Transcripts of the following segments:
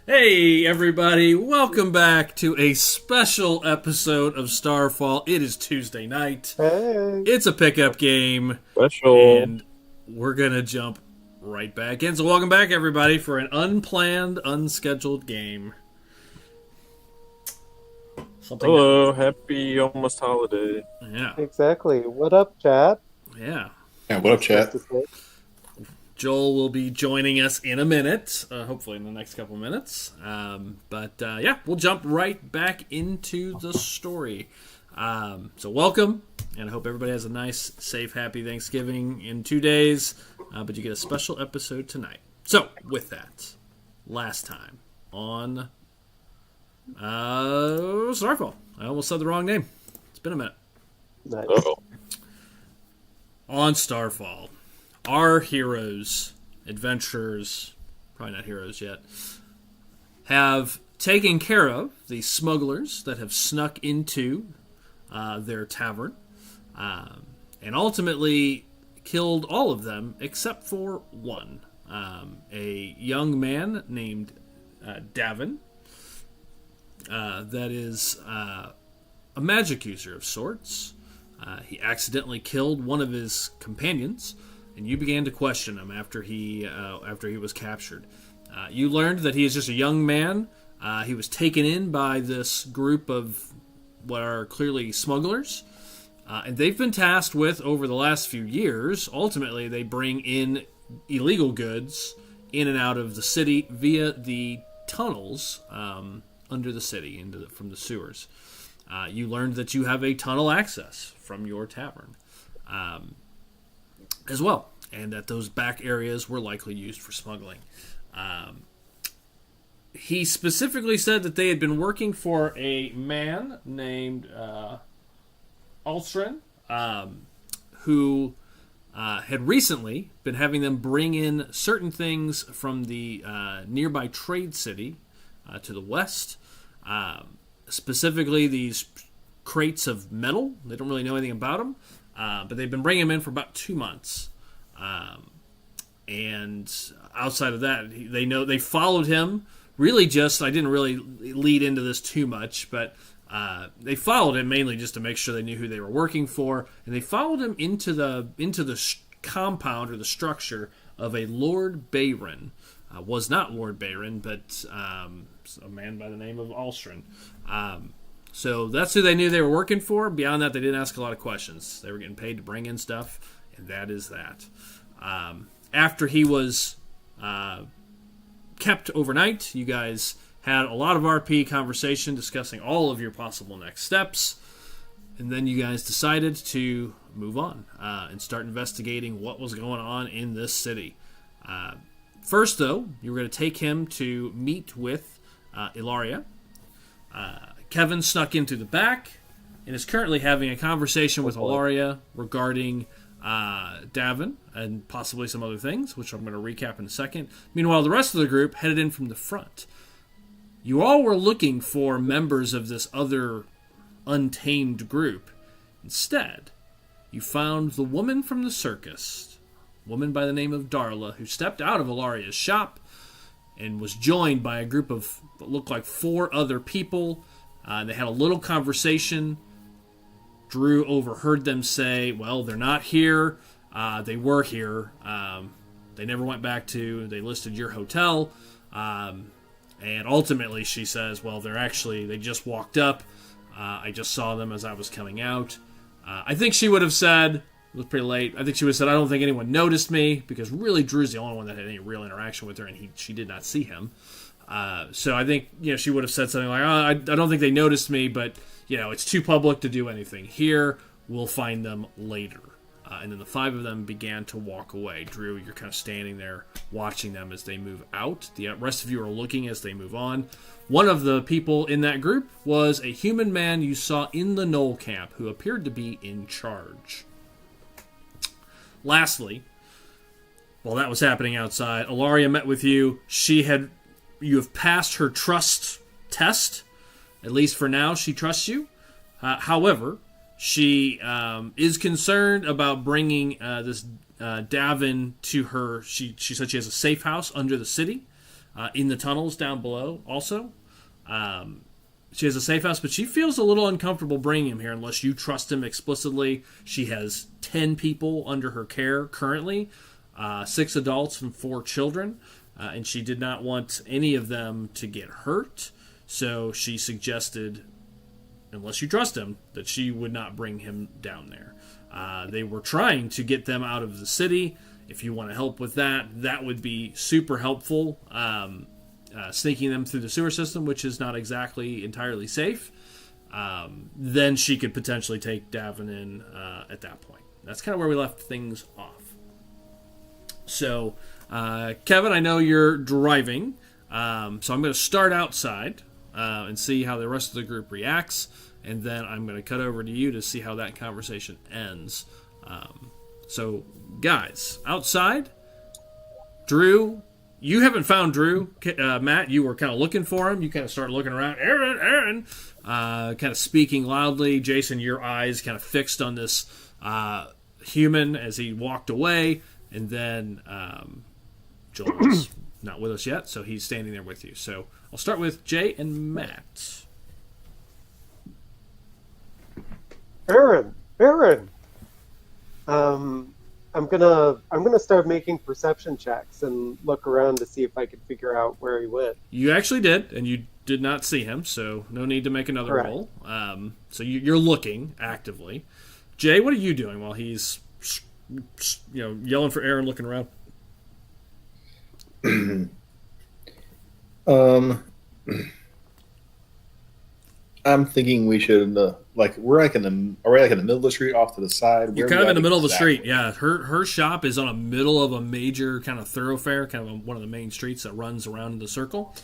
Hey everybody, welcome back to a special episode of StarFall. It is Tuesday night. Hey. It's a pickup game, Special. and we're going to jump right back in. So welcome back everybody for an unplanned, unscheduled game. Hello, happy almost holiday. Yeah. Exactly. What up, chat? Yeah. Yeah, what up, chat? Joel will be joining us in a minute, hopefully in the next couple minutes. But we'll jump right back into the story. So welcome, and I hope everybody has a nice, safe, happy Thanksgiving in 2 days. But you get a special episode tonight. So with that, last time on StarFall. I almost said the wrong name. It's been a minute. Nice. Uh-oh. On StarFall, our heroes, adventurers, probably not heroes yet, have taken care of the smugglers that have snuck into their tavern, and ultimately killed all of them except for one, a young man named Davin, that is a magic user of sorts. He accidentally killed one of his companions, and you began to question him after he was captured. You learned that he is just a young man. He was taken in by this group of what are clearly smugglers, and they've been tasked with, over the last few years, ultimately they bring in illegal goods in and out of the city via the tunnels under the city, from the sewers. You learned that you have a tunnel access from your tavern as well, and that those back areas were likely used for smuggling. He specifically said that they had been working for a man named Alstrin, who had recently been having them bring in certain things from the nearby trade city to the west. Specifically, these crates of metal. They don't really know anything about them, but they've been bringing them in for about 2 months. And outside of that, they followed him. Really, I didn't really lead into this too much, but they followed him mainly just to make sure they knew who they were working for, and they followed him into the compound or the structure of a Lord Bayron. Was not Lord Bayron, but a man by the name of Alstrin. So that's who they knew they were working for. Beyond that, they didn't ask a lot of questions. They were getting paid to bring in stuff, and that is that. After he was kept overnight, you guys had a lot of RP conversation discussing all of your possible next steps, and then you guys decided to move on and start investigating what was going on in this city. First, though, you were going to take him to meet with Ilaria. Kevin snuck in through the back and is currently having a conversation with Ilaria regarding Davin and possibly some other things, which I'm going to recap in a second. Meanwhile, the rest of the group headed in from the front. You all were looking for members of this other untamed group. Instead, you found the woman from the circus, a woman by the name of Darla, who stepped out of Ilaria's shop and was joined by a group of what looked like 4 other people. They had a little conversation. Drew overheard them say, well, they're not here. They were here. They never went back they listed your hotel. And ultimately she says, well, they just walked up. I just saw them as I was coming out. I think she would have said, it was pretty late, I think she would have said, I don't think anyone noticed me, because really Drew's the only one that had any real interaction with her, and she did not see him. So I think she would have said something like, I don't think they noticed me, but it's too public to do anything here. We'll find them later. And then the 5 of them began to walk away. Drew, you're kind of standing there watching them as they move out. The rest of you are looking as they move on. One of the people in that group was a human man you saw in the Knoll camp who appeared to be in charge. Lastly, while that was happening outside, Ilaria met with you. You have passed her trust test. At least for now, she trusts you. However, she is concerned about bringing this Davin to her. She said she has a safe house under the city. in the tunnels down below also. She has a safe house, but she feels a little uncomfortable bringing him here unless you trust him explicitly. She has 10 people under her care currently, 6 adults and 4 children, and she did not want any of them to get hurt. So she suggested, unless you trust him, that she would not bring him down there. They were trying to get them out of the city. If you want to help with that, that would be super helpful. Sneaking them through the sewer system, which is not exactly entirely safe. Then she could potentially take Davin in at that point. That's kind of where we left things off. So, Kevin, I know you're driving, so I'm going to start outside and see how the rest of the group reacts, and then I'm going to cut over to you to see how that conversation ends. So, guys, outside, Drew, you haven't found Drew. Matt, you were kind of looking for him. You kind of start looking around. Aaron! Kind of speaking loudly. Jason, your eyes kind of fixed on this human as he walked away. And then Joel is not with us yet, so he's standing there with you. So I'll start with Jay and Matt. Aaron. I'm gonna start making perception checks and look around to see if I can figure out where he went. You actually did, and you did not see him, so no need to make another Correct. roll. So you're looking actively. Jay, what are you doing while he's yelling for Aaron, looking around? I'm thinking we should we're like in the middle of the street off to the side. You're kind of in the middle of the street. Yeah, her shop is on a middle of a major kind of thoroughfare, kind of one of the main streets that runs around in the circle.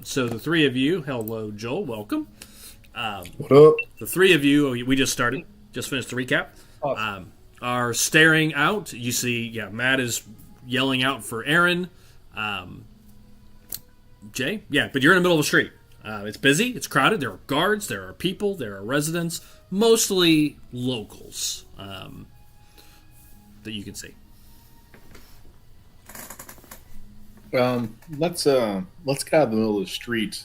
So the three of you, hello Joel, welcome. What up? The three of you, we just finished the recap. Awesome. Are staring out. You see, Matt is yelling out for Aaron. Jay, but you're in the middle of the street. It's busy, it's crowded, there are guards, there are people, there are residents, mostly locals that you can see. Let's get out of the middle of the street.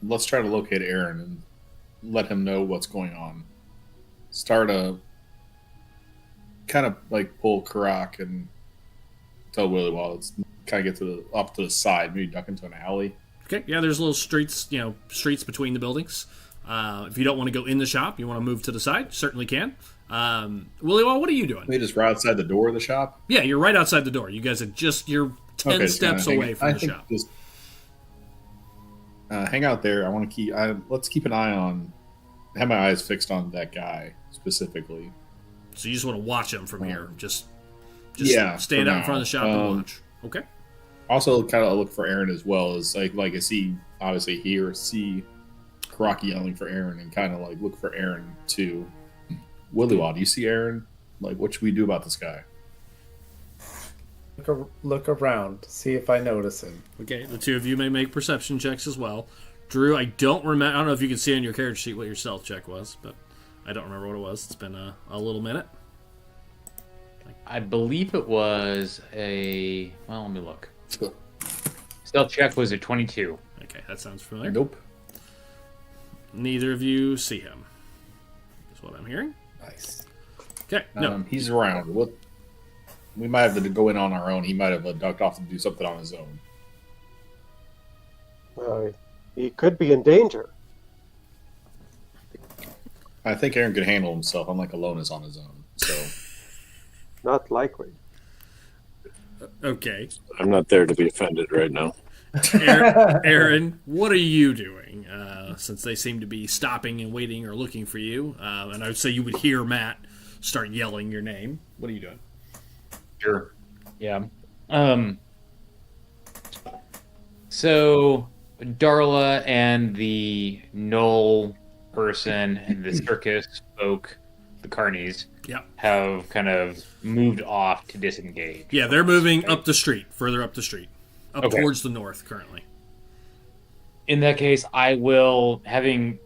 Let's try to locate Aaron and let him know what's going on. Start a kind of like pull Karak and tell Willie while it's kind of get off to the side, maybe duck into an alley. Okay, there's little streets between the buildings. If you don't want to go in the shop, you want to move to the side, certainly can. Willie, what are you doing? Maybe just right outside the door of the shop? Yeah, you're right outside the door. You guys are you're 10 steps away from the shop. Just hang out there. Let's keep an eye on, have my eyes fixed on that guy specifically. So you just want to watch him from here. Just stand out in front of the shop and watch. Okay. Also, kind of look for Aaron as well as I see obviously see Karaki yelling for Aaron and kind of like look for Aaron too. Williwaw, do you see Aaron? Like, what should we do about this guy? Look around, see if I notice him. Okay, the two of you may make perception checks as well. Drew, I don't know if you can see on your character sheet what your stealth check was, but I don't remember what it was. It's been a little minute. I believe it was let me look. Stealth check was a 22. Okay, that sounds familiar. Nope. Neither of you see him. Is what I'm hearing. Nice. Okay, no. He's around. We might have to go in on our own. He might have ducked off to do something on his own. He could be in danger. I think Aaron could handle himself, unlike Alona's on his own. So, Not likely. Okay. I'm not there to be offended right now. Aaron, what are you doing? Since they seem to be stopping and waiting or looking for you, and I would say you would hear Matt start yelling your name. What are you doing? Sure. Yeah. So Darla and the Knoll person and the circus folk, the carnies, have kind of moved off to disengage. Yeah, they're moving up the street, further up the street, towards the north currently. In that case, I will, having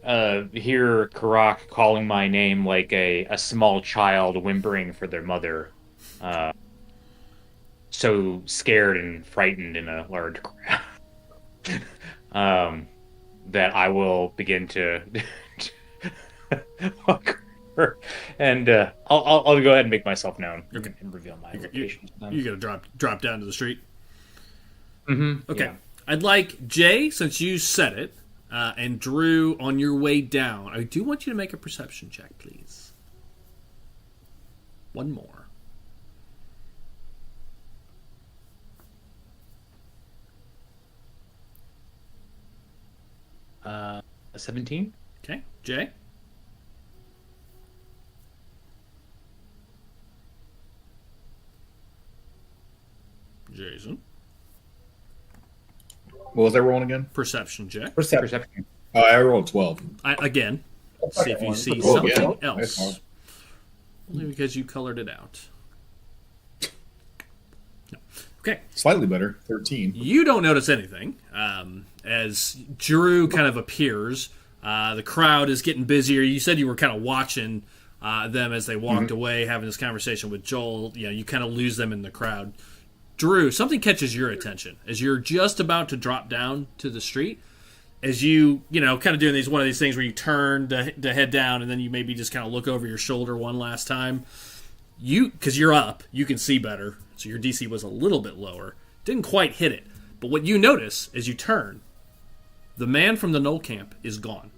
hear Karak calling my name like a small child whimpering for their mother, so scared and frightened in a large crowd that I will begin to walk over, and I'll go ahead and make myself known and reveal my location. You're gonna drop down to the street. Mm-hmm. Okay. Yeah. I'd like Jay, since you said it, and Drew on your way down. I do want you to make a perception check, please. One more. A 17. Okay, Jay. Jason. What was I rolling again? Perception check. Perception. Oh, I rolled 12. Again, see if you see Oh, something yeah. else. Only because you colored it out. No. Okay. Slightly better, 13. You don't notice anything as Drew kind of appears. The crowd is getting busier. You said you were kind of watching them as they walked away, having this conversation with Joel. You know, you kind of lose them in the crowd. Drew, something catches your attention as you're just about to drop down to the street. As you kind of doing one of these things where you turn to head down, and then you maybe just kind of look over your shoulder one last time. Because you're up, you can see better, so your DC was a little bit lower. Didn't quite hit it. But what you notice as you turn, the man from the Knoll camp is gone.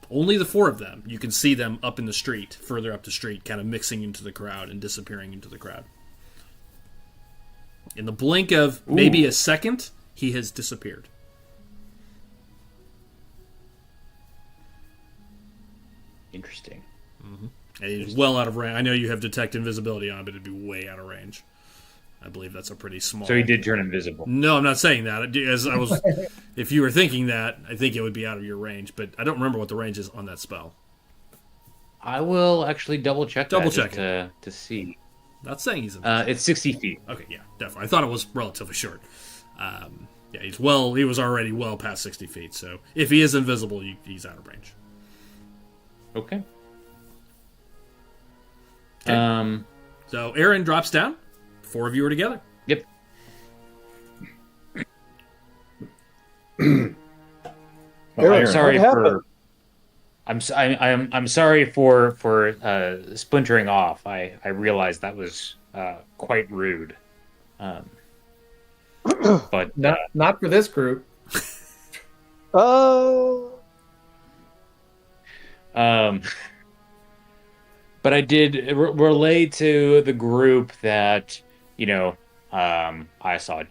Only the four of them. You can see them up in the street, further up the street, kind of mixing into the crowd and disappearing into the crowd. In the blink of maybe a second, he has disappeared. Interesting. Mm-hmm. And he's well out of range. I know you have detect invisibility on, but it'd be way out of range. I believe that's a pretty small. So he did turn invisible. No, I'm not saying that. As I was, if you were thinking that, I think it would be out of your range. But I don't remember what the range is on that spell. I will actually double check it to see. Not saying he's invisible. It's 60 feet. Okay, yeah, definitely. I thought it was relatively short. Yeah, he was already well past 60 feet. So if he is invisible, he's out of range. Okay. So Aaron drops down. Four of you are together. Yep. Aaron, sorry what for. happened? I'm sorry for splintering off. I realized that was quite rude. But Not for this group. Oh. But I did relay to the group that, I saw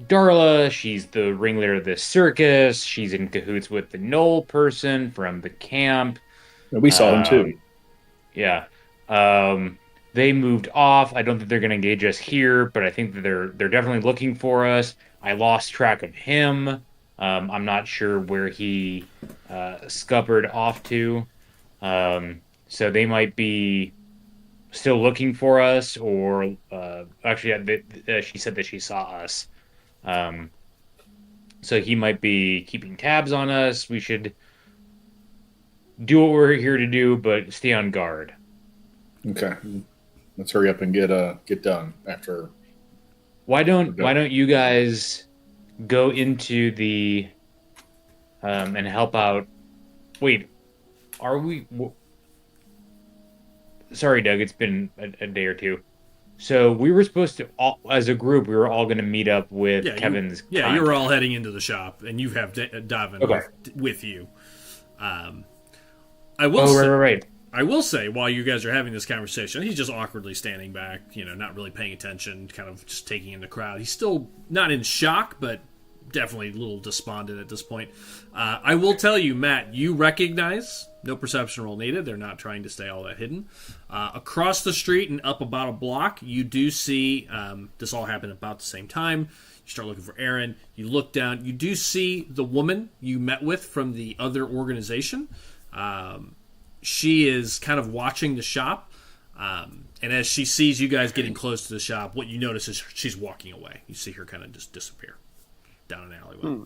Darla. She's the ringleader of this circus. She's in cahoots with the Knoll person from the camp. We saw him too. Yeah. They moved off. I don't think they're going to engage us here, but I think that they're definitely looking for us. I lost track of him. I'm not sure where he scuppered off to. So they might be still looking for us, or actually, she said that she saw us. So he might be keeping tabs on us. We should do what we're here to do, but stay on guard. Okay, let's hurry up and get done after. Why don't you guys go into the and help out? Wait, are we? Sorry, Doug. It's been a day or two. So we were supposed to, as a group, we were all going to meet up with Kevin's. You were all heading into the shop, and you have Davin with you. I will. Right. I will say, while you guys are having this conversation, he's just awkwardly standing back, not really paying attention, kind of just taking in the crowd. He's still not in shock, but definitely a little despondent at this point. I will tell you, Matt, you recognize, no perception roll needed, they're not trying to stay all that hidden. Across the street and up about a block, you do see, this all happened about the same time. You start looking for Aaron. You look down. You do see the woman you met with from the other organization. She is kind of watching the shop, and as she sees you guys getting close to the shop, what you notice is she's walking away. You see her kind of just disappear down an alleyway.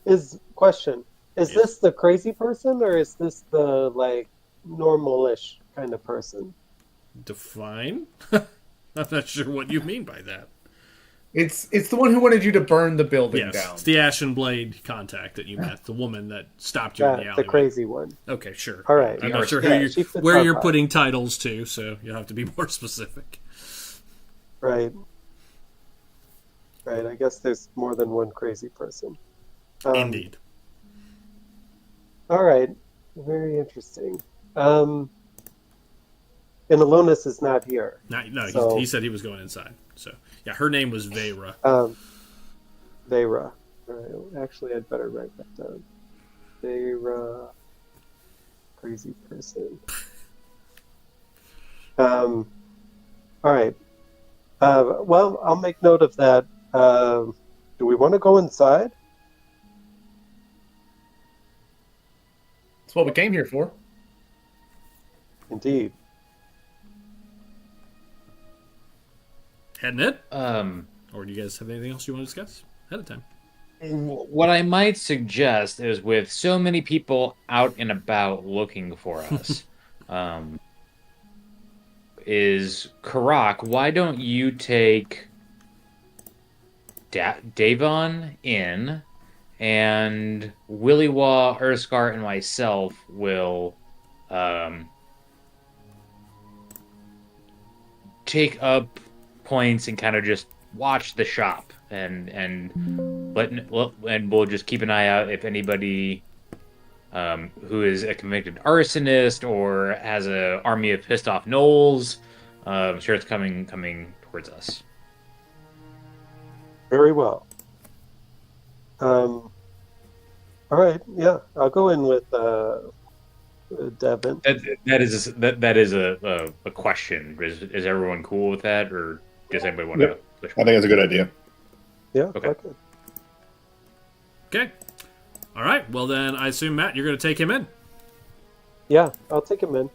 Is this the crazy person, or is this the normal-ish kind of person? Define. I'm not sure what you mean by that. It's the one who wanted you to burn the building Yes, down. it's the Ashen Blade contact that you met, the woman that stopped you in the Yeah, alleyway. the crazy one. Okay, sure. All right. I'm not sure Yeah, who she fits where our you're vibe. putting titles to, so you'll have to be more specific. Right. Right. I guess there's more than one crazy person. Indeed. All right. Very interesting. And Alonis is not here. No, So- he said he was going inside. So, yeah, her name was Veyra. Veyra. All right. Actually, I'd better write that down. Veyra. Crazy person. All right. Well, I'll make note of that. Do we want to go inside? That's what we came here for. Indeed. Heading it? Um, Or do you guys have anything else you want to discuss ahead of time? what I might suggest is with so many people out and about looking for us, is Karak, why don't you take Davon in, and Willywa, Urskar, and myself will take up points and kind of just watch the shop and we'll just keep an eye out if anybody who is a convicted arsonist or has an army of pissed off gnolls starts coming towards us. Very well. All right. Yeah, I'll go in with Devin. That is a question. Is everyone cool with that, or does anybody want to push? I think that's a good idea. Yeah. Okay. Okay. All right. Well, then I assume, Matt, you're going to take him in. Yeah, I'll take him in.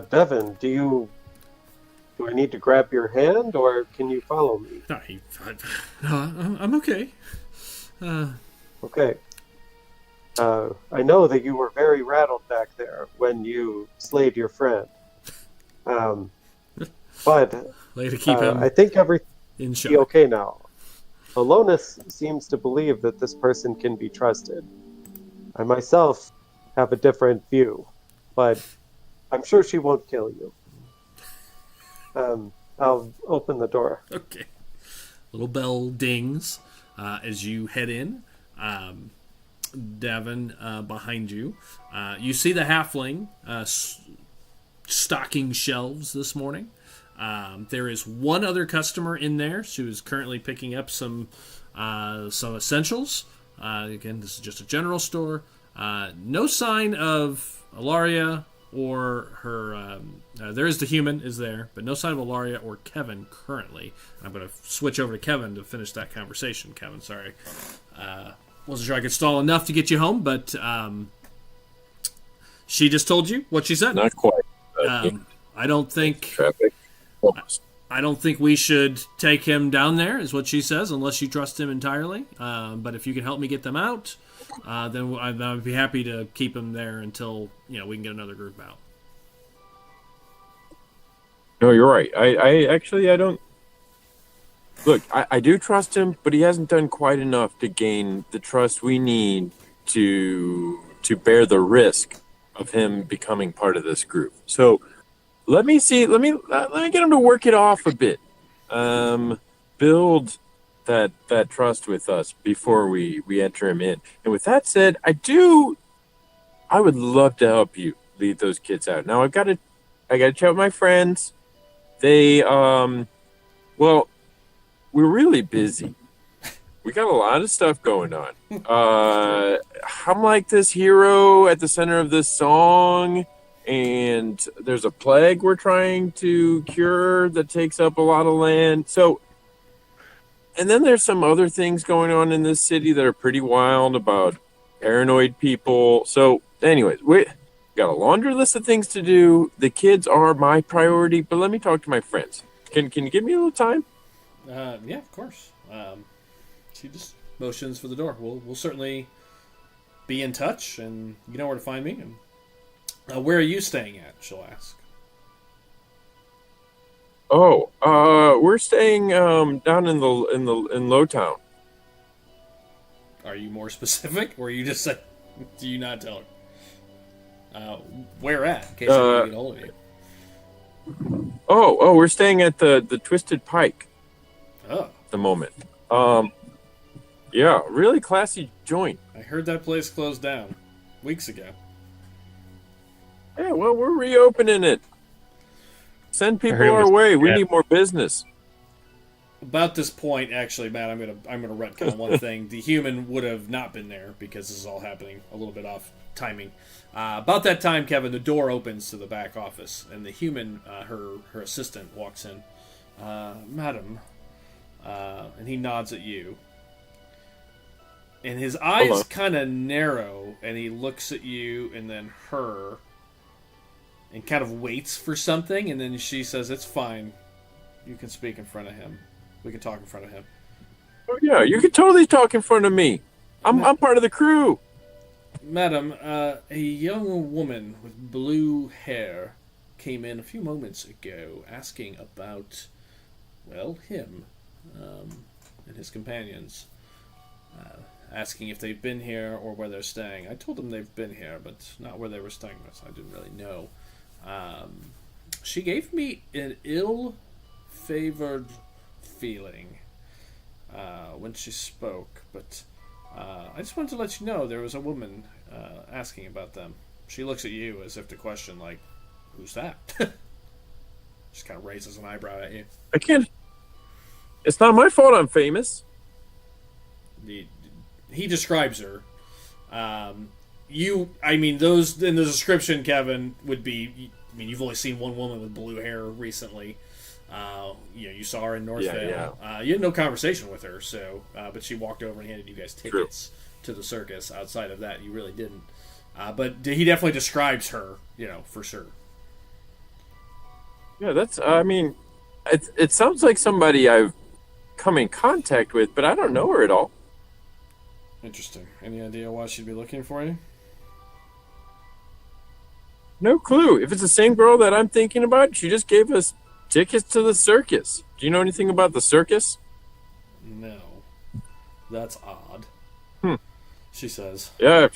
Devin, do I need to grab your hand, or can you follow me? No, I'm okay. Okay. I know that you were very rattled back there when you slayed your friend. But Way to keep him I think everything in will shock. be okay now. Alonis seems to believe that this person can be trusted. I myself have a different view, but I'm sure she won't kill you. I'll open the door. Okay. Little bell dings as you head in. Devin behind you. You see the halfling stocking shelves this morning. There is one other customer in there who's currently picking up some essentials. Again, this is just a general store. No sign of Ilaria or her. There is the human is there, but no sign of Ilaria or Kevin currently. I'm going to switch over to Kevin to finish that conversation. Kevin, sorry. Wasn't sure I could stall enough to get you home, but she just told you what she said. Not quite. I don't think Traffic. Almost. I don't think we should take him down there, is what she says, unless you trust him entirely. But if you can help me get them out, then I'd be happy to keep him there until we can get another group out. No, you're right. I actually don't. Look, I do trust him, but he hasn't done quite enough to gain the trust we need to bear the risk of him becoming part of this group. So let me get him to work it off a bit. Build that trust with us before we enter him in. And with that said, I would love to help you lead those kids out. Now I gotta chat with my friends. They well, we're really busy. We got a lot of stuff going on. I'm like this hero at the center of this song, and there's a plague we're trying to cure that takes up a lot of land. So, and then there's some other things going on in this city that are pretty wild about paranoid people. So, anyways, we got a laundry list of things to do. The kids are my priority, but let me talk to my friends. Can you give me a little time? Yeah, of course. She just motions for the door. We'll certainly be in touch, and you know where to find me. And where are you staying at? She'll ask. We're staying down in Lowtown. Are you more specific, or you just said? Do you not tell her? Where at? In case I can get hold of you. We're staying at the Twisted Pike Oh, at the moment. Yeah, really classy joint. I heard that place closed down weeks ago. Yeah, well, we're reopening it. Send people heard it our was- way. We yeah. need more business. About this point, actually, Matt, I'm gonna retcon one thing. The human would have not been there because this is all happening a little bit off timing. About that time, Kevin, the door opens to the back office, and the human, her assistant, walks in. Madam, and he nods at you. And his eyes Hello. kind of narrow, and he looks at you and then her, and kind of waits for something, and then she says, "It's fine. You can speak in front of him. We can talk in front of him." Oh yeah, you can totally talk in front of me. I'm part of the crew. Madam, a young woman with blue hair came in a few moments ago asking about, well, him and his companions. Asking if they've been here or where they're staying. I told them they've been here, but not where they were staying, so I didn't really know. She gave me an ill-favored feeling when she spoke, but I just wanted to let you know there was a woman asking about them. She looks at you as if to question, like, who's that? Just kind of raises an eyebrow at you. I can't. It's not my fault I'm famous. He describes her. Those in the description, Kevin, would be. I mean, you've only seen one woman with blue hair recently. You saw her in Northvale. Yeah. You had no conversation with her, so but she walked over and handed you guys tickets to the circus. Outside of that, you really didn't. But he definitely describes her, for sure. Yeah, that's. I mean, it sounds like somebody I've come in contact with, but I don't know her at all. Interesting. Any idea why she'd be looking for you? No clue. If it's the same girl that I'm thinking about, she just gave us tickets to the circus. Do you know anything about the circus? No. That's odd. She says. Yeah.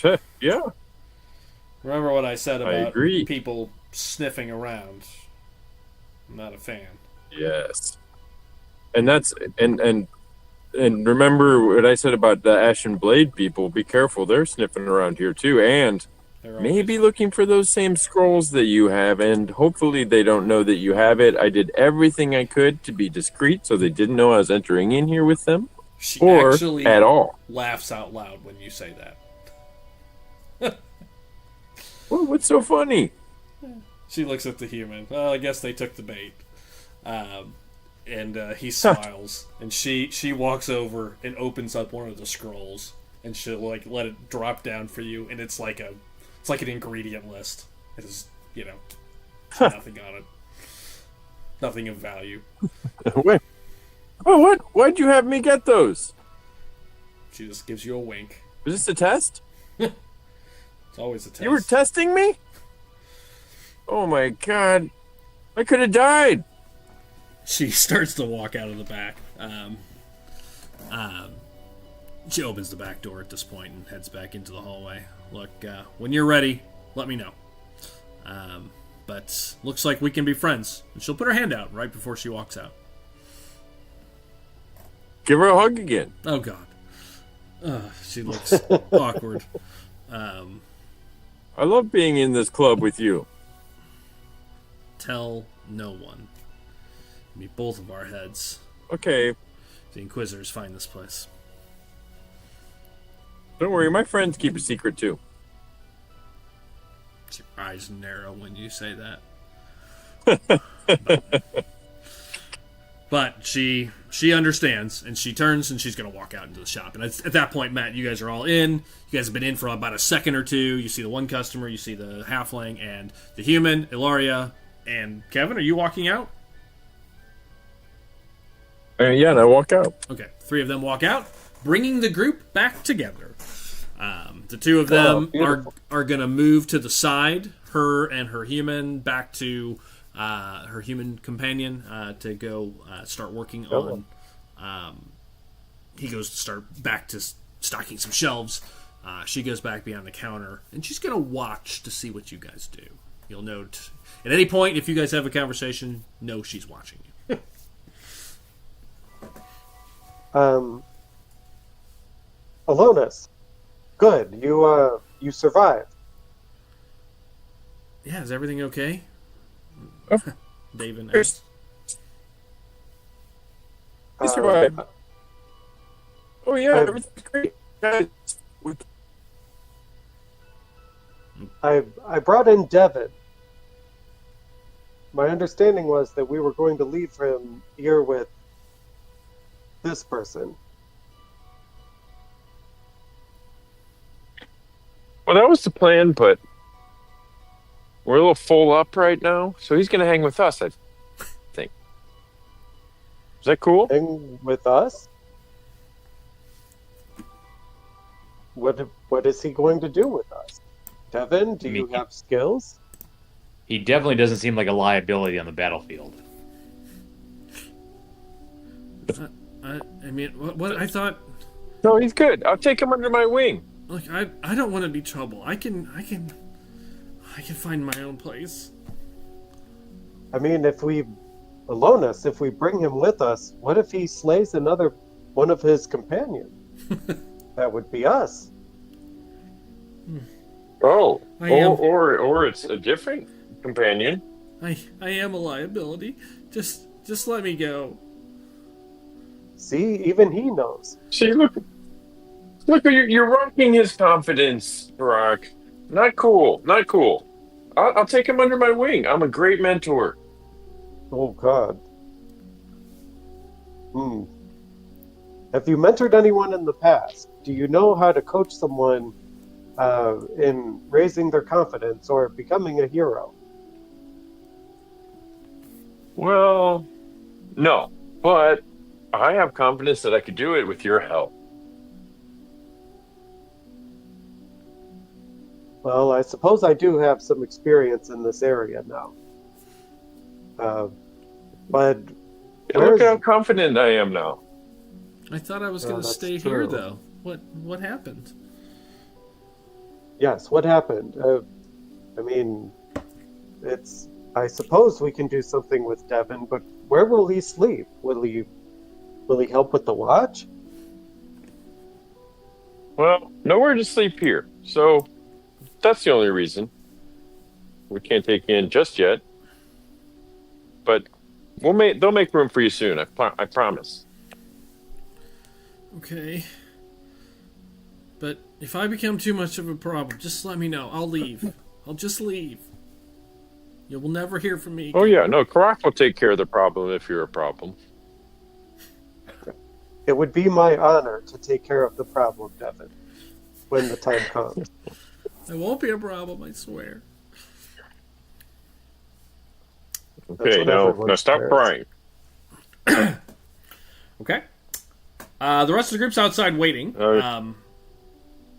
Remember what I said I about agree. people sniffing around? I'm not a fan. Yes. And that's and remember what I said about the Ashen Blade people. Be careful, they're sniffing around here too, and They're always- maybe looking for those same scrolls that you have. And hopefully they don't know that you have it. I did everything I could to be discreet, so they didn't know I was entering in here with them, She or actually at all. laughs out loud when you say that. Well, what's so funny? She looks at the human. Well, I guess they took the bait. And he smiles, and she walks over and opens up one of the scrolls, and she'll let it drop down for you, and it's like an ingredient list. It is nothing on it, nothing of value. Wait. Oh, what? Why'd you have me get those? She just gives you a wink. Was this a test? It's always a test. You were testing me? Oh my god. I could have died. She starts to walk out of the back. She opens the back door at this point and heads back into the hallway. Look, when you're ready, let me know. But looks like we can be friends. And she'll put her hand out right before she walks out. Give her a hug again. Oh, God. She looks awkward. I love being in this club with you. Tell no one. Be both of our heads. Okay. The Inquisitors find this place. Don't worry, my friends keep a secret too. Your eyes narrow when you say that. But she understands, and she turns, and she's going to walk out into the shop. And at that point, Matt, you guys are all in. You guys have been in for about a second or two. You see the one customer, you see the halfling, and the human, Ilaria, and Kevin. Are you walking out? Yeah, and I walk out. Okay, three of them walk out, bringing the group back together. The two of them beautiful. are going to move to the side, her and her human, back to her human companion, to go start working on. He goes to start back to stocking some shelves. She goes back behind the counter, and she's going to watch to see what you guys do. You'll note at any point if you guys have a conversation, know she's watching you. Alonis, good. You survived. Yeah, is everything okay? David There's- asks. We survived. Oh yeah, I- everything's great. Guys, I brought in Devin. My understanding was that we were going to leave him here with this person. well, that was the plan, but we're a little full up right now, so he's gonna hang with us, I think. Is that cool? Hang with us? What is he going to do with us? Devin, do you Me. have skills? He definitely doesn't seem like a liability on the battlefield. I mean, what I thought. No, he's good. I'll take him under my wing. Look, I don't want to be trouble. I can find my own place. I mean, if we bring him with us, what if he slays another one of his companions? That would be us. Oh, I am- or it's a different companion. I am a liability. Just let me go. See, even he knows. See, look, you're rocking his confidence, Barack. Not cool, not cool. I'll take him under my wing. I'm a great mentor. Oh, God. Have you mentored anyone in the past? Do you know how to coach someone in raising their confidence or becoming a hero? Well, no, but I have confidence that I could do it with your help. Well, I suppose I do have some experience in this area now. But Look at how confident I am now. I thought I was Oh, going to that's stay true. here, though. What happened? yes, what happened? I mean, I suppose we can do something with Devin, but where will he sleep? Will he help with the watch? Well, nowhere to sleep here, so that's the only reason. We can't take you in just yet, but they'll make room for you soon. I promise. Okay. But if I become too much of a problem, just let me know. I'll leave. I'll just leave. You will never hear from me. Oh yeah, no, Karak will take care of the problem if you're a problem. It would be my honor to take care of the problem, Devin, when the time comes. It won't be a problem, I swear. Okay, what now everyone stop says. crying. Okay. The rest of the group's outside waiting.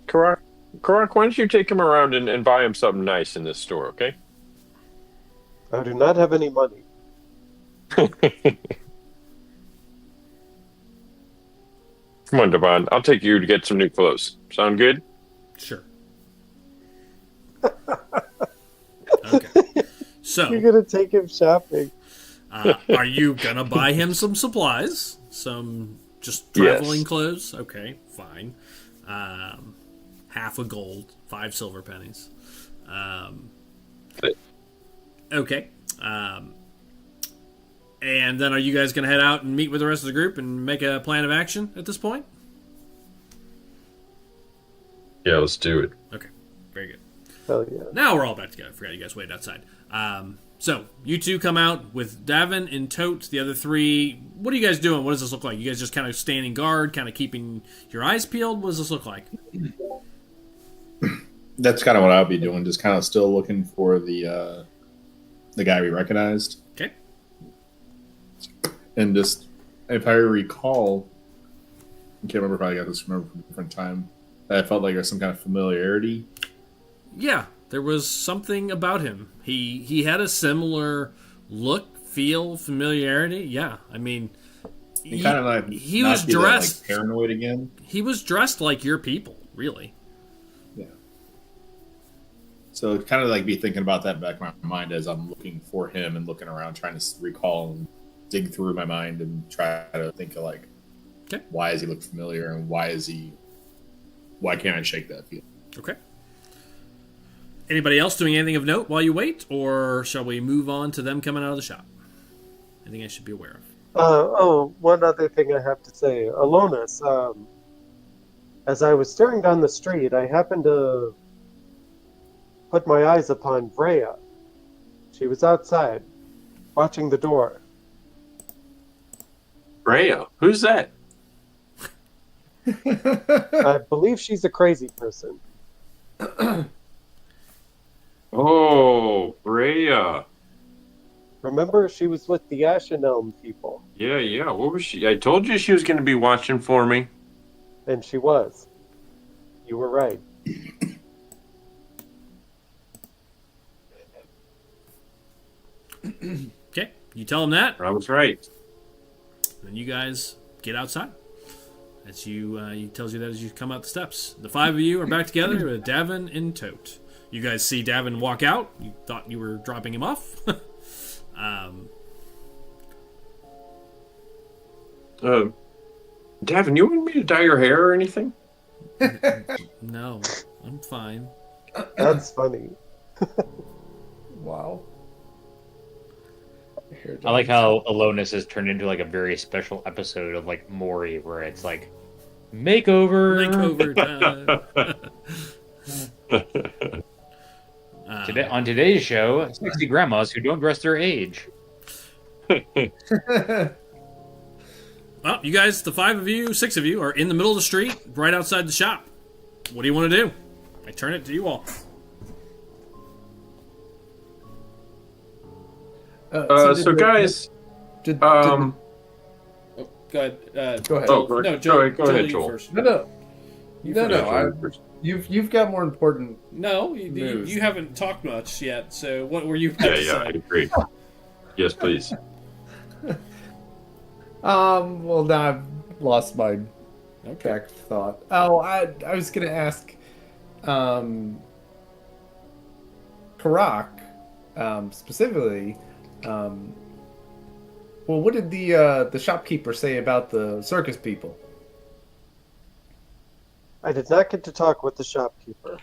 Karak, why don't you take him around and buy him something nice in this store, okay? I do not have any money. Come on, Devon. I'll take you to get some new clothes. Sound good? Sure. Okay. So, You're gonna take him shopping. are you gonna buy him some supplies? Some just traveling Yes. clothes? Okay, fine. Half a gold, 5 silver pennies. Okay. And then are you guys gonna head out and meet with the rest of the group and make a plan of action at this point? Yeah, let's do it. Okay, very good. Hell yeah. Now we're all back together. I forgot you guys waited outside. So you two come out with Davin and Tote, the other three. What are you guys doing? What does this look like? You guys just kind of standing guard, kind of keeping your eyes peeled? What does this look like? That's kind of what I'll be doing. Just kind of still looking for the guy we recognized, Okay. and just if I recall, I can't remember if I got this from a different time. I felt like there's some kind of familiarity. Yeah, there was something about him. He had a similar look, feel familiarity. Yeah, I mean, And kind of like he not was be that, dressed. like, paranoid again. He was dressed like your people, really. Yeah. So kind of like be thinking about that back in my mind as I'm looking for him and looking around, trying to recall and dig through my mind and try to think of like, Okay. why does he look familiar and why can't I shake that feeling? Okay. Anybody else doing anything of note while you wait, or shall we move on to them coming out of the shop? Anything I should be aware of? One other thing I have to say. Alonis, as I was staring down the street, I happened to put my eyes upon Freya. She was outside, watching the door. Freya, who's that? I believe she's a crazy person. Oh, Freya. Remember, she was with the Ashen Elm people, Yeah. What was she? I told you she was going to be watching for me. and she was. You were right. Okay, you tell him that, I was right. then you guys get outside. As he tells you that as you come out the steps. The five of you are back together with Davin and Tote. You guys see Davin walk out. You thought you were dropping him off. Davin, you want me to dye your hair or anything? No, I'm fine. That's funny. Wow. I like how Alonis has turned into like a very special episode of like Maury, where it's like makeover. Makeover time. Today, on today's show, 60 grandmas who don't dress their age. Well, you guys, the six of you, are in the middle of the street, right outside the shop. What do you want to do? I turn it to you all. So guys, Go ahead. Go ahead. Oh, No, go ahead, you Joel. first. No. Yeah, You've got more important. No, News. you haven't talked much yet. So what were you about to I say? agree. Yes, please. Well, now I've lost my track of thought. Oh, I was gonna ask, Karak, specifically, well, what did the shopkeeper say about the circus people? I did not get to talk with the shopkeeper.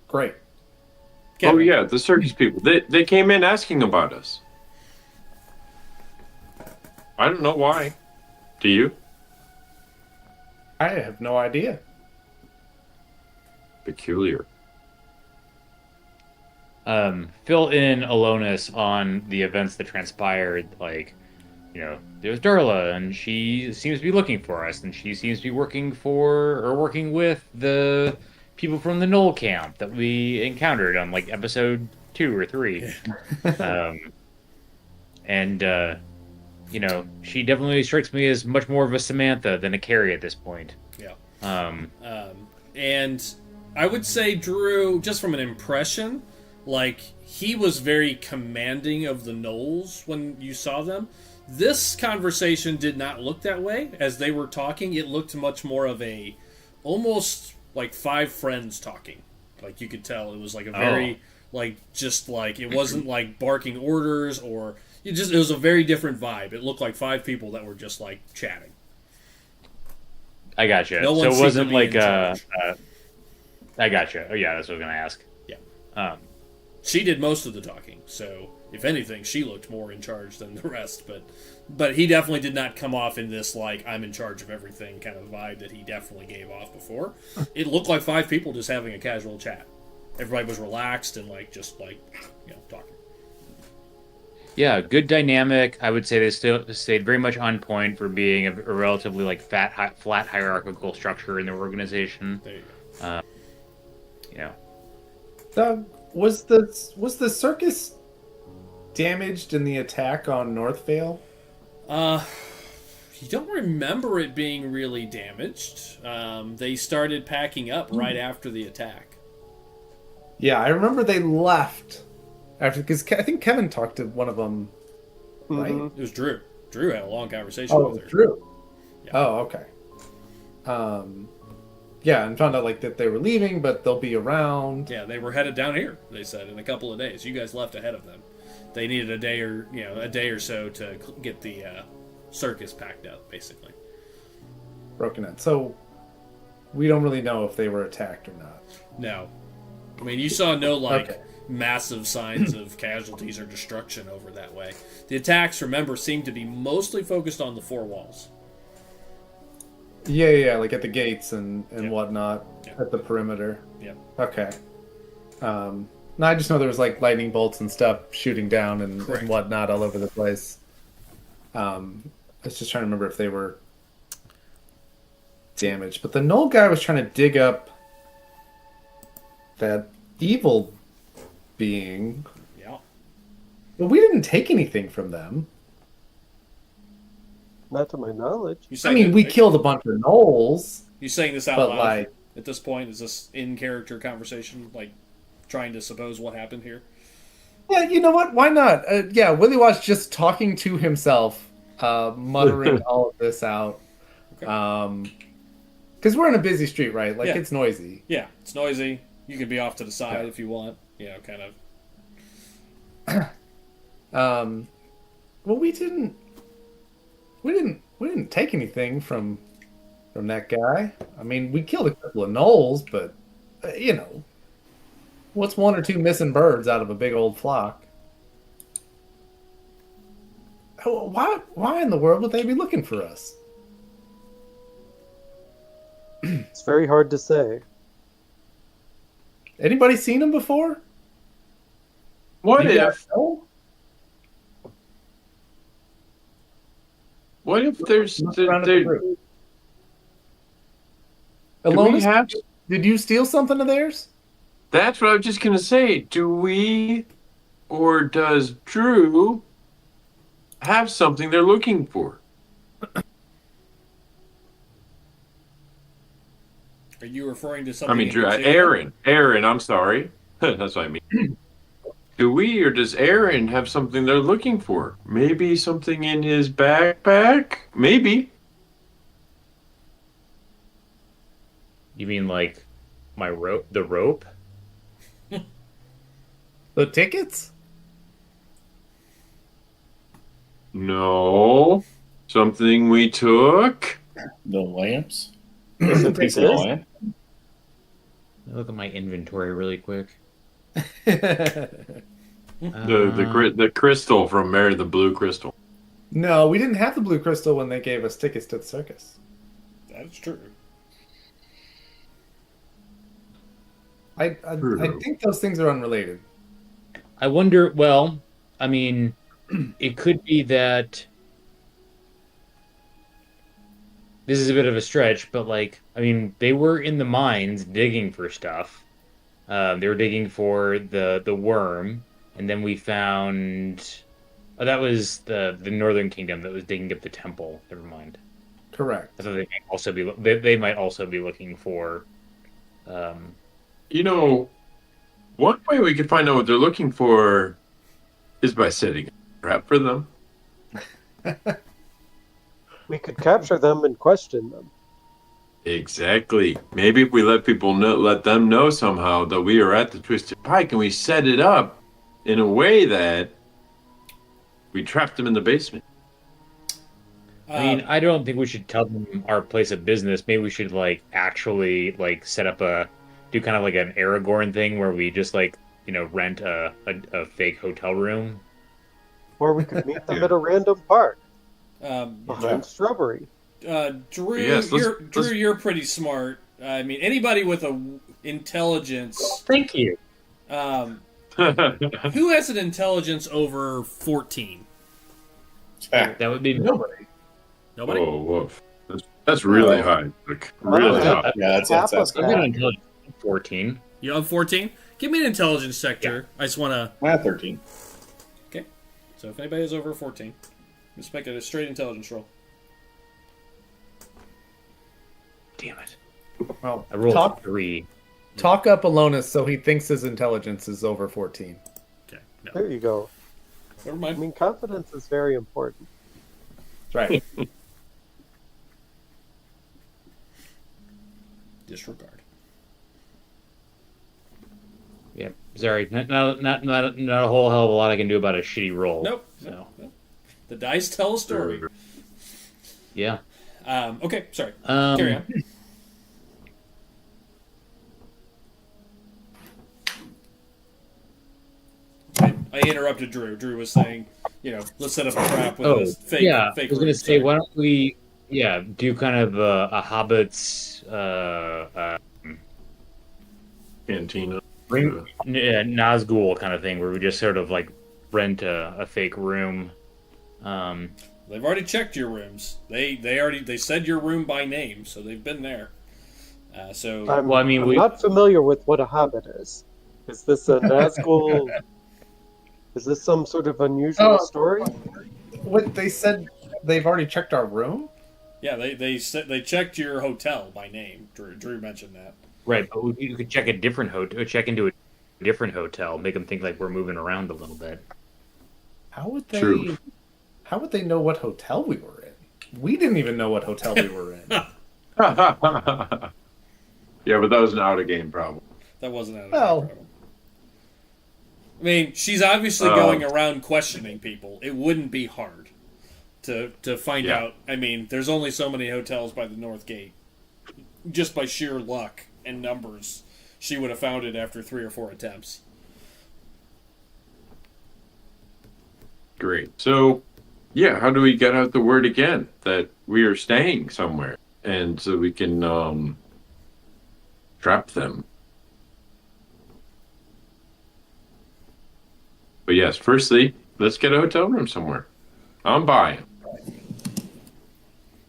Great. Oh yeah, the circus people. They came in asking about us. I don't know why. Do you? I have no idea. Peculiar. Fill in Alonis on the events that transpired. Like, you know, there's Darla, and she seems to be looking for us, and she seems to be working with the people from the Knoll camp that we encountered on like episode 2 or 3. You know, she definitely strikes me as much more of a Samantha than a Carrie at this point. Yeah. And I would say Drew, just from an impression, like he was very commanding of the Knolls when you saw them. This conversation did not look that way. As they were talking, it looked much more of a, almost like 5 friends talking. Like you could tell it was like a very, like just like it wasn't like barking orders or. It was a very different vibe. It looked like 5 people that were just like chatting. I gotcha. No so one it wasn't seemed to be like in charge. I gotcha. Oh yeah, that's what I was gonna ask. Yeah. She did most of the talking, so if anything, she looked more in charge than the rest. But he definitely did not come off in this like I'm in charge of everything kind of vibe that he definitely gave off before. It looked like 5 people just having a casual chat. Everybody was relaxed and like just like talking. Yeah, good dynamic. I would say they still stayed very much on point for being a relatively like flat hierarchical structure in their organization. There you go. You know, Doug, was the circus damaged in the attack on Northvale? You don't remember it being really damaged. They started packing up right after the attack. Yeah, I remember they left After, because I think Kevin talked to one of them, right? Mhm. It was Drew. Drew had a long conversation Oh, with her. Drew. Yeah. Oh, okay. Yeah, and found out like that they were leaving, but they'll be around. Yeah, they were headed down here. They said in a couple of days. You guys left ahead of them. They needed a day or so to get the circus packed up, basically. Broken in. So we don't really know if they were attacked or not. No, I mean you saw no Okay. massive signs of casualties or destruction over that way. The attacks, remember, seem to be mostly focused on the four walls. Yeah, like at the gates and Yeah. whatnot, Yeah. at the perimeter. Yeah. Okay. No, I just know there was like lightning bolts and stuff shooting down and Correct. whatnot all over the place. I was just trying to remember if they were damaged. But the Knoll guy was trying to dig up that evil being. Yeah. But we didn't take anything from them. Not to my knowledge. You I saying mean, we that- killed a bunch of Knolls, You saying this out but loud like, at this point? Is this in character conversation, like trying to suppose what happened here? yeah, you know what? Why not? Yeah, Willie was just talking to himself, muttering all of this out. Okay. Because we're in a busy street, right? Like Yeah. it's noisy. Yeah, it's noisy. You can be off to the side Yeah. if you want. You know, kind of. Well, we didn't take anything from that guy. I mean, we killed a couple of Knolls, but you know, what's one or two missing birds out of a big old flock? Oh, why in the world would they be looking for us? It's very hard to say. Anybody seen him before? What You guys if? know? What if there's? Look around at the There, group. do we Alonus, have? did you steal something of theirs? That's what I was just gonna say. Do we, or does Drew have something they're looking for? Are you referring to I something? mean, in Drew, particular? Aaron. I'm sorry. That's what I mean. Do we, or does Aaron have something they're looking for? Maybe something in his backpack. Maybe. You mean like my rope? The rope? The tickets? No. Something we took. The lamps. Is A it piece of the this? lamp. Look at my inventory really quick. The crystal from Mary, the blue crystal. No, we didn't have the blue crystal when they gave us tickets to the circus. That's true. I True. think those things are unrelated. I wonder. Well, I mean, it could be that this is a bit of a stretch, but like, I mean, they were in the mines digging for stuff. They were digging for the worm, and then we found. Oh, that was the Northern Kingdom that was digging up the temple. Never mind. Correct. I thought they might also be. They might also be looking for. You know, one way we could find out what they're looking for is by setting a trap for them. We could capture them and question them. Exactly. Maybe if we let them know somehow that we are at the Twisted Pike, and we set it up in a way that we trapped them in the basement. I mean, I don't think we should tell them our place of business. Maybe we should like actually like set up do kind of like an Aragorn thing where we just like rent a fake hotel room. Or we could meet them at a random park behind Yeah. shrubbery. Drew, Yes, let's- you're pretty smart. I mean, anybody with a intelligence, Thank you. who has an intelligence over 14? That would be Nobody. Nobody. Whoa, woof. That's really high. Like, really high. Yeah, that's Half of good. I've got an that. intelligence of 14. You have 14? Give me an intelligence sector. I just want to. I have 13. Okay. So if anybody is over 14, just make it a straight intelligence roll. Damn it! Well, I rolled talk 3. up Alonus so he thinks his intelligence is over 14. Okay. There you go. Never I mind. mean, confidence is very important. That's right. Disregard. Yeah, sorry, not a whole hell of a lot I can do about a shitty roll. Nope. So Nope. The dice tell a story. yeah. Okay, sorry. Carry on. I interrupted Drew. Drew was saying, let's set up a trap with a fake. Yeah, fake I was going to room. say, Sorry. why don't we, do kind of a Hobbit's Cantina. Nazgul kind of thing, where we just sort of like rent a fake room. They've already checked your rooms. They said your room by name, so they've been there. I'm we not familiar with what a hobbit is. Is this a Nazgul? Is this some sort of unusual story? What they said, they've already checked our room? Yeah, they checked your hotel by name. Drew mentioned that. right, but you could check a different check into a different hotel, make them think like we're moving around a little bit. How would they? True. How would they know what hotel we were in? We didn't even know what hotel we were in. Yeah, but that was an out of game problem. That wasn't out of Well- problem. I mean, she's obviously going around questioning people. It wouldn't be hard to find Yeah. out. I mean, there's only so many hotels by the North Gate. Just by sheer luck and numbers, she would have found it after 3 or 4 attempts. Great. So, yeah, how do we get out the word again that we are staying somewhere, and so we can trap them? But yes, firstly, let's get a hotel room somewhere. I'm buying.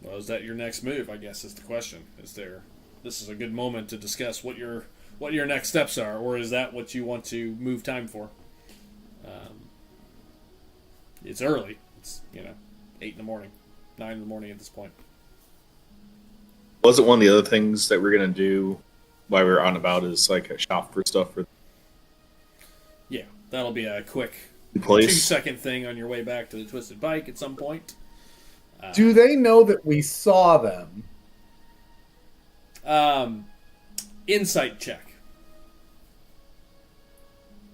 Well, is that your next move? I guess is the question. This is a good moment to discuss what your next steps are, or is that what you want to move time for? It's early. It's 8 in the morning, 9 in the morning at this point. Wasn't one of the other things that we're gonna do while we were on about is like a shop for stuff for Yeah, that'll be a quick the place? 2-second thing on your way back to the Twisted Bike at some point. Do they know that we saw them? Insight check.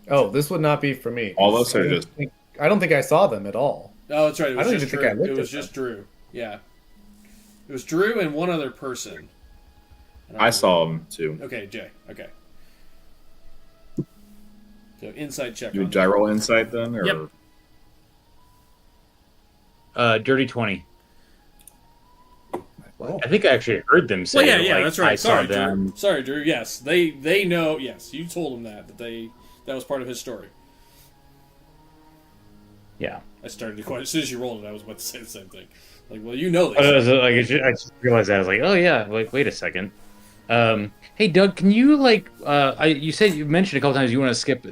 Oh, this would not be for me. All of us are just I don't think I saw them at all. Oh, that's right. It was I don't just even Drew. think I looked It was at them. just Drew. Yeah, it was Drew and one other person. I saw them too. Okay, Jay. Okay. So inside check. You on gyro insight then, or Yep. Dirty 20. Wow. I think I actually heard them say. Well, yeah, like, that's right. I Sorry, saw them. Drew. Sorry, Drew. Yes, they know. Yes, you told them that that was part of his story. Yeah. I started to quite as soon as you rolled it. I was about to say the same thing. Like, well, you know I this. just realized that. I was like, oh yeah, like wait a second. Hey Doug, can you you mentioned a couple times you want to skip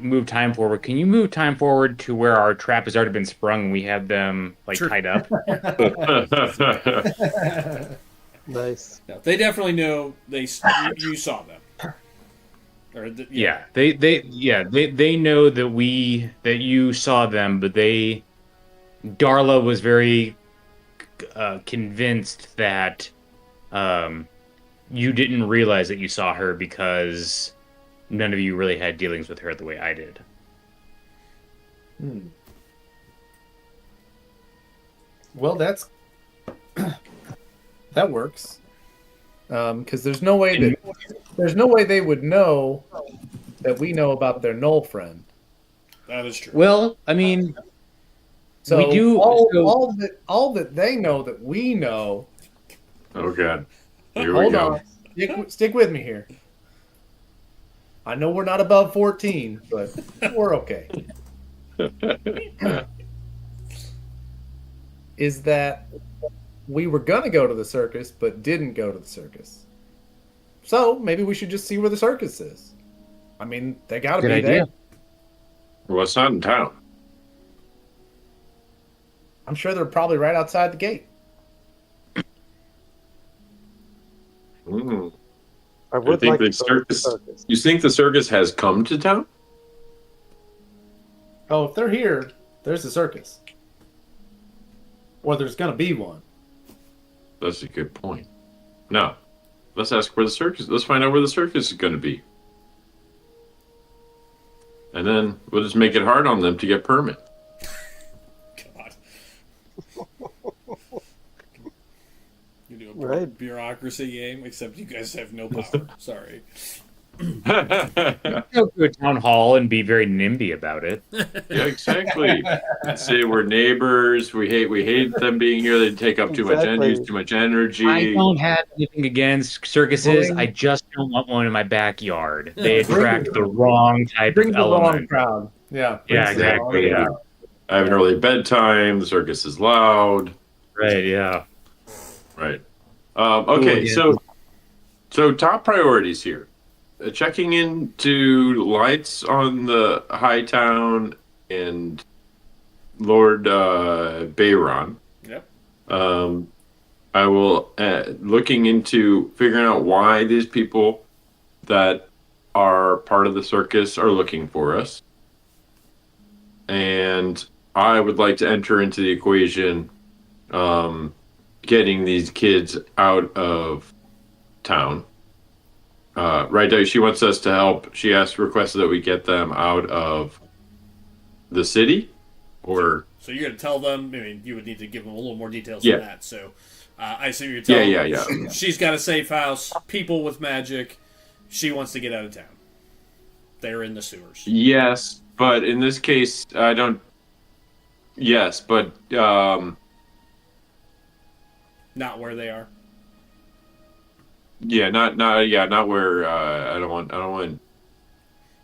move time forward. Can you move time forward to where our trap has already been sprung and we have them Sure. tied up? Nice. No, they definitely know you saw them. Or Yeah, they know that you saw them, but Darla was very convinced that you didn't realize that you saw her because none of you really had dealings with her the way I did. Well, that works. Because there's no way they would know that we know about their Knoll friend. That is true. Well, I mean, So we do all that they know that we know. Oh god. Here we Hold go. on, stick with me here. I know we're not above 14, but we're okay. Is that we were gonna go to the circus, but didn't go to the circus. So maybe we should just see where the circus is. I mean, they gotta Good be idea. there. Well, it's not in town. I'm sure they're probably right outside the gate. Mm. I would think like the to go to the circus- circus. You think the circus has come to town? Oh, if they're here, there's a circus. Or there's gonna be one. That's a good point. Now, let's ask where the circus. Let's find out where the circus is going to be, and then we'll just make it hard on them to get permit. God. You do a Right. bureaucracy game, except you guys have no power. Sorry. Go to a town hall and be very NIMBY about it. Yeah, exactly. Say we're neighbors. We hate them being here. They take up too much energy, use too much energy. I don't have anything against circuses. I just don't want one in my backyard. They attract the wrong type Bring of the wrong element. crowd. Yeah. Yeah, exactly. Yeah. I have an early bedtime. The circus is loud. Right. Yeah. Right. Okay. Ooh, yeah. So top priorities here. Checking into lights on the High Town and Lord Bayron. Yep. I will looking into figuring out why these people that are part of the circus are looking for us. And I would like to enter into the equation getting these kids out of town. Right, she wants us to help. She requested that we get them out of the city, or So you're going to tell them. I mean, you would need to give them a little more details Yeah. than that. So I assume you're telling. yeah. She's got a safe house. People with magic. She wants to get out of town. They're in the sewers. Yes, but in this case, I don't. Yes, but Not where they are. yeah, not where. I don't want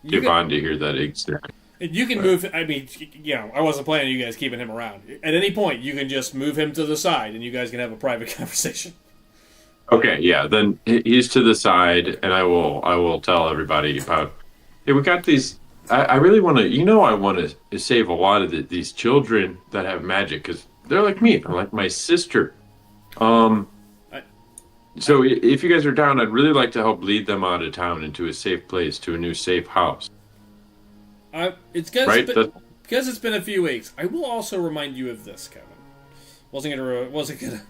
You can, Devon to hear that exactly. you can move. I mean, I wasn't planning on you guys keeping him around. At any point, you can just move him to the side, and you guys can have a private conversation. Okay, yeah, then he's to the side, and I will tell everybody about. Hey, we got these. I really want to. I want to save a lot of these children that have magic because they're like me. They're like my sister. So if you guys are down, I'd really like to help lead them out of town into a safe place, to a new safe house. It's because Right? it's been a few weeks. I will also remind you of this, Kevin. Wasn't gonna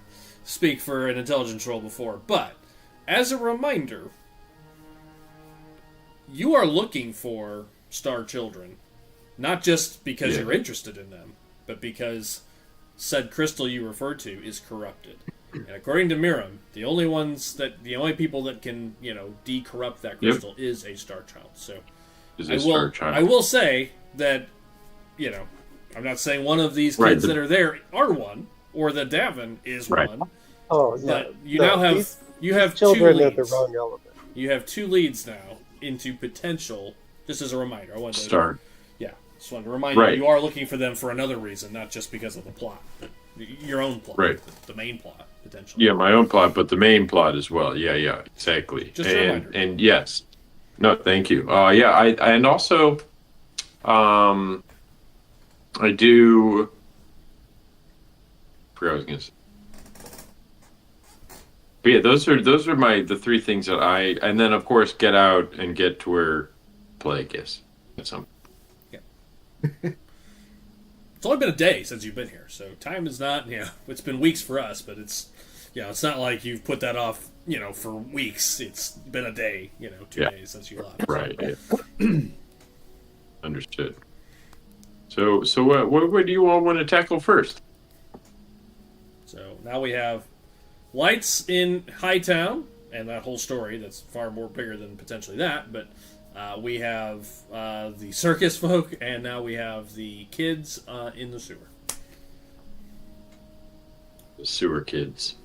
speak for an intelligence roll before, but as a reminder, you are looking for star children, not just because you're interested in them, but because said crystal you referred to is corrupted. And according to Miram, the only people that can, decorrupt that crystal is a star child. So I will say that, I'm not saying one of these kids that are there are one, or that Davin is one. Oh, yeah. But you have children two at the leads. wrong element. You have two leads now into potential. Just as a reminder, I wanted to Start. Yeah, just wanted to remind you you are looking for them for another reason, not just because of the plot, your own plot, the main plot potentially. Yeah, my own plot, but the main plot as well. Yeah, exactly. Just a reminder. And yes, no, thank you. And also, I do. I forgot what I was gonna say. But yeah, those are the three things that and then of course get out and get to where plague is. That's something. It's only been a day since you've been here, so time is not. It's been weeks for us, but it's not like you've put that off. For weeks. It's been a day. 2 days since you left. Right. Yeah. Understood. So what do you all want to tackle first? So now we have lights in Hightown, and that whole story that's far more bigger than potentially that, but we have the circus folk, and now we have the kids in the sewer. The sewer kids.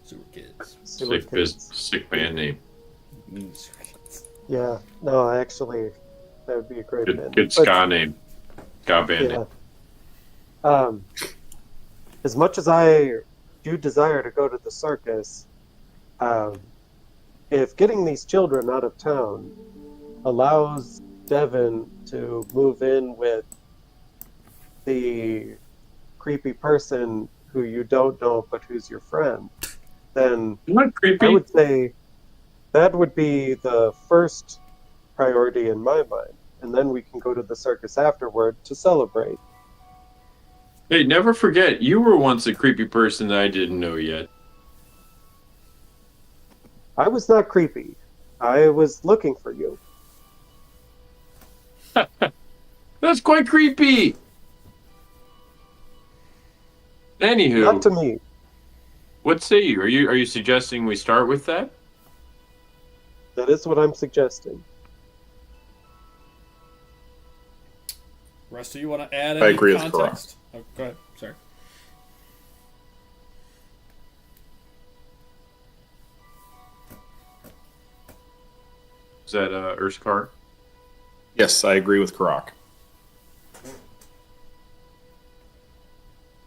Sewer kids. Sick band name. Yeah, no, actually, that would be a great band. Good ska name. Ska band name. As much as I do desire to go to the circus, if getting these children out of town allows Devin to move in with the creepy person who you don't know but who's your friend, then Not creepy. I would say that would be the first priority in my mind. And then we can go to the circus afterward to celebrate. Hey, never forget, you were once a creepy person that I didn't know yet. I was not creepy. I was looking for you. That's quite creepy. Anywho, Not to me. what say you? Are you suggesting we start with that? That is what I'm suggesting. Rest of you want to add I any agree with context? Oh, go ahead. Sorry. Is that Urskar? Yes, I agree with Karak.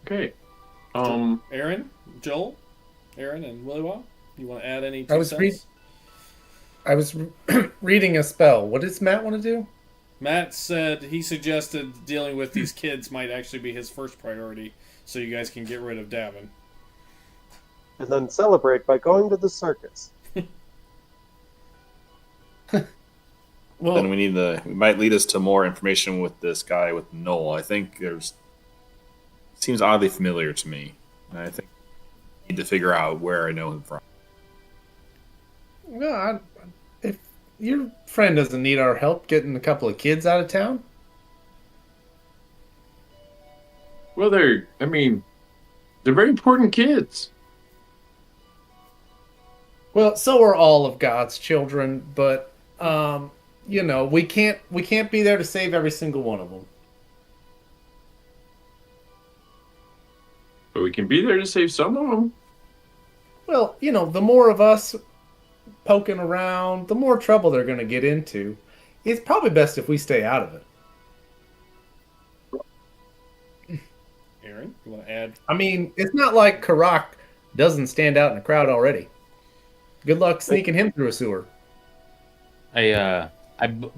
Okay. Aaron, Joel, Aaron, and Willy Wah, you want to add any? I was reading a spell. What does Matt want to do? Matt said he suggested dealing with these kids might actually be his first priority, so you guys can get rid of Davin. And then celebrate by going to the circus. Well, Then we might lead us to more information with this guy with Noel. I think seems oddly familiar to me. And I think I need to figure out where I know him from. well, if your friend doesn't need our help getting a couple of kids out of town, Well, they're very important kids. well, so are all of God's children. But we can't be there to save every single one of them. But we can be there to save some of them. Well, the more of us poking around, the more trouble they're going to get into. It's probably best if we stay out of it. Aaron, you want to add? I mean, it's not like Karak doesn't stand out in the crowd already. Good luck sneaking him through a sewer.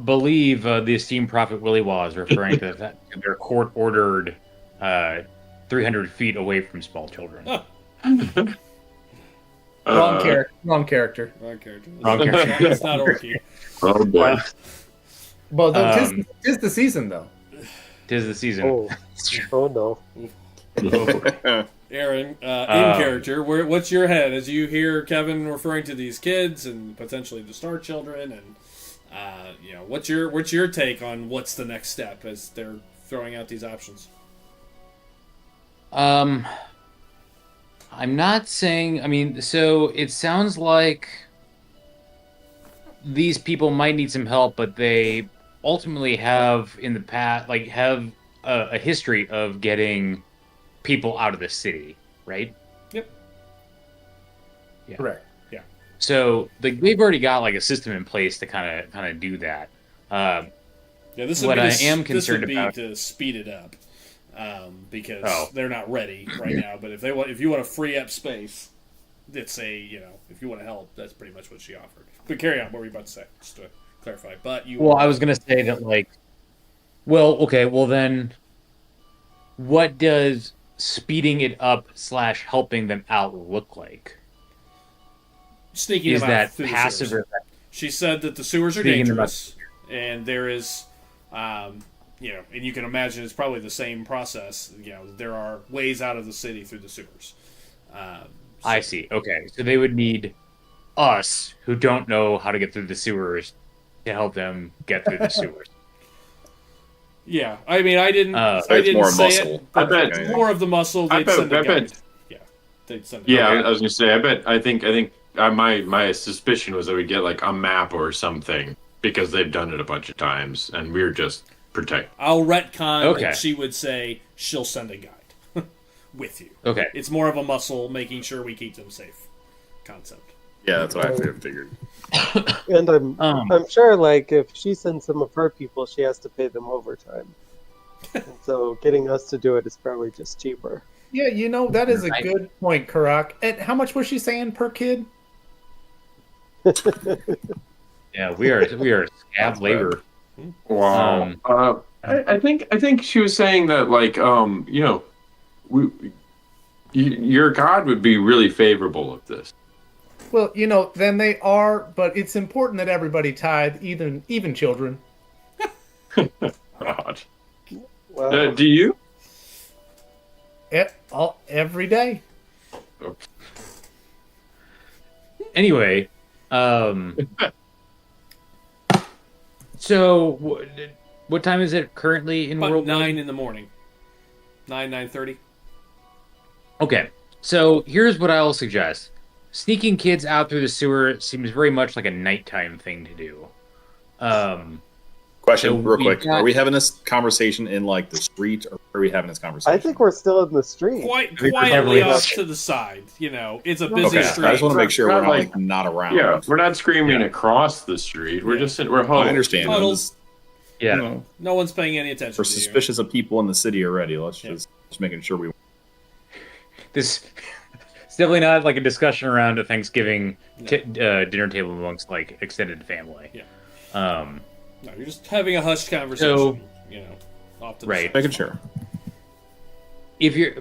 Believe the esteemed prophet Willy Wah is referring to that they're court ordered 300 feet away from small children. Wrong character. Wrong character. Wrong character. It's not Orky. Oh boy. Well, tis the season, though. Tis the season. Oh no. Aaron, in character, what's your head as you hear Kevin referring to these kids and potentially the Star Children, and what's your take on what's the next step as they're throwing out these options? I'm not saying. I mean, so it sounds like these people might need some help, but they ultimately have in the past, have a history of getting people out of the city, right? Yep. Yeah. Correct. Yeah. So they've already got a system in place to kind of do that. This what would I am concerned this would about be to speed it up, because they're not ready right now. But if you want to free up space, if you want to help, that's pretty much what she offered. But carry on. What were you about to say? Just to clarify. But you. Well, I was gonna say that then, what does speeding it up / helping them out look like? Sneaking Is them out that through the passive sewers. or She said that the sewers are Speaking dangerous, and there is, and you can imagine it's probably the same process. There are ways out of the city through the sewers. I see. Okay, so they would need us, who don't know how to get through the sewers, to help them get through the sewers. Yeah, I mean, I didn't more say muscle. it, but I bet. it's more of the muscle. I They'd send a bet. guide. Yeah, they'd send. A Yeah, guide. I was gonna say. I think my suspicion was that we'd get a map or something because they've done it a bunch of times, and we're just protect. I'll retcon. Okay. And she would say she'll send a guide with you. Okay. It's more of a muscle, making sure we keep them safe. Concept. Yeah, that's what I figured. And I'm sure, if she sends some of her people, she has to pay them overtime. And so getting us to do it is probably just cheaper. Yeah, that is a Right. good point, Karak. And how much was she saying per kid? Yeah, we are scab labor. Wow. I think she was saying that your god would be really favorable of this. Well, then they are, but it's important that everybody tithe, even children. God. Well, Do you? every day. Anyway, so what time is it currently in About World? 9 in the morning. 9:30. Okay, so here's what I'll suggest. Sneaking kids out through the sewer seems very much like a nighttime thing to do. Question, So real we quick: got- Are we having this conversation in like the street, or are we having this conversation? I think we're still in the street. Quietly heavily- off to the side. You know, it's a busy okay. street. I just want to make sure Not we're not like- not around. Yeah, we're not screaming across the street. We're just we're home. I understand. I'm Puddles. just, Yeah. you know, No one's paying any attention we're to you. suspicious of people in the city already. Let's just making sure we. This it's definitely not like a discussion around a Thanksgiving dinner table amongst like extended family. Yeah. No, you're just having a hushed conversation. So- you know, off to the Right. side. Making sure. If you're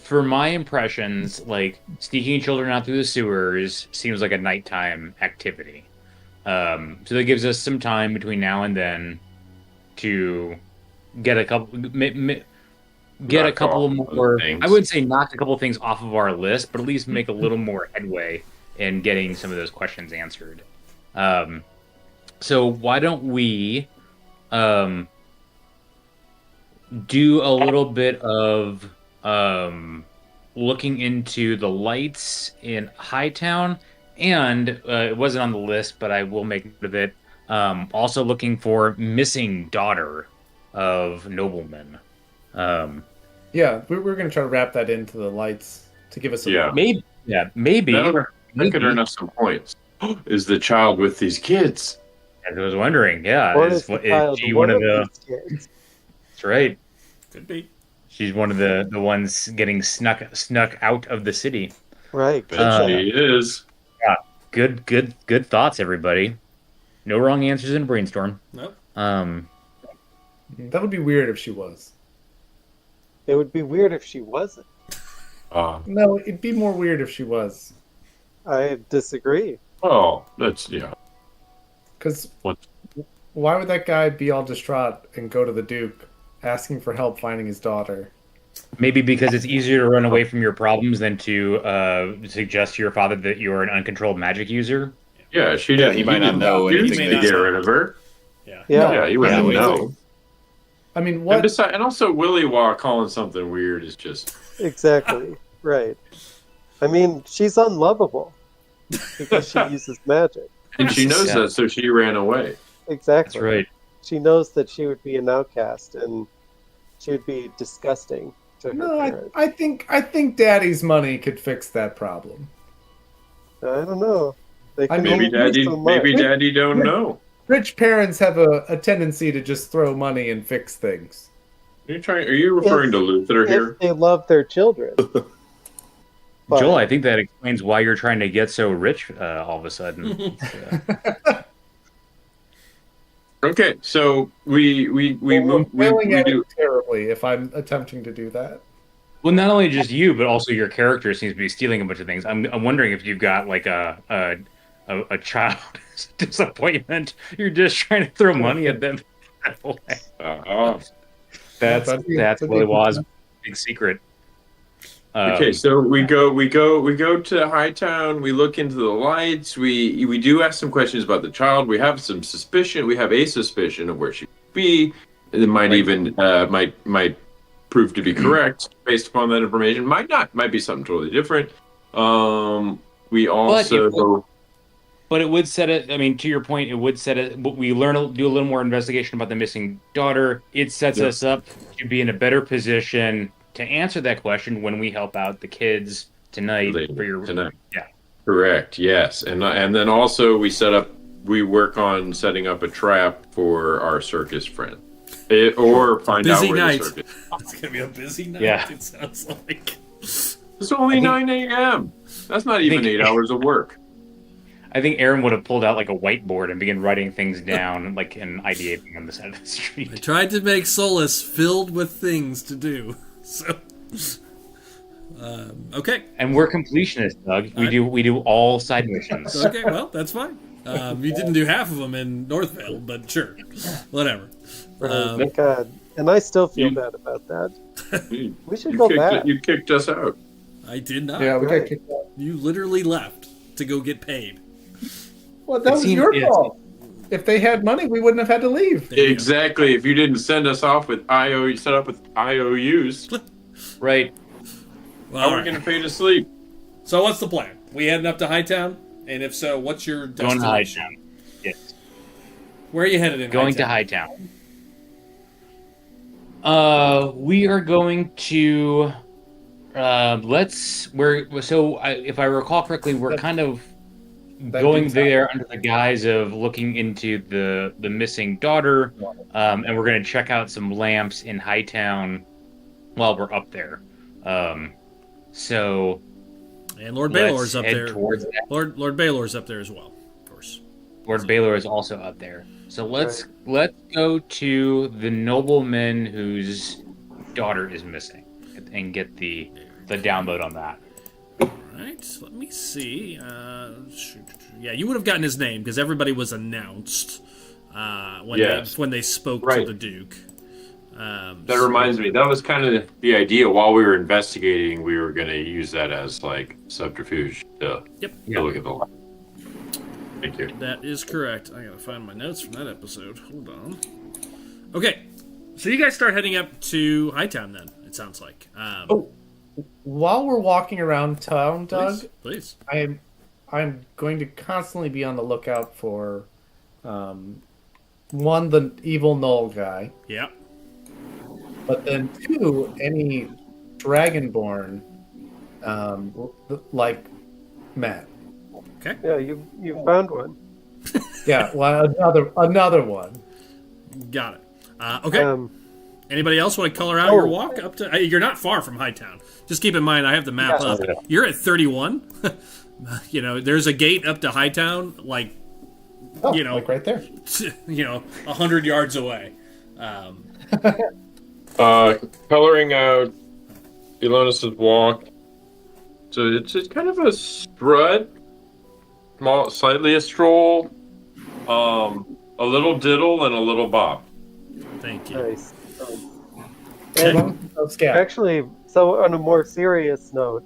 for my impressions, like sneaking children out through the sewers seems like a nighttime activity. So that gives us some time between now and then to get a couple Knock off more. things. I wouldn't say knock a couple of things off of our list, but at least make a little more headway in getting some of those questions answered. So why don't we do a little bit of looking into the lights in Hightown, and it wasn't on the list, but I will make note of it. Also looking for missing daughter of nobleman. Yeah, we're going to try to wrap that into the lights to give us a Yeah. Maybe. That could earn us some points. Is the child with these kids? I was wondering. Yeah, Or is is the child she one of the? these kids? That's right. Could be. She's one of the ones getting snuck out of the city. Right. Bet she is. Good thoughts, everybody. No wrong answers in a brainstorm. Nope. That would be weird if she was. It would be weird if she wasn't. No, it'd be more weird if she was. I disagree. Oh, that's Because What? why would that guy be all distraught and go to the Duke asking for help finding his daughter? Maybe because it's easier to run away from your problems than to suggest to your father that you're an uncontrolled magic user. Yeah. She Yeah, didn't. he might not didn't know do anything anything that to get he's- rid of her. Yeah. Yeah. Yeah, he wouldn't Yeah, know. I mean, And, what? and also, Willy Waw calling something weird is just. Exactly. Right. I mean, she's unlovable because she uses magic. And she knows Yeah. that, so she ran away. Exactly. That's right. She knows that she would be an outcast and she would be disgusting to her No, parents. I think Daddy's money could fix that problem. I don't know. They I can mean, only Maybe do Daddy. so much. Maybe Daddy don't know. Rich parents have a tendency to just throw money and fix things. Are you referring to Luther here? If they love their children. But- Joel, I think that explains why you're trying to get so rich all of a sudden. Okay, so we Well, move. we're failing We at do. it terribly if I'm attempting to do that. Well, not only just you, but also your character seems to be stealing a bunch of things. I'm wondering if you've got like a child disappointment. You're just trying to throw money at them. That's Willy Waw's big secret. Okay, so we go to Hightown. We look into the lights. We do ask some questions about the child. We have some suspicion. We have a suspicion of where she could be. It might even might prove to be correct based upon that information. Might not. Might be something totally different. We also. But it would set it. I mean, to your point, it would set it. But we do a little more investigation about the missing daughter. It sets us up to be in a better position to answer that question when we help out the kids tonight for your Tonight. Yeah. Correct. Yes, and then also we work on setting up a trap for our circus friend, or find out Busy where night. the circus. It's gonna be a busy night. Yeah. It sounds like. It's only 9 a.m. That's not even 8 hours of work. I think Aaron would have pulled out like a whiteboard and began writing things down, like and ideating on the side of the I street. tried to make Solus filled with things to do. So, okay. And we're completionists, Doug. We do all side missions. Okay, well, that's fine. You didn't do half of them in Northvale, but sure. Whatever. Oh, God. And I still feel bad about that. We should go back. You kicked us out. I did not. Yeah, we Right. got kicked out. You literally left to go get paid. Well, that was seemed- your it- fault. If they had money, we wouldn't have had to leave. There you go. Exactly. If you didn't send us off with set up with IOUs, Right. Well, how all are we right. going to pay to sleep? So what's the plan? We heading up to Hightown? And if so, what's your Going destination? to Hightown. Yes. Where are you headed in Going Hightown? to Hightown. We are going to. If I recall correctly, we're kind of going there under the guise of looking into the missing daughter, and we're going to check out some lamps in Hightown while we're up there. So And Lord let's Baylor's up head there. towards that. Lord Baylor's up there as well, of course. Lord Baylor is also up there. So let's go to the nobleman whose daughter is missing and get the download on that. Right. Let me see. Yeah, you would have gotten his name because everybody was announced when they spoke to Right. the Duke. That reminds me. That was kind of the idea. While we were investigating, we were going to use that as like subterfuge to look at the lab. Thank you. That is correct. I gotta find my notes from that episode. Hold on. Okay, so you guys start heading up to Hightown then. It sounds like. While we're walking around town, Doug, Please. I'm going to constantly be on the lookout for one, the evil Knoll guy, Yeah. but then two, any dragonborn like Matt. Okay. Yeah, you found one. Yeah, well, another one. Got it. Okay. Um, Anybody else want to color out your walk up to? You're not far from Hightown. Just keep in mind, I have the map Yeah. up. You're at 31. There's a gate up to Hightown, like Oh, You know. like right there. 100 yards away. Coloring out Elonis's walk. So it's just kind of a strut, slightly a stroll, a little diddle, and a little bop. Thank you. nice. Okay. Scout. Actually, so on a more serious note,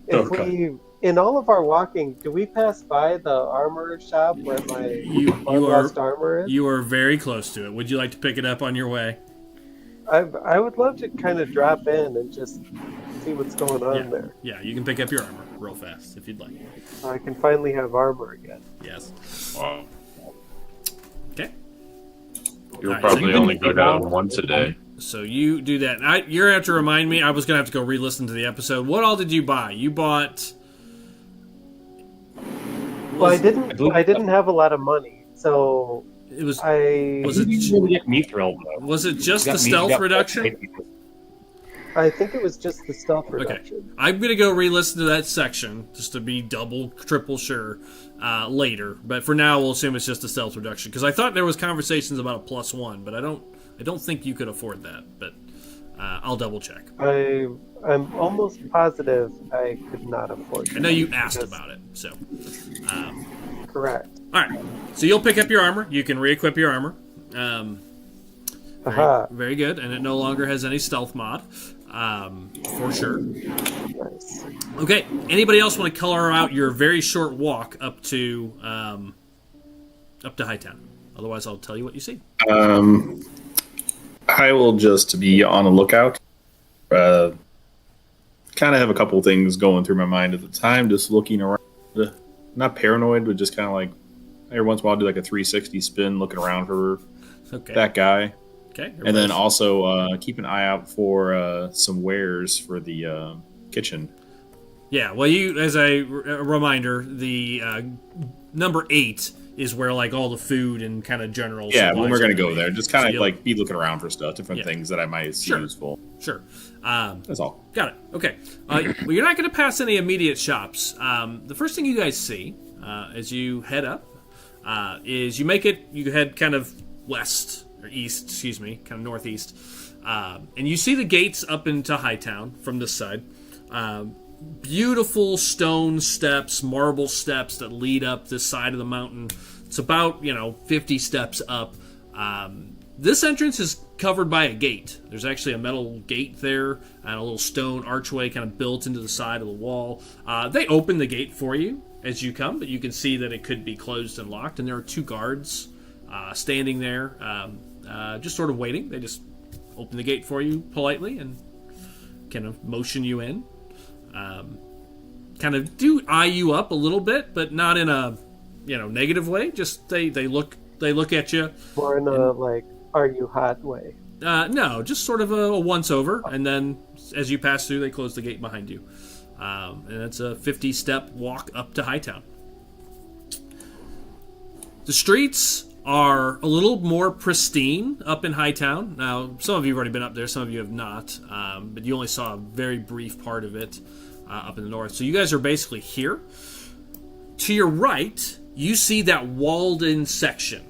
if Okay. we, in all of our walking, do we pass by the armor shop where my You lost armor is? You are very close to it. Would you like to pick it up on your way? I would love to kind of drop in and just see what's going on there. Yeah, you can pick up your armor real fast if you'd like. So I can finally have armor again. Yes. Wow. Okay. You'll Alright, so probably you only can- go down once a day. So you do that. You're going to have to remind me. I was going to have to go re-listen to the episode. What all did you buy? You bought... Well, I didn't have a lot of money, so It was... I Was it- You didn't really get me thrilled though. Was it just You the got me- stealth you got reduction? think it was just the stealth reduction. I'm going to go re-listen to that section just to be double, triple sure later. But for now, we'll assume it's just a stealth reduction. Because I thought there was conversations about a +1, but I don't think you could afford that. But I'll double check. I'm almost positive I could not afford it. I know you asked about it. So, Correct. all right. So you'll pick up your armor. You can re-equip your armor. Aha. Very good. And it no longer has any stealth mod. For sure. Nice. Okay. Anybody else want to color out your very short walk up to Hightown? Otherwise, I'll tell you what you see. I will just be on the lookout. Kind of have a couple things going through my mind at the time, just looking around. Not paranoid, but just kind of like every once in a while do like a 360 spin, looking around for Okay. that guy. Okay. And then also keep an eye out for some wares for the kitchen. Yeah. Well, as a reminder, the number 8 is where like all the food and kind of general. Yeah, when supplies we're gonna are go be. there, just So kind of you'll- like be looking around for stuff, different Yeah. things that I might see Sure. useful. Sure. That's all. Got it. Okay. Well, you're not going to pass any immediate shops. The first thing you guys see as you head up is you head kind of west or east, excuse me, kind of northeast, and you see the gates up into Hightown from this side. Beautiful stone steps, marble steps that lead up this side of the mountain. It's about 50 steps up. This entrance is covered by a gate. There's actually a metal gate there and a little stone archway kind of built into the side of the wall. They open the gate for you as you come, but you can see that it could be closed and locked, and there are 2 guards standing there just sort of waiting. They just open the gate for you politely and kind of motion you in. Kind of do eye you up a little bit, but not in a negative way. Just they look at you More in a like, are you hot way? no, just sort of a once over, and then as you pass through, they close the gate behind you, and it's a 50-step walk up to Hightown. The streets are a little more pristine up in Hightown. Now, some of you have already been up there, some of you have not, but you only saw a very brief part of it up in the north. So you guys are basically here. To your right, you see that walled-in section,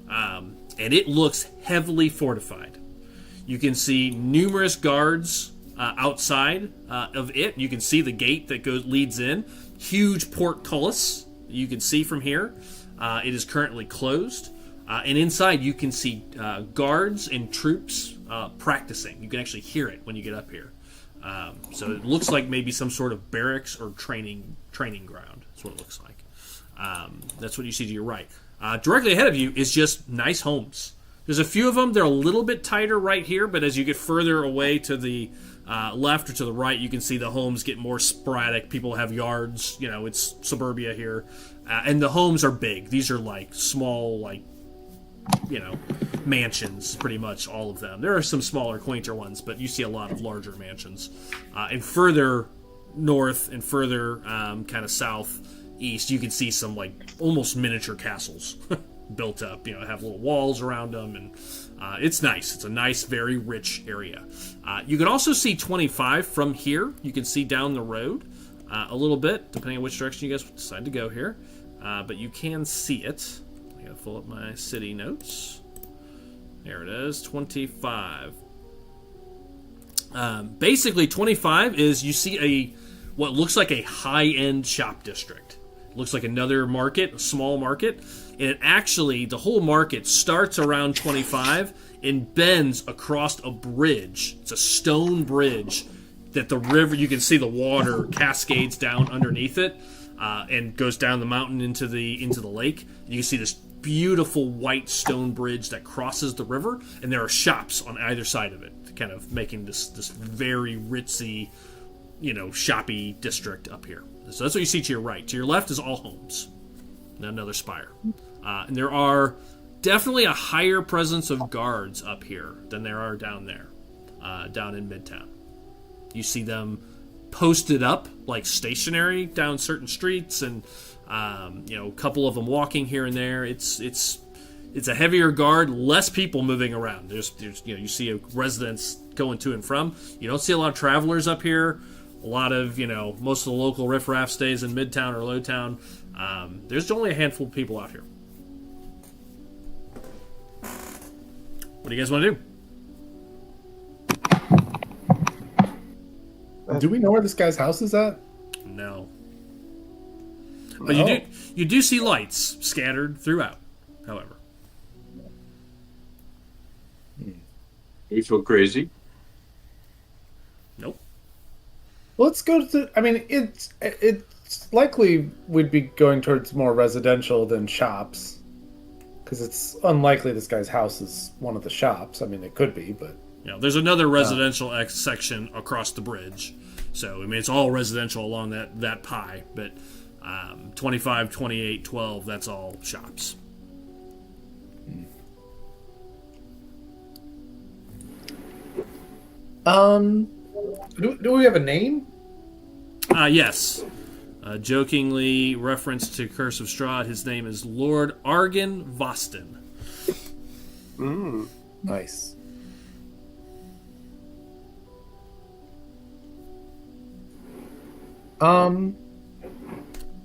and it looks heavily fortified. You can see numerous guards outside of it. You can see the gate that leads in. Huge portcullis you can see from here. It is currently closed. And inside you can see guards and troops practicing. You can actually hear it when you get up here. So it looks like maybe some sort of barracks or training ground. That's what it looks like. That's what you see to your right. Directly ahead of you is just nice homes. There's a few of them. They're a little bit tighter right here, but as you get further away to the left or to the right, you can see the homes get more sporadic. People have yards. It's suburbia here. And the homes are big. These are like small, mansions, pretty much all of them. There are some smaller, quainter ones, but you see a lot of larger mansions. And further north and further kind of southeast, you can see some almost miniature castles built up. Have little walls around them, and it's nice. It's a nice, very rich area. You can also see 25 from here. You can see down the road a little bit, depending on which direction you guys decide to go here. But you can see it. I gotta pull up my city notes. There it is, 25. Basically, 25 is you see what looks like a high-end shop district. It looks like another market, a small market, and the whole market starts around 25 and bends across a bridge. It's a stone bridge that the river, you can see the water cascades down underneath it. And goes down the mountain into the lake. You can see this beautiful white stone bridge that crosses the river, and there are shops on either side of it, kind of making this very ritzy, shoppy district up here. So that's what you see to your right. To your left is all homes, and another spire. And there are definitely a higher presence of guards up here than there are down there, down in Midtown. You see them posted up stationary down certain streets, and a couple of them walking here and there. It's a heavier guard, less people moving around. There's you see residents going to and from. You don't see a lot of travelers up here. A lot of most of the local riffraff stays in Midtown or Lowtown. There's only a handful of people out here. What do you guys want to do? Do we know where this guy's house is at? No. But you do see lights scattered throughout, however. You feel crazy? Nope. Let's go to. It's likely we'd be going towards more residential than shops, because it's unlikely this guy's house is one of the shops. It could be, but there's another residential section across the bridge. So, it's all residential along that pie, but 25, 28, 12, that's all shops. Do we have a name? Yes. Jokingly reference to Curse of Strahd, his name is Lord Argan Vosten. Nice.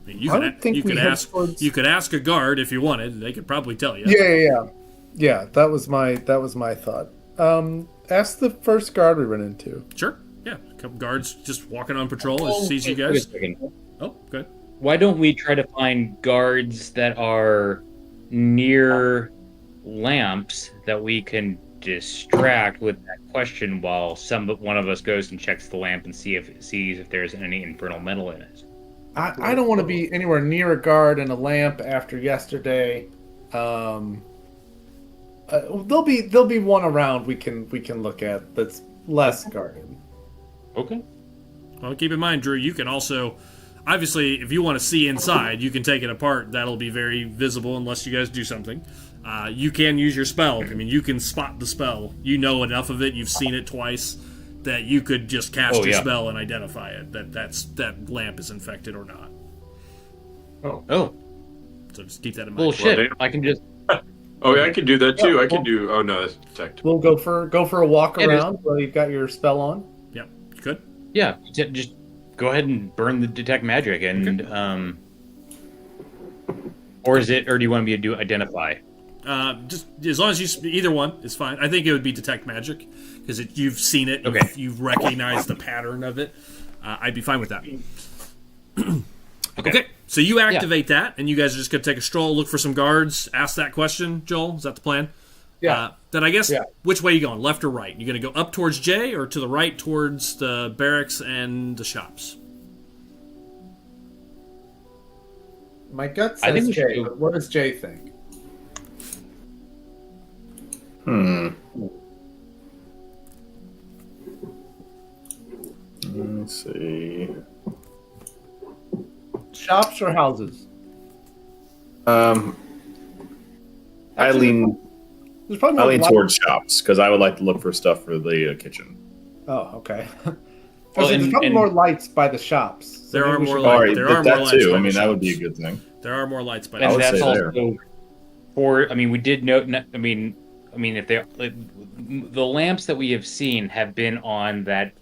You could ask a guard if you wanted. They could probably tell you. Yeah. That was my thought. Ask the first guard we run into. Sure. Yeah, a couple guards just walking on patrol as sees you guys. Oh, good. Why don't we try to find guards that are near lamps that we can distract with that question while one of us goes and checks the lamp and sees if there's any infernal metal in it? I don't want to be anywhere near a guard and a lamp after yesterday. There'll be one around we can look at that's less guarded. Okay. Well, keep in mind, Drew, you can also, obviously, if you want to see inside, you can take it apart. That'll be very visible unless you guys do something. You can use your spell. I mean, you can spot the spell. You know enough of it. You've seen it twice that you could just cast your spell and identify it. That lamp is infected or not. Oh. So just keep that in mind. Bullshit. I can just... Oh, yeah, I can do that too. I can do... Oh, no, that's detect. We'll go for a walk around while you've got your spell on. Yep. You could? Yeah. Just go ahead and burn the detect magic and... Okay. Or do you want me to do identify? Just as long as either one is fine. I think it would be detect magic because you've seen it. Okay. You've recognized the pattern of it. I'd be fine with that. Okay. So you activate that, and you guys are just gonna take a stroll, look for some guards, ask that question. Joel, is that the plan? Yeah. Then I guess which way are you going, left or right? You gonna go up towards Jay or to the right towards the barracks and the shops? My gut says Jay, but what does Jay think? Let's see. Shops or houses? I lean towards shops because I would like to look for stuff for the kitchen. Oh, okay. There's probably more lights by the shops. There are more lights. There are more lights. Too. I mean, that would be a good thing. There are more lights by the shops. And that's also for. I mean, we did note. I mean, if the lamps that we have seen have been on that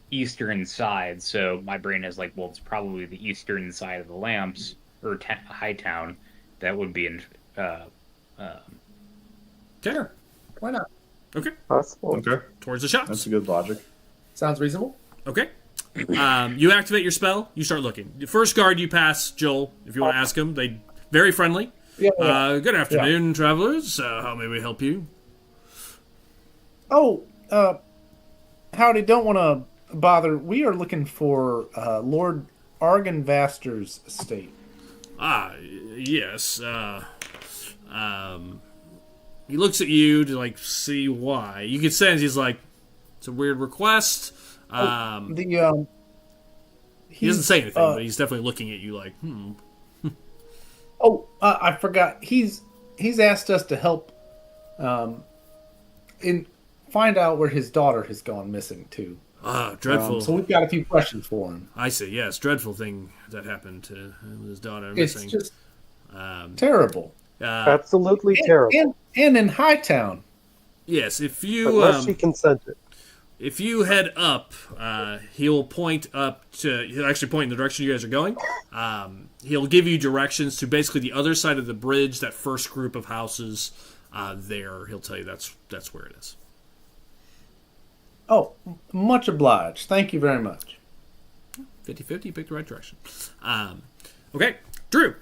eastern side, so my brain is like, well, it's probably the eastern side of the lamps or Hightown that would be in. Sure. Why not? Okay. Possible. Okay. Towards the shops. That's a good logic. Sounds reasonable. Okay. You activate your spell. You start looking. The first guard you pass, Joel, if you want to ask them, they very friendly. Yeah. Good afternoon, travelers. How may we help you? Oh, howdy. Don't want to bother. We are looking for Lord Arganvaster's estate. Yes. He looks at you to see why. You can sense he's like, it's a weird request. He doesn't say anything, but he's definitely looking at you like, I forgot. He's asked us to help find out where his daughter has gone missing too. Dreadful. So we've got a few questions for him. I see. Yes, dreadful thing that happened to him with his daughter missing. It's just terrible. Absolutely terrible. And in Hightown. Yes, if you unless she consented. If you head up, he'll point up to. He'll actually point in the direction you guys are going. He'll give you directions to basically the other side of the bridge. That first group of houses there. He'll tell you that's where it is. Oh, much obliged. Thank you very much. 50-50, you picked the right direction. Okay, Drew.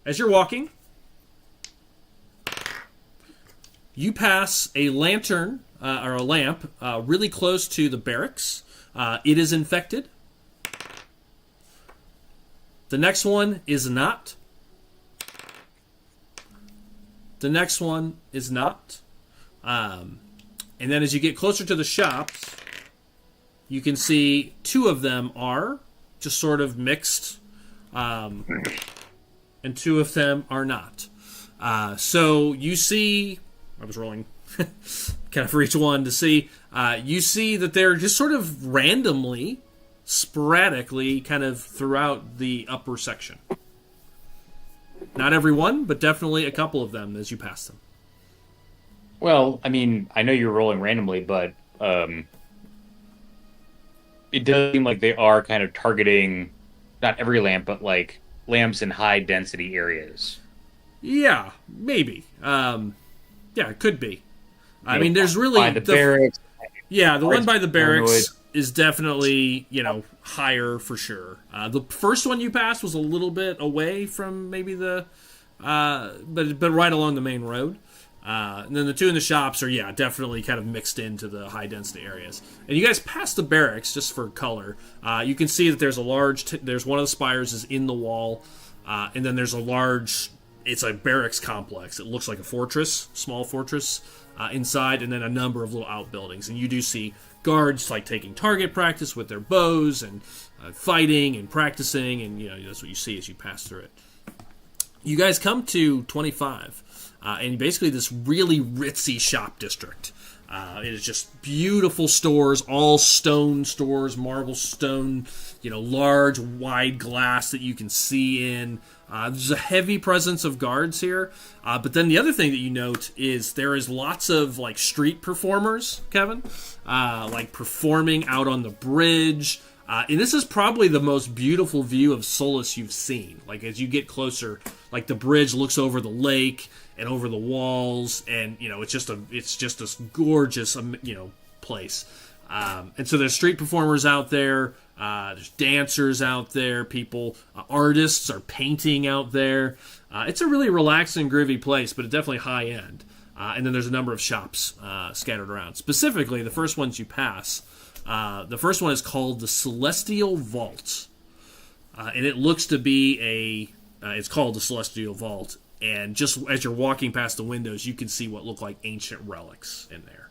As you're walking, you pass a lantern or a lamp really close to the barracks. It is infected. The next one is not. The next one is not. And then as you get closer to the shops, you can see two of them are just sort of mixed, and two of them are not. So you see, I was rolling kind of for each one to see, you see that they're just sort of randomly, sporadically, kind of throughout the upper section. Not every one, but definitely a couple of them as you pass them. Well, I mean, I know you're rolling randomly, but it does seem like they are kind of targeting not every lamp, but lamps in high density areas. Yeah, maybe. Yeah, it could be. I mean, there's really by the barracks. Yeah, the one by the barracks is definitely higher for sure. The first one you passed was a little bit away from maybe the but right along the main road. And then the two in the shops are, definitely kind of mixed into the high-density areas. And you guys pass the barracks, just for color. You can see that there's a large... there's one of the spires is in the wall. And then there's a large... It's a barracks complex. It looks like a fortress, small fortress inside, and then a number of little outbuildings. And you do see guards, like, taking target practice with their bows and fighting and practicing. And, that's what you see as you pass through it. You guys come to 25. And basically this really ritzy shop district. It is just beautiful stores, all stone stores, marble stone, large, wide glass that you can see in. There's a heavy presence of guards here. But then the other thing that you note is there is lots of, like, street performers, Kevin, like performing out on the bridge. And this is probably the most beautiful view of Solus you've seen. Like, as you get closer, like, the bridge looks over the lake and over the walls, and it's just this gorgeous place. And so there's street performers out there, there's dancers out there, artists are painting out there. It's a really relaxing, groovy place, but it's definitely high end. And then there's a number of shops scattered around. Specifically, the first ones you pass, the first one is called the Celestial Vault, and it looks to be it's called the Celestial Vault. And just as you're walking past the windows, you can see what look like ancient relics in there.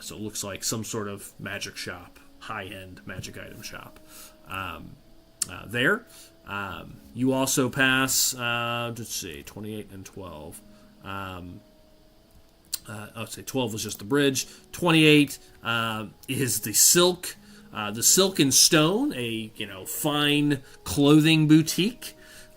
So it looks like some sort of magic shop, high-end magic item shop. There. You also pass, 28 and 12. I'd say 12 was just the bridge. 28 is the Silk and Stone, a fine clothing boutique.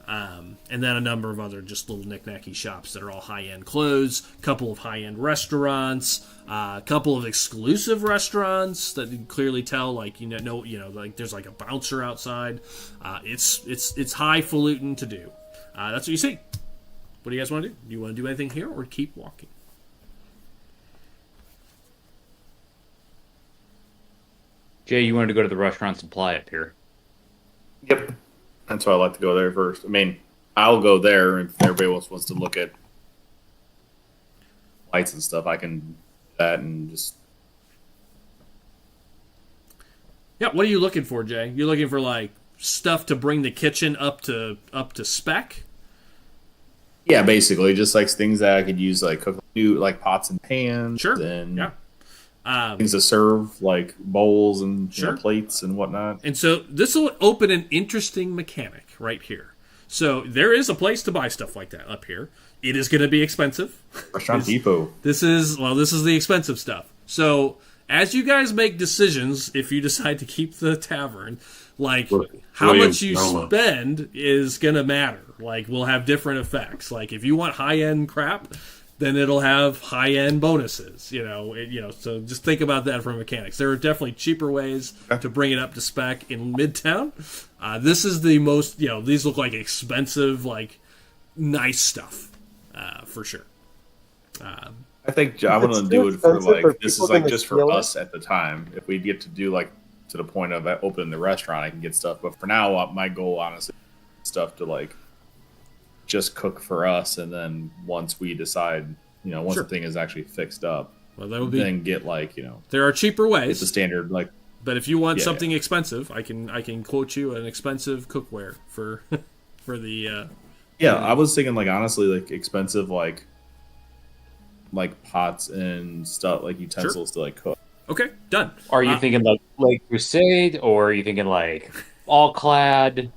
And then a number of other just little knick-knacky shops that are all high-end clothes, a couple of high-end restaurants, a couple of exclusive restaurants that you can clearly tell, like, like there's like a bouncer outside. It's highfalutin to do. That's what you see. What do you guys want to do? Do you want to do anything here or keep walking? Jay, you wanted to go to the restaurant supply up here. Yep. That's why I like to go there first. I mean, I'll go there if everybody else wants to look at lights and stuff. I can do that and just. Yeah, what are you looking for, Jay? You're looking for like stuff to bring the kitchen up to spec? Yeah, basically, just like things that I could use, like cook, like pots and pans, sure, and yeah. Things to serve, like bowls and plates and whatnot. And so this will open an interesting mechanic right here. So there is a place to buy stuff like that up here. It is going to be expensive. Restaurant Depot. This is the expensive stuff. So as you guys make decisions, if you decide to keep the tavern, like how much you spend is going to matter. Like, will have different effects. Like, if you want high-end crap, then it'll have high-end bonuses, so just think about that for mechanics. There are definitely cheaper ways to bring it up to spec in Midtown. This is the most, these look like expensive, like, nice stuff, for sure. I think I want to do it for, like, this is, like, just for us at the time. If we get to do, like, to the point of opening the restaurant, I can get stuff. But for now, my goal, honestly, is stuff to, like, just cook for us, and then once we decide, once the thing is actually fixed up, well, that would be then get there are cheaper ways. The standard, like, but if you want something expensive, I can quote you an expensive cookware for the. I was thinking, like, honestly, like expensive, like pots and stuff, like utensils to like cook. Okay, done. Are you thinking like Crusade, or are you thinking like all clad?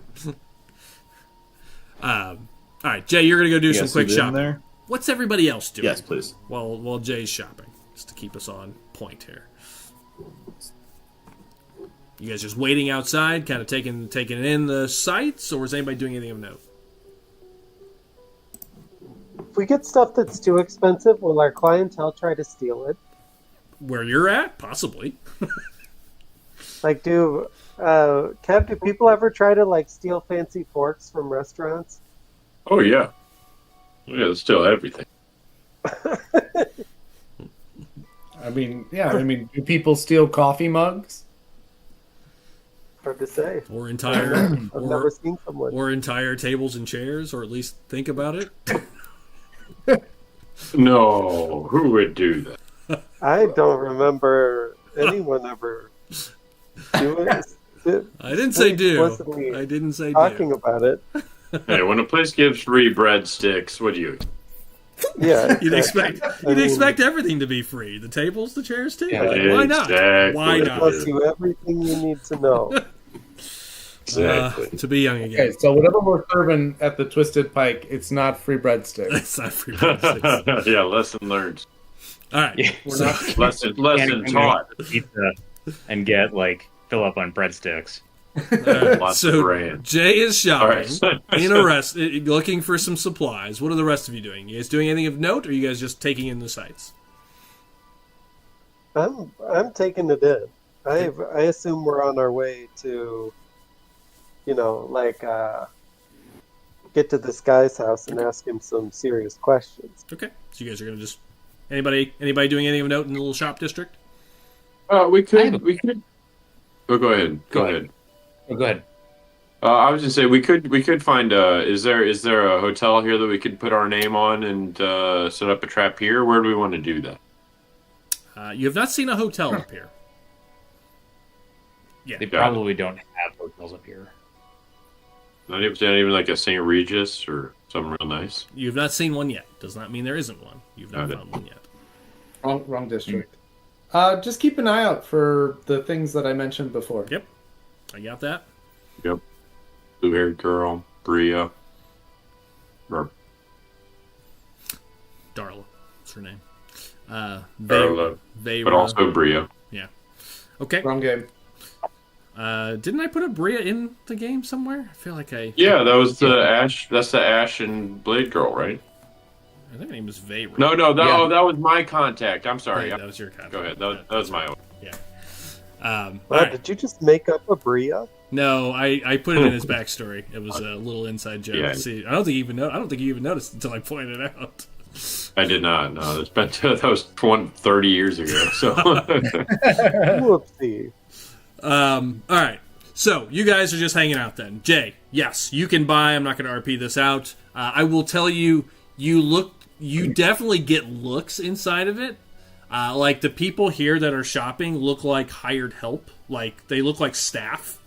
All right, Jay, you're going to go do some quick shopping. There? What's everybody else doing? Yes, please. While Jay's shopping, just to keep us on point here. You guys just waiting outside, kind of taking in the sights, or is anybody doing anything of note? If we get stuff that's too expensive, will our clientele try to steal it? Where you're at? Possibly. Like, Kev, do people ever try to, like, steal fancy forks from restaurants? Oh, yeah. Yeah, steal everything. do people steal coffee mugs? Hard to say. Or entire, I've never seen someone. Or entire tables and chairs, or at least think about it. No, who would do that? I don't remember anyone ever doing this. I didn't say do. Explicitly I didn't say talking do. about it. Hey, when a place gives free breadsticks, what do you? Yeah, You'd expect everything to be free. The tables, the chairs, too. Yeah, Why not? exactly. Why not? tells you everything you need to know. Exactly. To be young again. Okay, so whatever we're serving at the Twisted Pike, it's not free breadsticks. It's not free breadsticks. Yeah, lesson learned. All right. Yeah, We're not. Lesson taught. Pizza and get fill up on breadsticks. Lots of So grand. Jay is shopping All right. in a rest, looking for some supplies. What are the rest of you doing? You guys doing anything of note, or are you guys just taking in the sights? I'm taking it in. I assume we're on our way to, get to this guy's house and ask him some serious questions. Okay, so you guys are gonna just anybody doing anything of note in the little shop district? We could. Oh, go ahead. Go ahead. Oh, go ahead. I was just saying we could find. Is there a hotel here that we could put our name on and set up a trap here? Where do we want to do that? You have not seen a hotel up here. Yeah, They probably don't have hotels up here. Not even like a St. Regis or something real nice. you have not seen one yet. Does not mean there isn't one. You've not Got it. found one yet. Wrong district. Just keep an eye out for the things that I mentioned before. Yep, I got that. Yep. Blue-haired girl, Bria. Or Darla, what's her name? Darla, Veyra. but also Bria. Yeah. Okay. Wrong game. Didn't I put a Bria in the game somewhere? I feel like I. Yeah, that was the Ash. That's the Ash and Blade girl, right? I think her name was Veyra. No, that Yeah. that was my contact. I'm sorry. Yeah, that was your contact. Go ahead. That was my own. Yeah. Wow, Alright. did you just make up a Bria? No, I put it in his backstory. It was a little inside joke. Yeah. See, I don't think you even noticed until I pointed it out. I did not. No, it's been that was 30 years ago. So Whoopsie. All right. So you guys are just hanging out then. Jay, yes, you can buy. I'm not going to RP this out. I will tell you, you definitely get looks inside of it. Like the people here that are shopping look like hired help. Like they look like staff,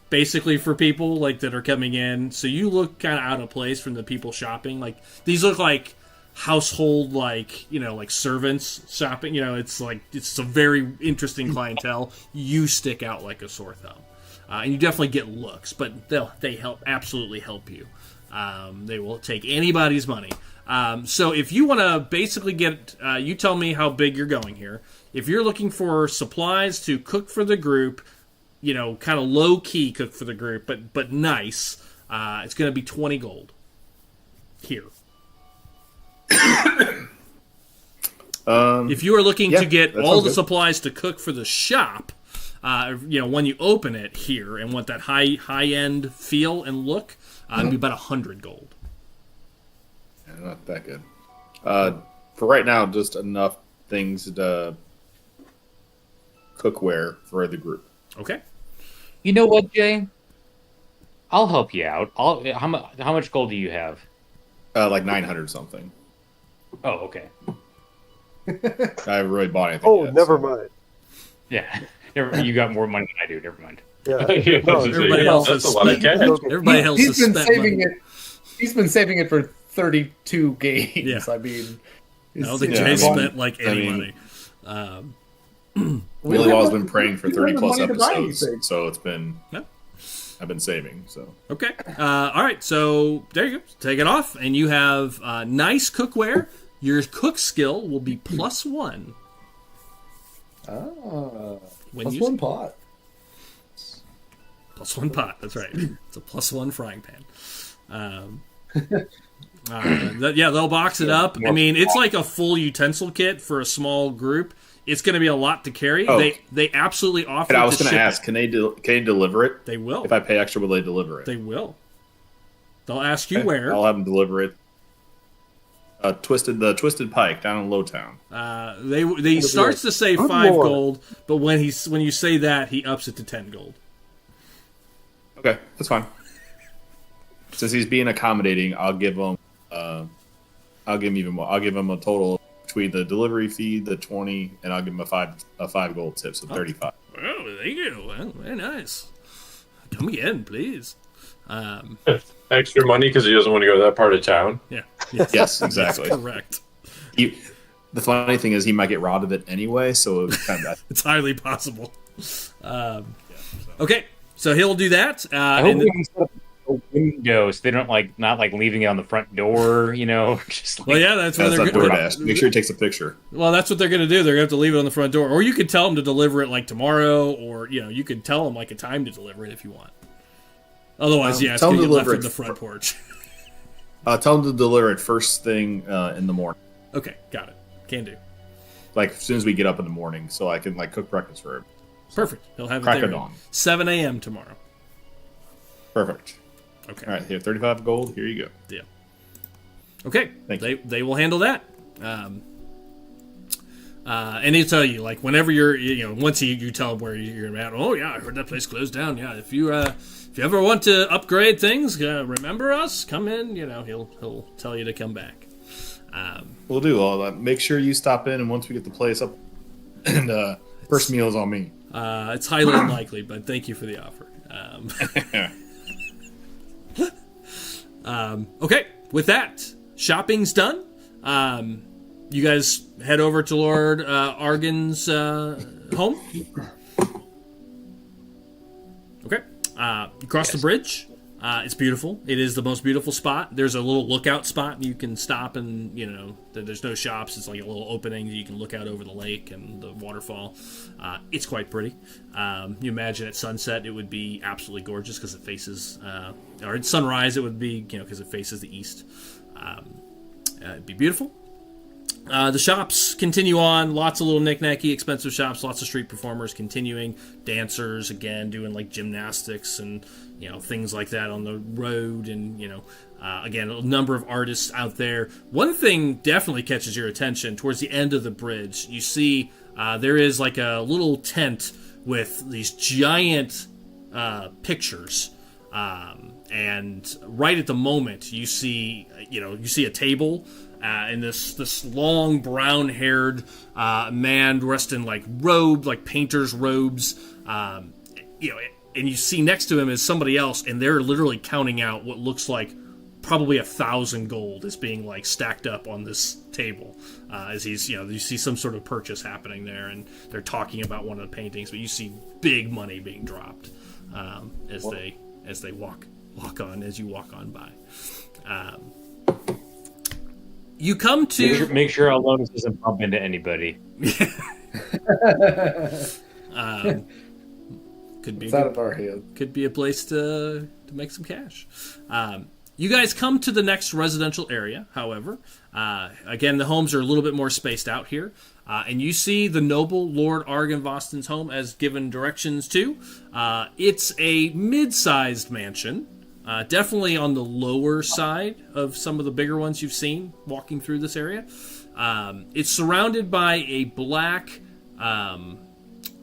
basically for people like that are coming in. So you look kind of out of place from the people shopping. Like these look like household, like servants shopping. It's a very interesting clientele. You stick out like a sore thumb. And you definitely get looks, but they absolutely help you. They will take anybody's money. So if you want to basically get, you tell me how big you're going here. If you're looking for supplies to cook for the group, kind of low key cook for the group, but nice, it's going to be 20 gold here. If you are looking to get all the supplies to cook for the shop, when you open it here and want that high end feel and look, it'd be about 100 gold. Yeah, not that good. For right now, just enough things to cookware for the group. Okay. You know what, Jay? I'll help you out. How much gold do you have? Like 900 something. Oh, okay. I haven't really bought anything. Oh, yet, never so. mind. Yeah. You got more money than I do. Never mind. Yeah. No, Everybody else has That's a lot of spent. cash. Everybody else has He's been spent saving money. it. He's been saving it for 32 games. Yeah. I mean, I don't think Yeah, Jay I mean- spent like any I mean- money. Willie Wall's been praying for we 30 have plus money to buy episodes, anything. so it's been. Yeah. I've been saving, so. Okay. All right. So there you go. Take it off, and you have nice cookware. Your cook skill will be +1. When plus you one pot. +1 pot. That's right. It's a +1 frying pan. They'll box it up. I mean, it's like a full utensil kit for a small group. It's going to be a lot to carry. Oh. They absolutely offer. And I was to going to ship ask, can they deliver it? it. They will. If I pay extra, will they deliver it? They will. They'll ask you Okay, where. I'll have them deliver it. The Twisted Pike down in Lowtown. They starts to say Good 5 Lord. gold, but when you say that, he ups it to 10 gold. Okay, that's fine. Since he's being accommodating, I'll give him even more. I'll give him a total between the delivery fee, the 20, and I'll give him a five gold tip, so 35. Well, there you go. Well, very nice. Come again, please. Extra money because he doesn't want to go to that part of town. Yeah. Yes, exactly. That's correct. The funny thing is, he might get robbed of it anyway, so it's highly possible. Okay, so he'll do that. I hope we can set up a window so they don't not leaving it on the front door. Just well, yeah, that's what they're going to make sure he takes a picture. Well, that's what they're going to do. They're going to have to leave it on the front door, or you could tell them to deliver it tomorrow, or you could tell them a time to deliver it if you want. Otherwise, it's going to get left in the front porch. Tell them to deliver it first thing in the morning. Okay, got it. Can do. As soon as we get up in the morning, so I can cook breakfast for him. Perfect. He'll have Crack it there. of dawn. 7 a.m. tomorrow. Perfect. Okay. All right, here, 35 gold. Here you go. Yeah. Okay. They will handle that. And he'll tell you, whenever you're, once you tell him where you're at. Oh yeah, I heard that place closed down. Yeah, if you ever want to upgrade things, remember us. Come in. He'll tell you to come back. We'll do all that. Make sure you stop in, and once we get the place up, and first meal is on me. It's highly unlikely, but thank you for the offer. Okay, with that, shopping's done. You guys head over to Lord Argan's home. Okay, you cross the bridge. It's beautiful. It is the most beautiful spot. There's a little lookout spot. You can stop and, there's no shops. It's like a little opening. You can look out over the lake and the waterfall. It's quite pretty. You imagine at sunset it would be absolutely gorgeous because it faces, or at sunrise it would be, because it faces the east. It'd be beautiful. The shops continue on. Lots of little knick-knacky, expensive shops. Lots of street performers continuing. Dancers, again, doing gymnastics and, things like that on the road. And, again, a number of artists out there. One thing definitely catches your attention. Towards the end of the bridge, you see there is a little tent with these giant pictures. And right at the moment, you see a table. And this long brown-haired man dressed in robe, painter's robes, and you see next to him is somebody else, and they're literally counting out what looks like probably 1,000 gold is being stacked up on this table. As he's you see some sort of purchase happening there, and they're talking about one of the paintings, but you see big money being dropped as they walk on as you walk on by. You come to make sure Alonis doesn't bump into anybody. Could be out of our hand. Could be a place to make some cash. You guys come to the next residential area. However, again, the homes are a little bit more spaced out here, and you see the noble Lord Argan Voston's home as given directions to. It's a mid-sized mansion. Definitely on the lower side of some of the bigger ones you've seen walking through this area. It's surrounded by a black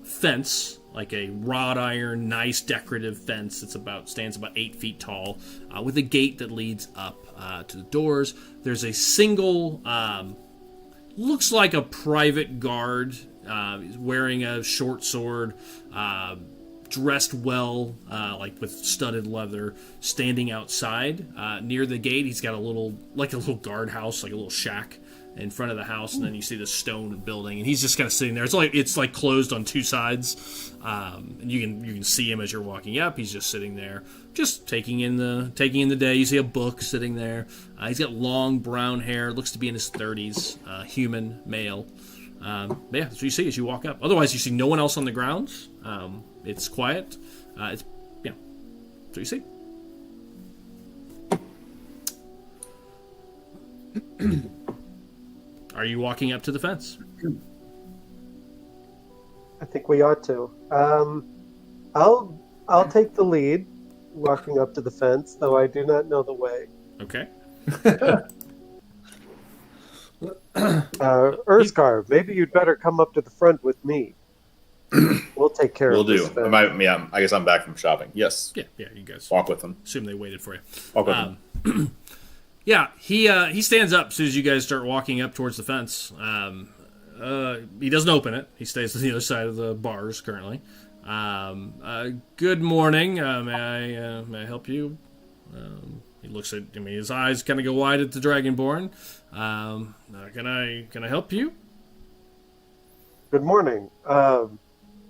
fence, like a wrought iron, nice decorative fence. It stands about 8 feet tall, with a gate that leads up to the doors. There's a single, looks like a private guard, wearing a short sword, dressed well, with studded leather, standing outside near the gate. He's got a little guardhouse, like a little shack in front of the house, and then you see the stone building, and he's just kind of sitting there. It's closed on two sides, and you can see him as you're walking up. He's just sitting there, just taking in the day. You see a book sitting there. He's got long brown hair, looks to be in his 30s, human male. But yeah, that's what you see as you walk up. Otherwise, you see no one else on the grounds. It's quiet. That's what you see. Are you walking up to the fence? I think we ought to. I'll take the lead, walking up to the fence, though I do not know the way. Okay. Urscar, maybe you'd better come up to the front with me. We'll take care We'll of do. this. I guess I'm back from shopping. Yes. Yeah, you guys walk with them. Assume they waited for you. Walk with them. Yeah, he stands up as soon as you guys start walking up towards the fence. He doesn't open it. He stays on the other side of the bars currently. Good morning. May I help you? He looks at. His eyes kind of go wide at the Dragonborn. Can I help you? Good morning.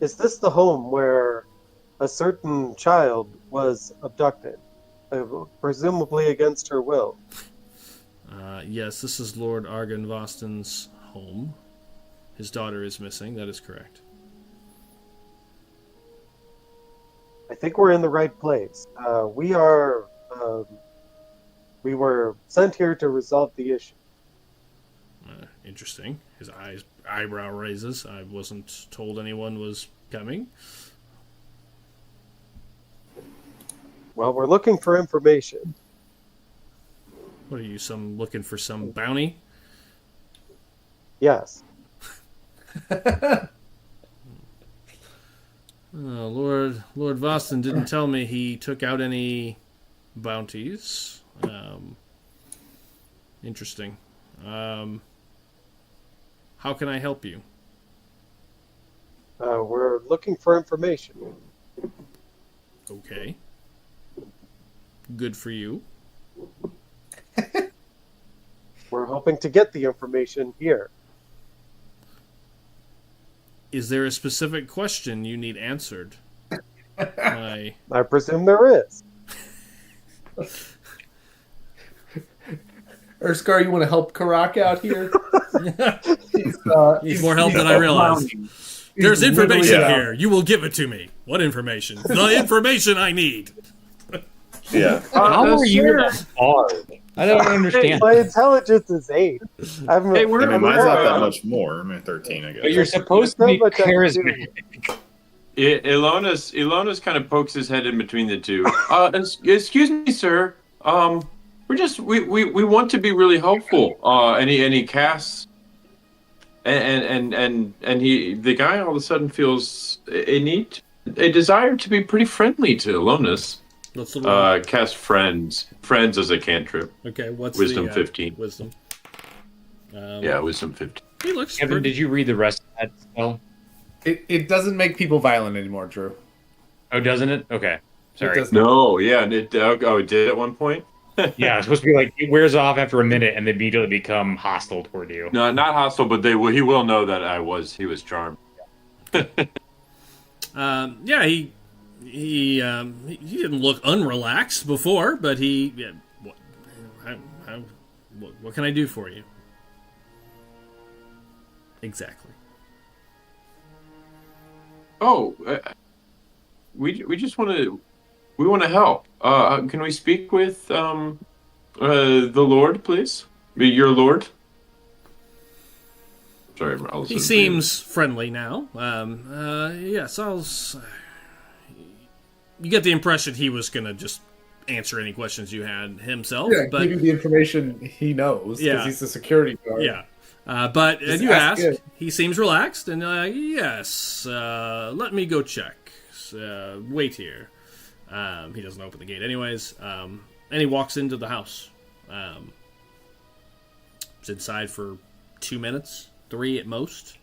Is this the home where a certain child was abducted, presumably against her will? Yes, this is Lord Argon Vosten's home. His daughter is missing. That is correct. I think we're in the right place. We were sent here to resolve the issue. Interesting. His eyebrow raises. I wasn't told anyone was coming. Well, we're looking for information. What are you, looking for some bounty? Yes. Lord Vosten didn't tell me he took out any bounties. Interesting. How can I help you? We're looking for information. Okay. Good for you. We're hoping to get the information here. Is there a specific question you need answered? I presume there is. Erskar, you want to help Karak out here? He's more help than I realized. There's information here. You will give it to me. What information? The information I need. Yeah. How are you a bard? I don't understand. My intelligence is 8. Mine's not that much more. I'm at 13, I guess. But you're supposed to be charismatic. Ilona's kind of pokes his head in between the two. Excuse me, sir. We want to be really helpful. Any casts, and the guy all of a sudden feels a desire to be pretty friendly to Ilona's. What's the one? Cast friends as a cantrip. Okay, what's wisdom the, 15? Wisdom. Wisdom 15. He looks. Kevin, pretty... did you read the rest of that spell? It doesn't make people violent anymore, Drew. Oh, doesn't it? Okay, sorry. It no, yeah, it did at one point. Yeah, it's supposed to be like it wears off after a minute and they immediately become hostile toward you. No, not hostile, but he will know that he was charmed. Yeah, he didn't look unrelaxed before, but what can I do for you? Exactly. Oh, we just want to help. Can we speak with the Lord, please? Your Lord. Sorry, he seems friendly now. Yes, you get the impression he was going to just answer any questions you had himself. Yeah, but give you the information he knows because he's the security guard. Yeah. But as you ask, he seems relaxed, and yes, let me go check. Wait here. He doesn't open the gate anyways, and he walks into the house. He's inside for 2 minutes, 3 at most,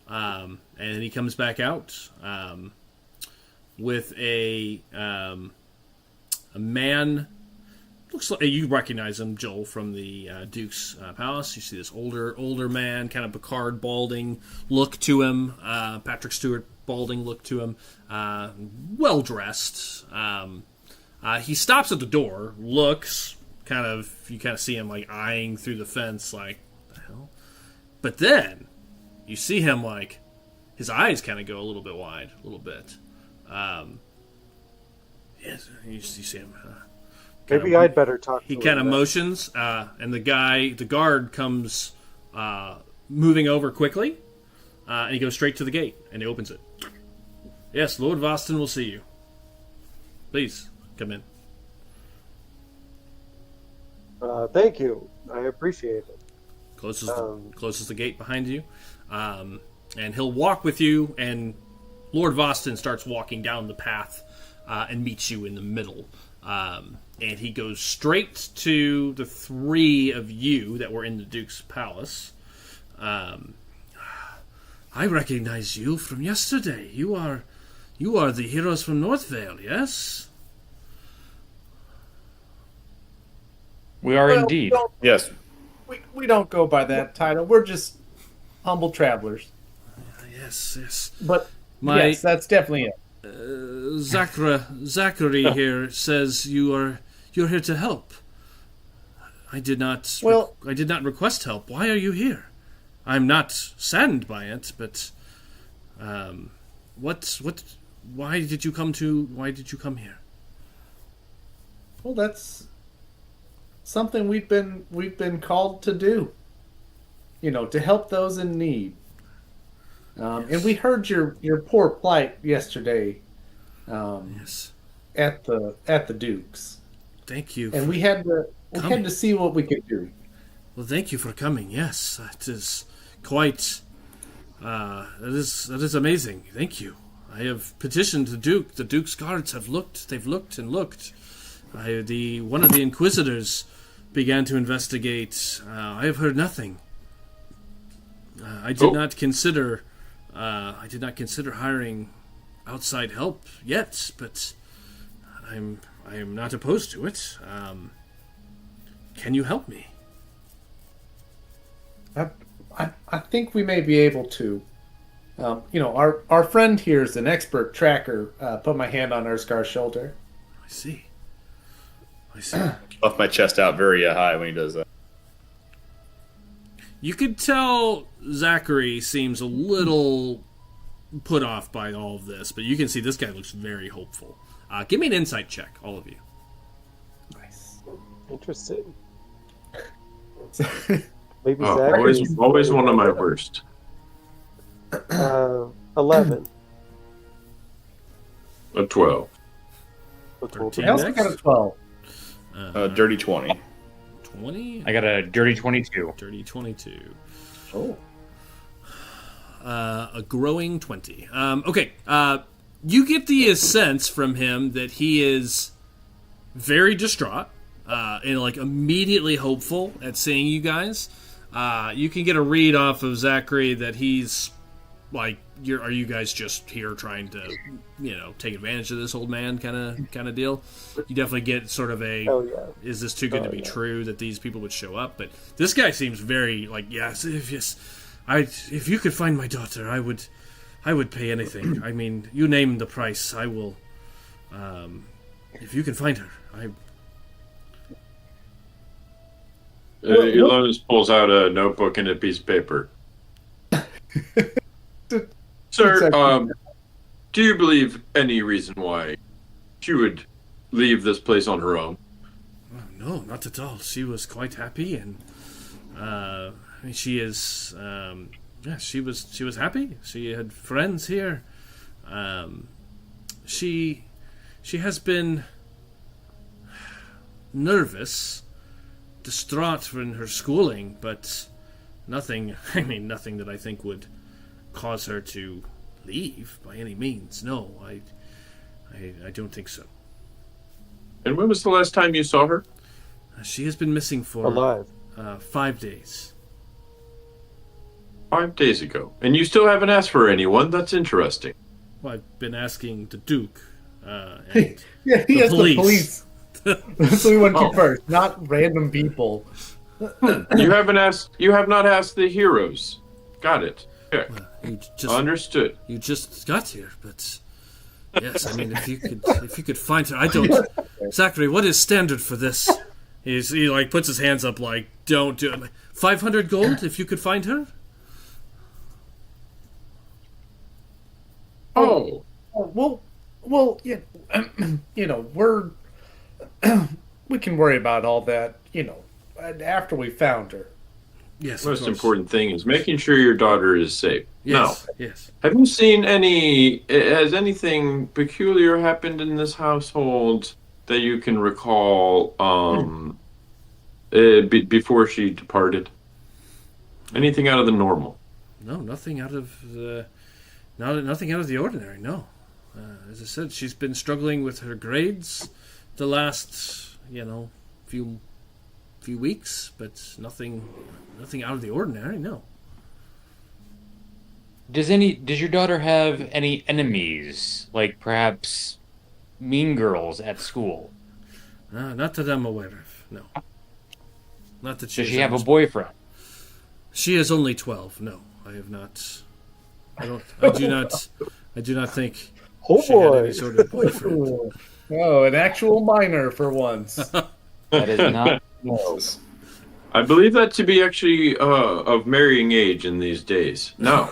and he comes back out with a man. Looks like you recognize him, Joel, from the Duke's palace. You see this older man, kind of Picard balding look to him. Patrick Stewart balding look to him. Well dressed. He stops at the door, looks, you kind of see him like eyeing through the fence, like, what the hell? But then you see him like his eyes kind of go a little bit wide, a little bit. Yes, you see him. Maybe I'd better talk to him. He kind of motions, and the guard comes moving over quickly, and he goes straight to the gate, and he opens it. Yes, Lord Vosten will see you. Please, come in. Thank you. I appreciate it. Closes the gate behind you, and he'll walk with you and Lord Voston starts walking down the path and meets you in the middle. And he goes straight to the three of you that were in the Duke's palace. I recognize you from yesterday. You are the heroes from Northvale, yes? We are indeed. Yes. We don't go by that title. We're just humble travelers. Yes. But yes, that's definitely it. Zachary here says you're here to help. I did not request help. Why are you here? I'm not saddened by it, but why did you come here? Well, that's something we've been called to do. To help those in need. Yes. And we heard your poor plight yesterday. Yes. At the Duke's. Thank you. And we had to see what we could do. Well, thank you for coming. Yes, that is quite. That is amazing. Thank you. I have petitioned the Duke. The Duke's guards have looked. They've looked and looked. One of the Inquisitors began to investigate. I have heard nothing. I did not consider hiring outside help yet, but I am not opposed to it. Can you help me? I think we may be able to. Our friend here is an expert tracker. Put my hand on Urskar's shoulder. I see. Puff my chest out very high when he does that. You could tell Zachary seems a little put off by all of this, but you can see this guy looks very hopeful. Give me an insight check, all of you. Nice. Interesting. Maybe always one of my worst. 11. A 12. I also got a 12. Dirty 20. 20? I got a dirty 22. Dirty 22. Oh. A growing 20. Okay. You get the sense from him that he is very distraught and immediately hopeful at seeing you guys. You can get a read off of Zachary that he's are you guys just here trying to, take advantage of this old man kind of deal? You definitely get sort of is this too good to be true that these people would show up? But this guy seems very yes. If you could find my daughter, I would pay anything. I mean, you name the price, I will. If you can find her, Elonis pulls out a notebook and a piece of paper. Sir, do you believe any reason why she would leave this place on her own? No, not at all. She was quite happy, and she is. She was happy. She had friends here. She has been nervous, distraught in her schooling, but nothing that I think would cause her to leave by any means. No, I don't think so. And when was the last time you saw her? She has been missing for alive 5 days. 5 days ago. And you still haven't asked for anyone? That's interesting. Well, I've been asking the Duke and he has the police. So we went to first, not random people. You have not asked the heroes. Got it. Okay. Well, understood. You just got here, but yes, I mean, if you could find her, I don't. Zachary, what is standard for this? He puts his hands up don't do it. 500 gold if you could find her. Oh. Well, yeah, we're we can worry about all that, after we found her. Yes. The most important thing is making sure your daughter is safe. Yes. Now, yes. Have you seen has anything peculiar happened in this household that you can recall before she departed? Anything out of the normal? No, nothing out of Nothing out of the ordinary, no. As I said, she's been struggling with her grades the last, few weeks, but nothing out of the ordinary, no. Does your daughter have any enemies, like perhaps mean girls at school? Not that I'm aware of, no. Not that she Does she have a boyfriend? She is only 12. No, I have not. I do not think she had any sort of boyfriend. Oh, an actual minor for once. That is not close. I believe that to be actually of marrying age in these days. No.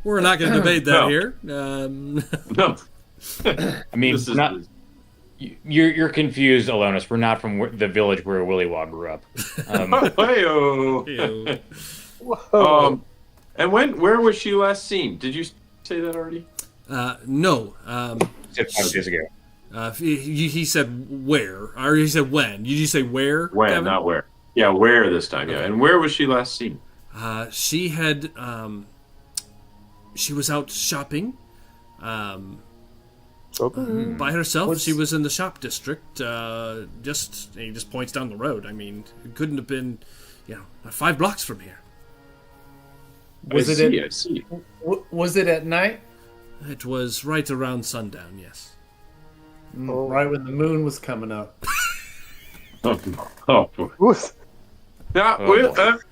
We're not going to debate that here. No. I mean, you're confused, Alonis. We're not from the village where Willy Wah grew up. And where was she last seen? Did you say that already? No. He said 5 days ago. He said where, or he said when. Did you say where? When, Kevin? not where. Yeah, where this time. Yeah, and where was she last seen? She had. She was out shopping. By herself. She was in the shop district. He just points down the road. I mean, it couldn't have been, 5 blocks from here. I see. Was it at night? It was right around sundown. Yes. Right when the moon was coming up.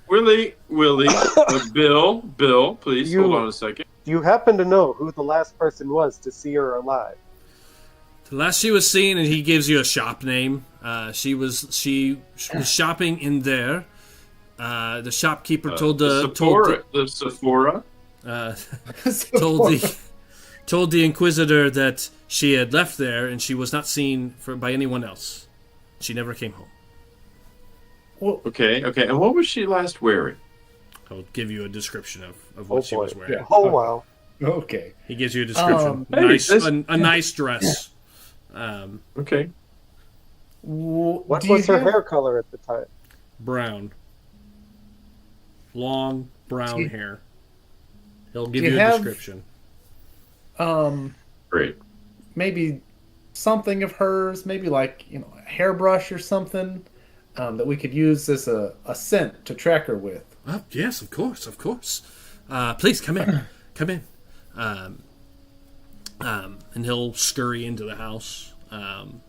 Willie, Bill, please hold on a second. Do you happen to know who the last person was to see her alive? The last she was seen, and he gives you a shop name. She was shopping in there. The shopkeeper told the Sephora. Told the Inquisitor that she had left there and she was not seen by anyone else. She never came home. Well, okay. And what was she last wearing? I'll give you a description of what she was wearing. Yeah. Oh, wow. Okay. He gives you a description. A nice dress. Okay. What was her hair color at the time? Brown. Long brown hair. He'll give you a description. Great. Maybe something of hers, maybe like a hairbrush or something that we could use as a scent to track her with. Oh, yes, of course. Please come in. And he'll scurry into the house. And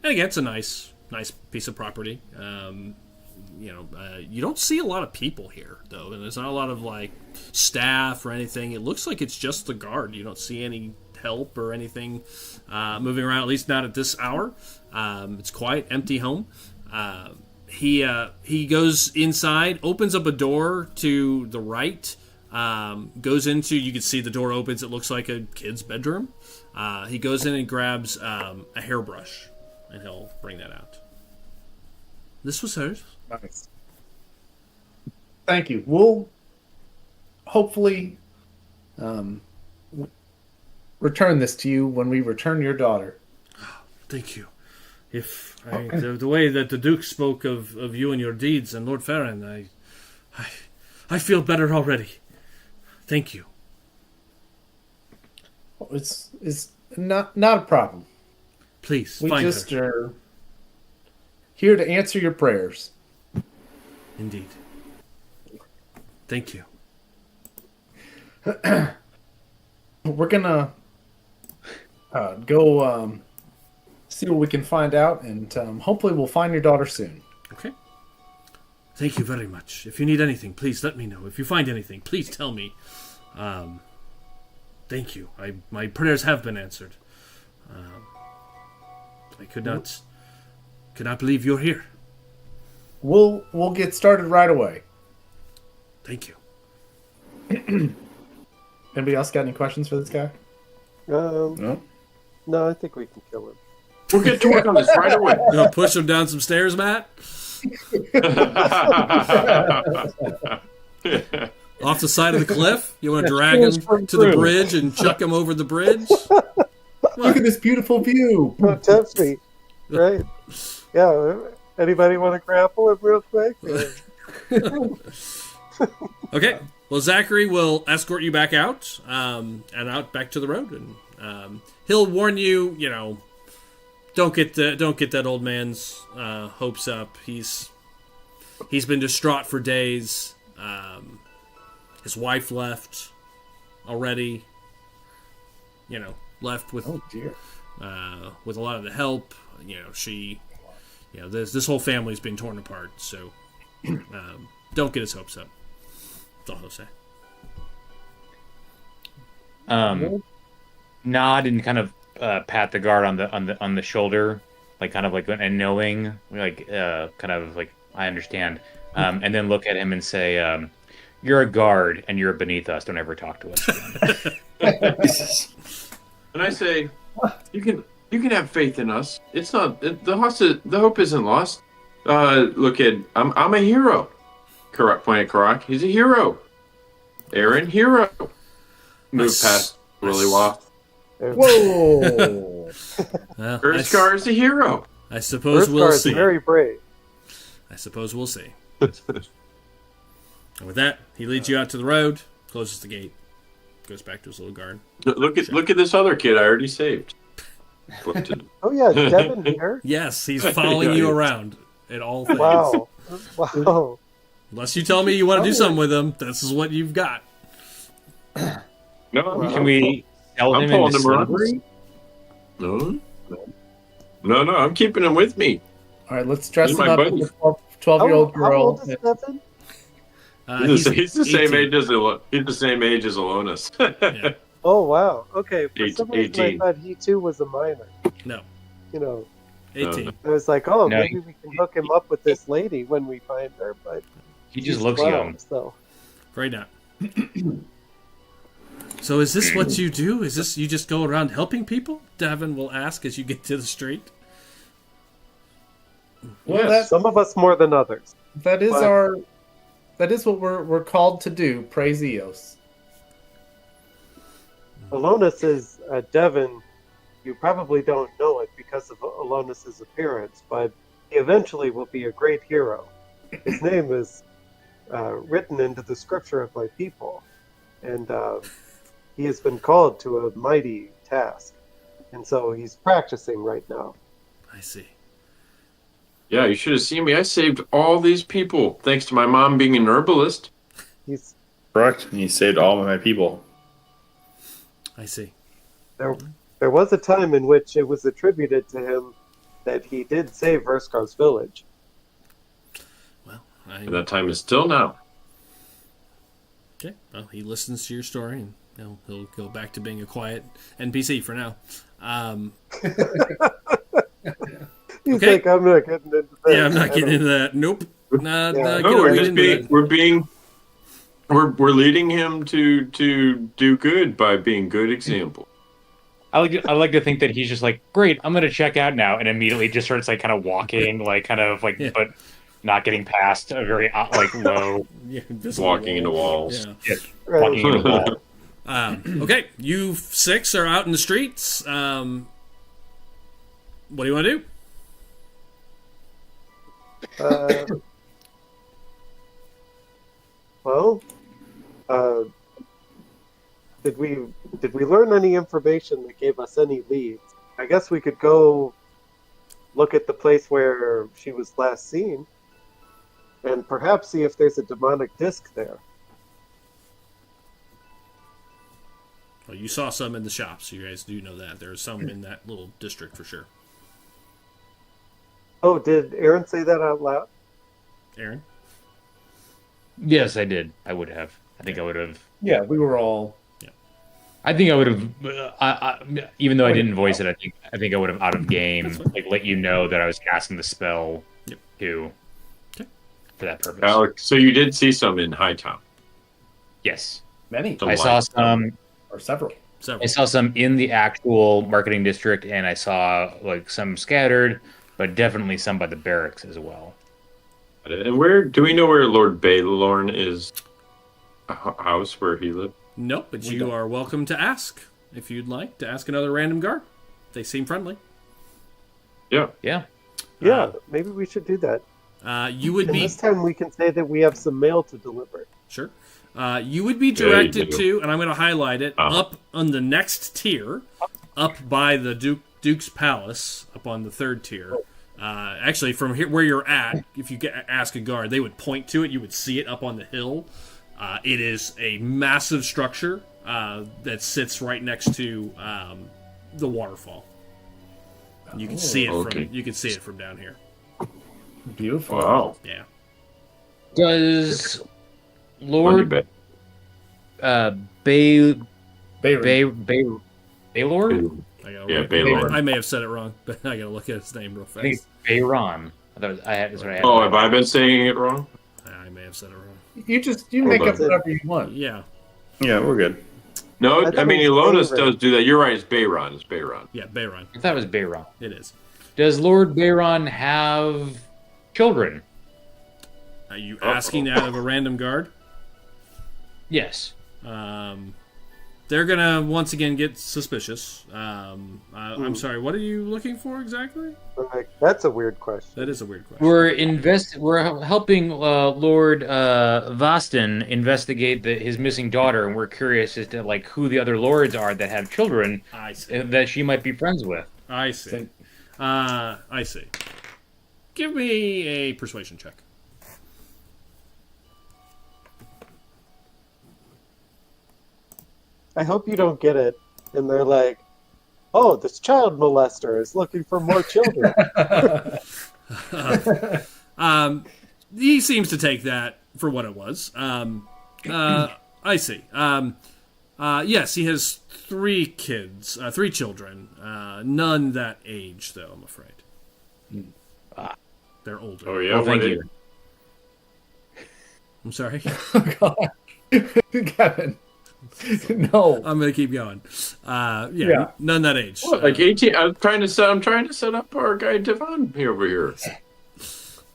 again, it's a nice piece of property. You don't see a lot of people here, though, and there's not a lot of staff or anything. It looks like it's just the guard. You don't see any help or anything moving around, at least not at this hour. It's quiet, empty home. He goes inside, opens up a door to the right, goes into. You can see the door opens. It looks like a kid's bedroom. He goes in and grabs a hairbrush, and he'll bring that out. This was hers. Nice. Thank you. We'll hopefully return this to you when we return your daughter. Thank you. The way that the Duke spoke of you and your deeds and Lord Farron, I feel better already. Thank you. It's not a problem. Please, we find just her. Are here to answer your prayers. Indeed. Thank you. We're gonna go see what we can find out, and hopefully we'll find your daughter soon. Okay. Thank you very much. If you need anything, please let me know. If you find anything, please tell me. Thank you. My prayers have been answered. I could not believe you're here. We'll get started right away. Thank you. Anybody else got any questions for this guy? No, I think we can kill him. We'll get to work on this right away. You want to push him down some stairs, Matt? Off the side of the cliff? You want to drag him to the bridge and chuck him over the bridge? Look at this beautiful view. Don't tempt me. Right? Yeah. Anybody want to grapple him real quick? Okay. Well, Zachary will escort you back out, and out back to the road, and he'll warn you. You know, don't get that old man's hopes up. He's been distraught for days. His wife left already. You know, left with with a lot of the help. You know, this whole family's been torn apart. So don't get his hopes up. That's all he'll say. Nod and kind of pat the guard on the shoulder, like kind of like a knowing, like kind of like I understand, and then look at him and say, "You're a guard and you're beneath us. Don't ever talk to us." And I say, "You can have faith in us. It's not the hope isn't lost. Look at I'm a hero. Correct, point at Karak. He's a hero. Aaron, hero. Move past Willy Waff. Whoa! Well, Urskar is a hero. I suppose we'll see. Very brave. I suppose we'll see. And with that, he leads you out to the road, closes the gate, goes back to his little guard. Look at this other kid I already saved. Oh yeah, Devin here. Yes, he's following you around at all things. Wow. Unless you tell me you want to do something with him, this is what you've got. No, Can we sell him into slavery? No, I'm keeping him with me. All right, let's dress He's him my up buddy. as a 12-year-old How girl. old is Devin? He's the same 18. age as Alonis. Yeah. Oh wow. Okay. For some reason 18. I thought he too was a minor. No, You know, 18. I was like, oh, No, maybe we can hook him up with this lady when we find her, but He just he's looks 12, young. So. Right now. So is this what you do? Is this you just go around helping people? Davin will ask as you get to the street. Well, Yes, some of us more than others. that is But- that is what we're called to do. Praise Eos. Alonis is Devin. You probably don't know it because of Alonis's appearance, but he eventually will be a great hero. His name is written into the scripture of my people, and he has been called to a mighty task, and so he's practicing right now. I see. Yeah, you should have seen me. I saved all these people thanks to my mom being an herbalist. He's Correct. And he saved all of my people. I see. there was a time in which it was attributed to him that he did save Verskar's village. Well, And that time is still now. okay. Well, he listens to your story, and he'll go back to being a quiet NPC for now. He's Okay. like, I'm not getting into that. Yeah, I'm not getting into that. Nope. Nah, Yeah. nah, No, get we're right just into being that. we're leading him to do good by being good example. I like to think that he's just like, great, I'm gonna check out now, and immediately just starts like kind of walking, like kind of like, Yeah. but not getting past a very like low, Yeah, Just walking into walls. Yeah. Right. walking into a wall. Okay, you six are out in the streets. What do you want to do? Well, did we learn any information that gave us any leads? I guess we could go look at the place where she was last seen, and perhaps see if there's a demonic disc there. Well, you saw some in the shops. You guys do know that there's some in that little district for sure. Oh, did Aaron say that out loud? Aaron. Yes, I did. I would have. I think I would have. Yeah, we were all. I think I would have. Even though I didn't voice it, I think I would have out of game, like let you know that I was casting the spell Yep. too. Okay. For that purpose. Alex, so you did see some in Hightown. Yes, Many Some I saw lights. some. or several. Several. I saw some in the actual marketing district, and I saw like some scattered, but definitely some by the barracks as well. And where do we know where Lord Baylorn is? A house where he lived? Nope, but you are welcome to ask if you'd like to ask another random guard. They seem friendly. Yeah. Yeah. Yeah, maybe we should do that. You would be this time we can say that we have some mail to deliver. Sure. You would be directed to, and I'm going to highlight it, up on the next tier, up by the Duke's Palace, up on the third tier. Actually, from here where you're at, if you ask a guard, they would point to it. You would see it up on the hill. It is a massive structure that sits right next to the waterfall. You can see it from down here. Beautiful. Wow. Yeah. Does Lord Baylord? Yeah, Baylord. I may have said it wrong, but I gotta look at his name real fast. I think it's Bayron. That's what I had. Oh, have I been saying it wrong? I may have said it wrong. You make up whatever you want. Yeah. Yeah, we're good. No, I mean Elonis does do that. You're right. It's Bayron. It's Bayron. Yeah, Bayron. I thought it was Bayron. It is. Does Lord Bayron have children? Are you asking out of a random guard? Yes. They're gonna once again get suspicious. I'm sorry. What are you looking for exactly? That's a weird question. That is a weird question. We're helping Lord Vosten investigate his missing daughter, and we're curious as to who the other lords are that have children that she might be friends with. I see. I see. Give me a persuasion check. I hope you don't get it. And they're like, oh, this child molester is looking for more children. He seems to take that for what it was. I see. Yes, he has 3 kids, 3 children. None that age, though, I'm afraid. They're older. Oh, yeah? Thank you. I'm sorry? Oh, God. Kevin. No. I'm going to keep going. Yeah, none that age. What, 18? I'm trying to set up our guy Devon over here.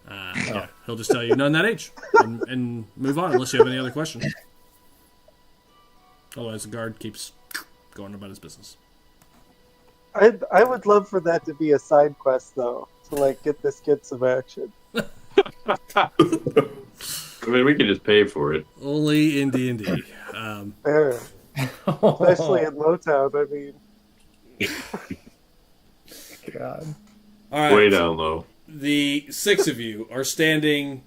Yeah, he'll just tell you none that age and move on unless you have any other questions. Otherwise, the guard keeps going about his business. I would love for that to be a side quest, though, to get this kid some action. I mean, we could just pay for it. Only in D&D. Fair. Especially in Lowtown, I mean. God. All right. Way down low. The 6 of you are standing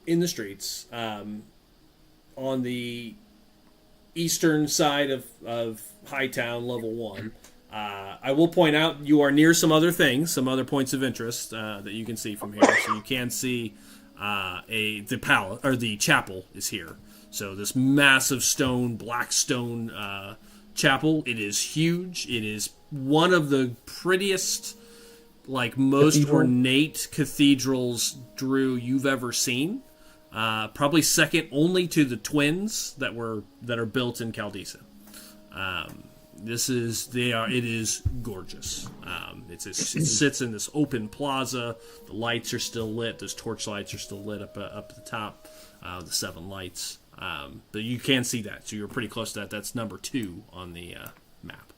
in the streets on the eastern side of Hightown, level 1. I will point out you are near some other things, some other points of interest that you can see from here. So you can see the chapel is here. So this massive black stone chapel. It is huge. It is one of the prettiest, most ornate cathedrals, Drew, you've ever seen. Probably second only to the twins that are built in Caldesa. It is gorgeous. It sits in this open plaza. The lights are still lit. Those torch lights are still lit up at the top. The 7 lights. But you can see that, so you're pretty close to that. That's number 2 on the map.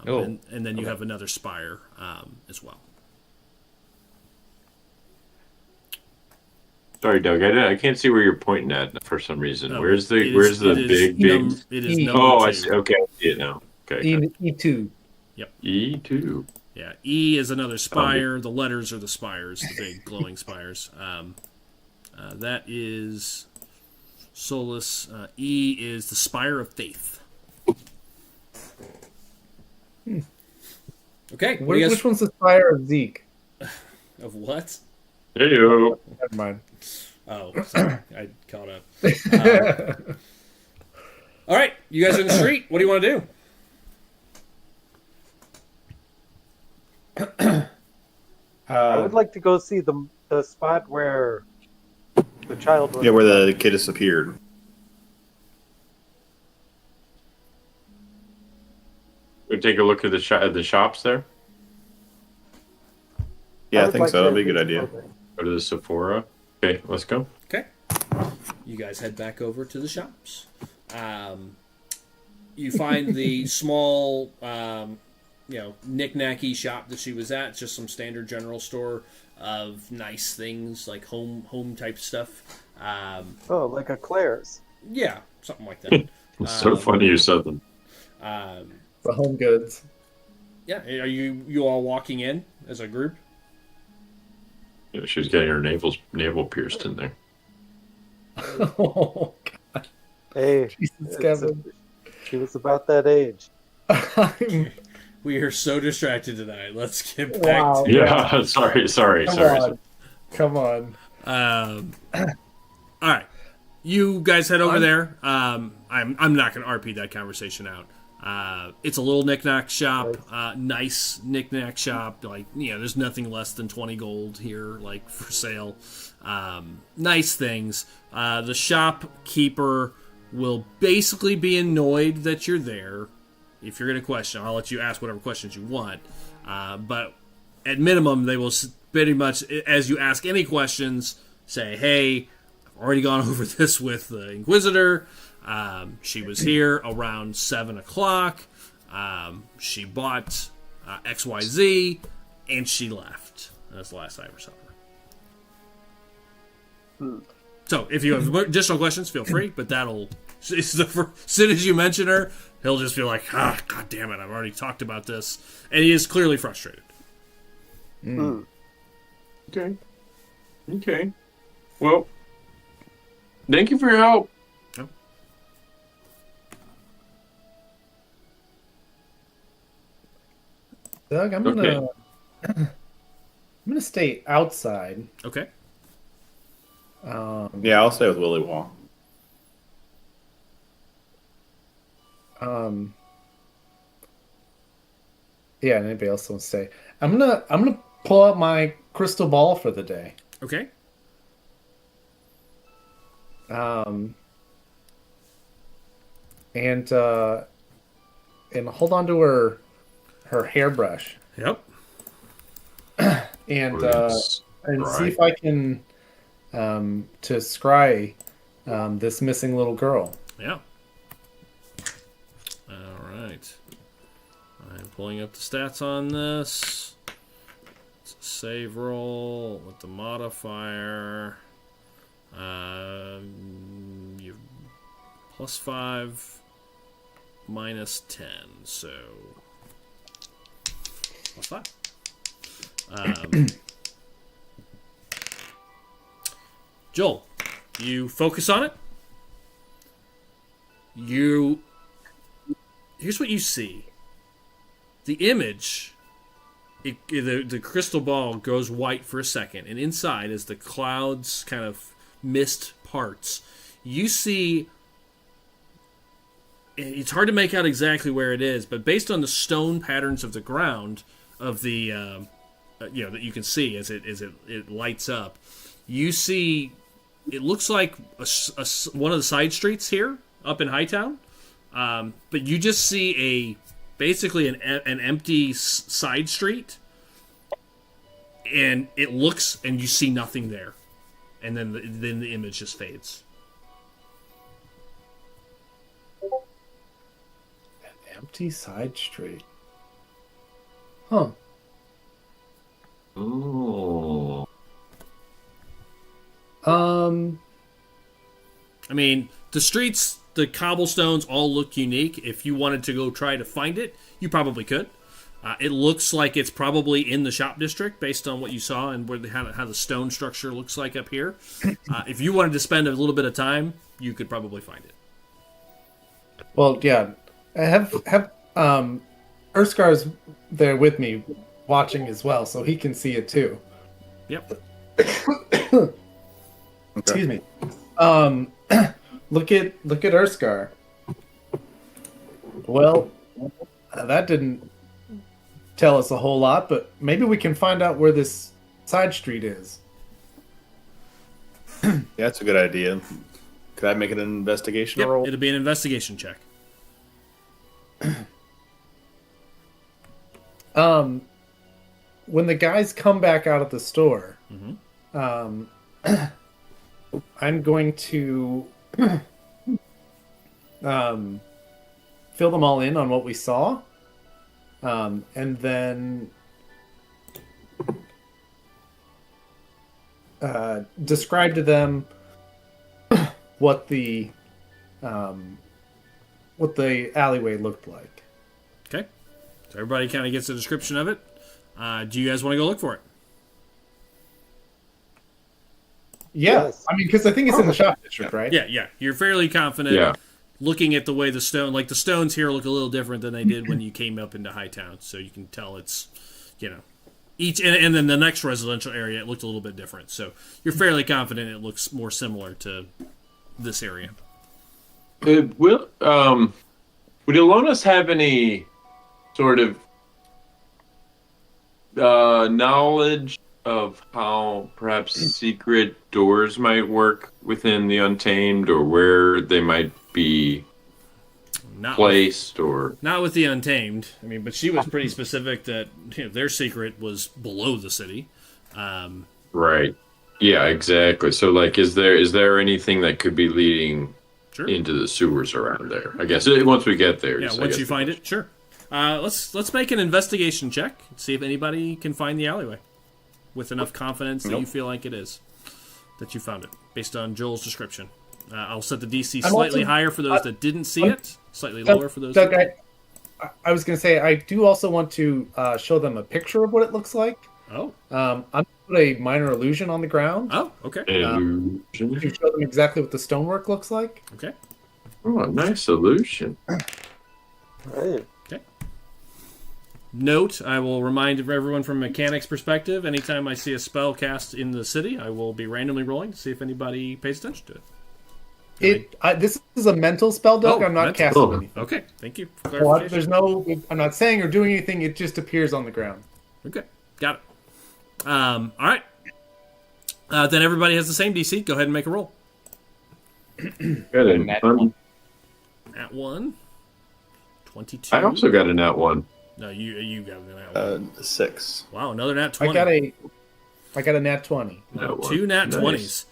And then you have another spire as well. Sorry, Doug. I can't see where you're pointing at for some reason. Where's the big? It is number 2. I see. Okay, I see it now. Okay. E2. Yep. E2. Yeah. E is another spire. The letters are the spires, the big glowing spires. That is Solus. E is the spire of faith. Okay. Which one's the spire of Zeke? Of what? There you go. Never mind. Oh, sorry. I caught up. All right. You guys are in the street. What do you want to do? I would like to go see the spot where the child was. Yeah, where the kid disappeared. We take a look at the shops there. Yeah, I think so. That'd be a good idea. Go to the Sephora. Okay, let's go. Okay. You guys head back over to the shops. You find the small knick-knacky shop that she was at. It's just some standard general store of nice things like home type stuff. Like a Claire's. Yeah, something like that. It's so funny you said them. The home goods. Yeah, are you all walking in as a group? Yeah, she was getting her navel pierced in there. Oh God! Hey, Jesus, Kevin. She was about that age. We are so distracted tonight. Let's get back to Yeah, sorry. Come on. all right. You guys head over there. I'm not going to RP that conversation out. It's a little knick-knack shop. Nice knick-knack shop. Like, there's nothing less than 20 gold here, like, for sale. Nice things. The shopkeeper will basically be annoyed that you're there. If you're going to question, I'll let you ask whatever questions you want. But at minimum, they will pretty much, as you ask any questions, say, hey, I've already gone over this with the Inquisitor. She was here around 7 o'clock. She bought XYZ, and she left. That's the last I ever saw her. So if you have additional questions, feel free, but as soon as you mention her, he'll just feel like, God damn it, I've already talked about this. And he is clearly frustrated. Okay. Well, thank you for your help. Doug, I'm gonna stay outside. Okay. Yeah, I'll stay with Willy Wong. Yeah, and anybody else wants to stay. I'm gonna pull out my crystal ball for the day. Okay. And hold on to her hairbrush. Yep. And see if I can to scry this missing little girl. Yeah. All right. I'm pulling up the stats on this. It's a save roll with the modifier. You +5, -10, so +5. Joel, you focus on it. Here's what you see. The image, the crystal ball goes white for a second, and inside, as the clouds kind of mist parts, you see. It's hard to make out exactly where it is, but based on the stone patterns of the ground of the, that you can see as it lights up, you see. It looks like one of the side streets here up in Hightown, but you just see basically an empty side street, and it looks, and you see nothing there, and then the image just fades. An empty side street. Huh. Oh. I mean, the streets, the cobblestones all look unique. If you wanted to go try to find it, you probably could. It looks like it's probably in the shop district based on what you saw and how the stone structure looks like up here. If you wanted to spend a little bit of time, you could probably find it. Well, yeah. I have Urskar's there with me watching as well, so he can see it too. Yep. Excuse me. Look at Urskar. Well, that didn't tell us a whole lot, but maybe we can find out where this side street is. Yeah, that's a good idea. Could I make it an investigation roll? It'll be an investigation check. When the guys come back out of the store, I'm going to fill them all in on what we saw. and then describe to them what the alleyway looked like. Okay. So everybody kind of gets a description of it. Do you guys want to go look for it? Yeah. Yes. I mean, because I think it's in the shop district, right? Yeah. You're fairly confident. Yeah. Looking at the way the stones here look a little different than they did when you came up into Hightown, so you can tell it's, each, and then the next residential area, it looked a little bit different. So you're fairly confident it looks more similar to this area. Would Ilonis have any sort of knowledge of how perhaps secret doors might work within the Untamed, or where they might be placed, or not with the Untamed? I mean, but she was pretty specific that their secret was below the city. Right. Yeah, exactly. So, like, is there anything that could be leading into the sewers around there? I guess once we get there. Yeah, once you find it, sure. Let's make an investigation check. See if anybody can find the alleyway with enough confidence that you feel like it is that you found it, based on Joel's description. I'll set the DC slightly higher for those that didn't see it, slightly lower for those. Doug, I was going to say, I do also want to show them a picture of what it looks like. Oh. I'm going to put a minor illusion on the ground. Oh, okay. To show them exactly what the stonework looks like. Okay. Oh, a nice solution. Right. Okay. Note, I will remind everyone from a mechanics perspective, anytime I see a spell cast in the city, I will be randomly rolling to see if anybody pays attention to it. This is a mental spell, Doug. I'm not casting anything. Okay, thank you for clarification. I'm not saying or doing anything. It just appears on the ground. Okay, got it. All right. Then everybody has the same DC. Go ahead and make a roll. Good. Nat 1. Nat 1. 22. I also got a nat 1. No, you got a nat 1. 6. Wow, another nat 20. I got a nat 20. Two nat 20s.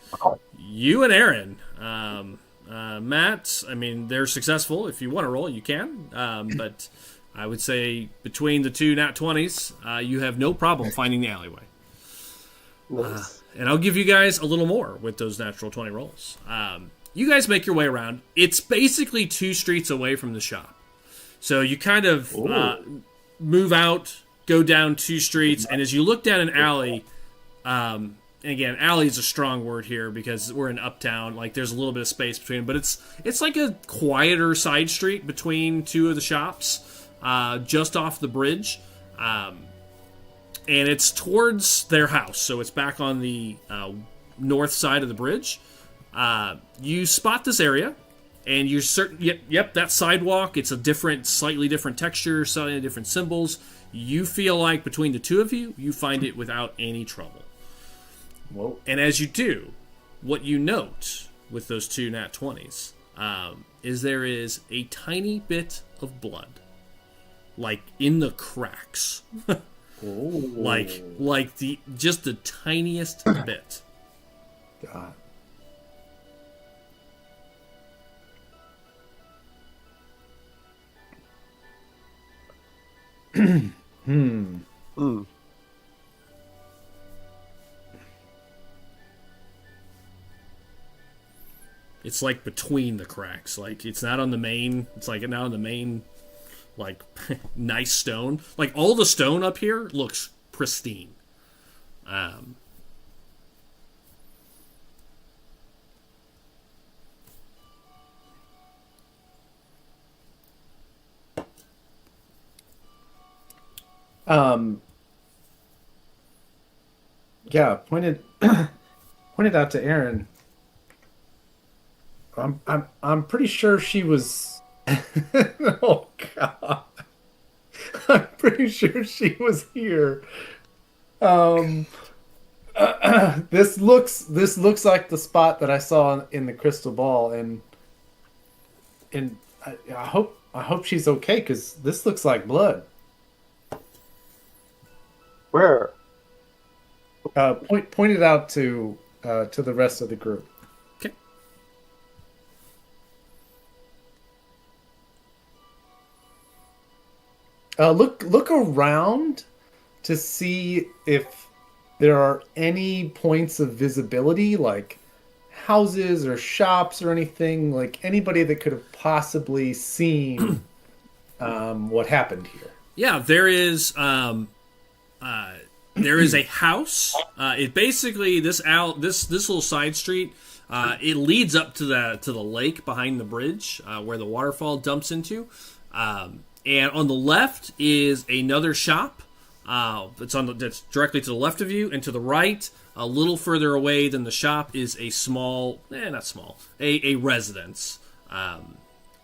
You and Aaron. Matt, I mean, they're successful. If you want to roll, you can. But I would say between the two nat 20s, you have no problem finding the alleyway. Nice. And I'll give you guys a little more with those natural 20 rolls. You guys make your way around. It's basically 2 streets away from the shop. So you kind of move out, go down 2 streets, and as you look down an alley, and again, alley is a strong word here because we're in Uptown. Like, there's a little bit of space between, but it's like a quieter side street between 2 of the shops, just off the bridge, and it's towards their house. So it's back on the north side of the bridge. You spot this area, and you're certain. Yep, that sidewalk. It's a slightly different texture, slightly different symbols. You feel like between the 2 of you, you find it without any trouble. Whoa. And as you do, what you note with those 2 nat 20s is there is a tiny bit of blood, like in the cracks, like just the tiniest bit. God. It's like between the cracks. Like, it's not on the main. It's like not on the main, like, nice stone. Like, all the stone up here looks pristine. Yeah, pointed out to Aaron. I'm pretty sure she was. Oh God! I'm pretty sure she was here. This looks like the spot that I saw in the crystal ball, and I hope she's okay because this looks like blood. Where? Pointed out to the rest of the group. Okay. Look around to see if there are any points of visibility, like houses or shops or anything, like anybody that could have possibly seen what happened here. Yeah, there is a house. It basically this little side street. It leads up to the lake behind the bridge where the waterfall dumps into. And on the left is another shop. That's directly to the left of you, and to the right, a little further away than the shop, is a residence.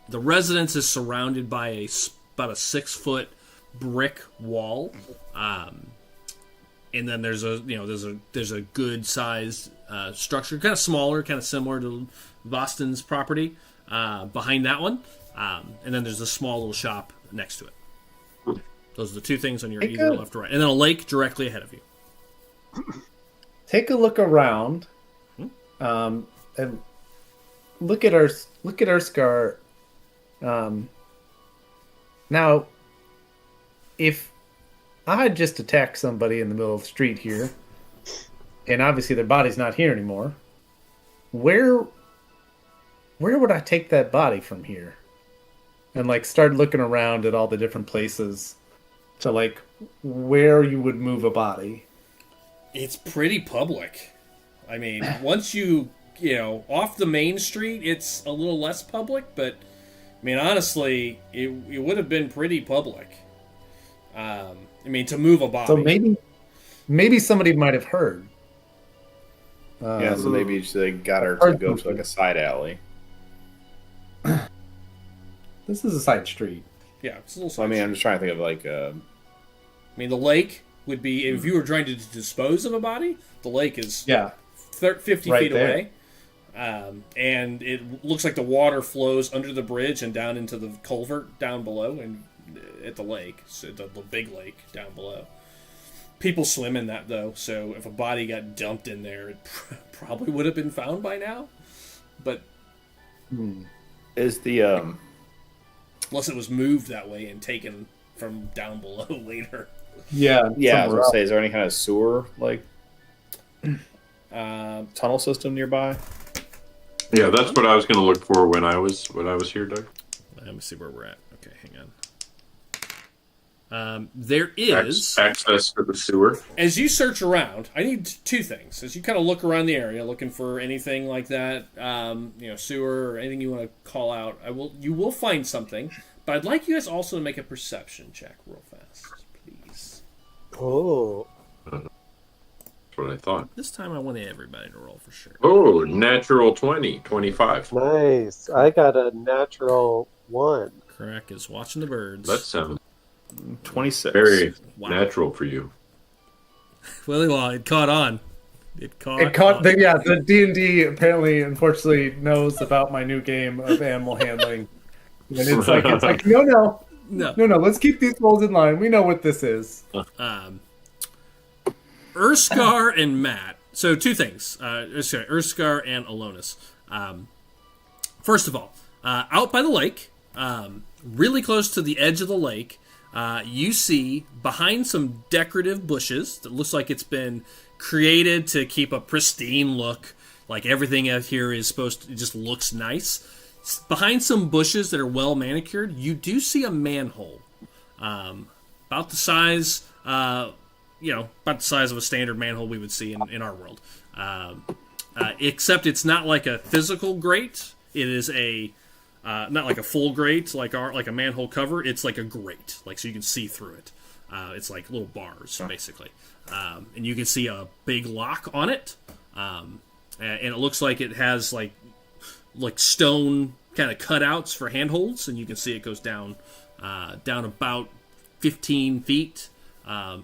The residence is surrounded by about a 6-foot brick wall, and then there's a good sized structure, kind of smaller, kind of similar to Boston's property behind that one, and then there's a small little shop next to it. Those are the two things on your either left or right, and then a lake directly ahead of you. Take a look around, and look at our scar. Now, if I had just attacked somebody in the middle of the street here, and obviously their body's not here anymore, where would I take that body from here? And like start looking around at all the different places to like where you would move a body. It's pretty public. I mean, once you off the main street, it's a little less public, but I mean, honestly, it would have been pretty public. I mean, to move a body. So maybe somebody might have heard. Yeah, so maybe they got her to go to like a side alley. This is a side street. Yeah, it's a little side I mean, street. I'm just trying to think of like. I mean, the lake would be, if you were trying to dispose of a body, the lake is 50 right feet there. away. And it looks like the water flows under the bridge and down into the culvert down below and at the lake, so the big lake down below. People swim in that, though, so if a body got dumped in there, it probably would have been found by now. But Is the unless it was moved that way and taken from down below later. Yeah, I was gonna say, is there any kind of sewer like tunnel system nearby? Yeah, that's what I was going to look for when I was here, Doug. Let me see where we're at. Okay, hang on. There is access to the sewer. As you search around, I need two things. As you kind of look around the area, looking for anything like that, sewer or anything you want to call out, you will find something. But I'd like you guys also to make a perception check real fast, please. Oh. That's what I thought. This time I want everybody to roll for sure. Oh, natural 20, 25. Nice. I got a natural 1. Crack is watching the birds. That sounds 26. very natural for you. Well, it caught on. It caught. The D&D apparently, unfortunately, knows about my new game of animal handling. And it's like no. Let's keep these rolls in line. We know what this is. Urskar and Matt. So two things. Urskar and Alonis. First of all, out by the lake, really close to the edge of the lake, you see behind some decorative bushes that looks like it's been created to keep a pristine look. Like everything out here is supposed to, it just looks nice. Behind some bushes that are well manicured, you do see a manhole, about the size, about the size of a standard manhole we would see in our world. Except it's not like a physical grate. It is not like a full grate, like a manhole cover. It's like a grate, so you can see through it. It's like little bars, basically, and you can see a big lock on it. And it looks like it has like stone kind of cutouts for handholds, and you can see it goes down about 15 feet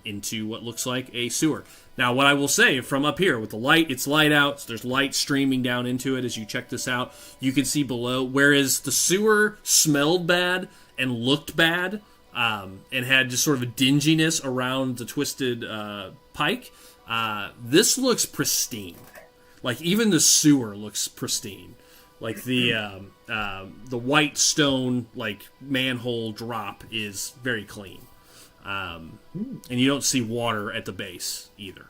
into what looks like a sewer. Now, what I will say from up here with the light, it's light out. So there's light streaming down into it as you check this out. You can see below, whereas the sewer smelled bad and looked bad, and had just sort of a dinginess around the twisted pike. This looks pristine. Like even the sewer looks pristine. Like the white stone manhole drop is very clean. And you don't see water at the base either,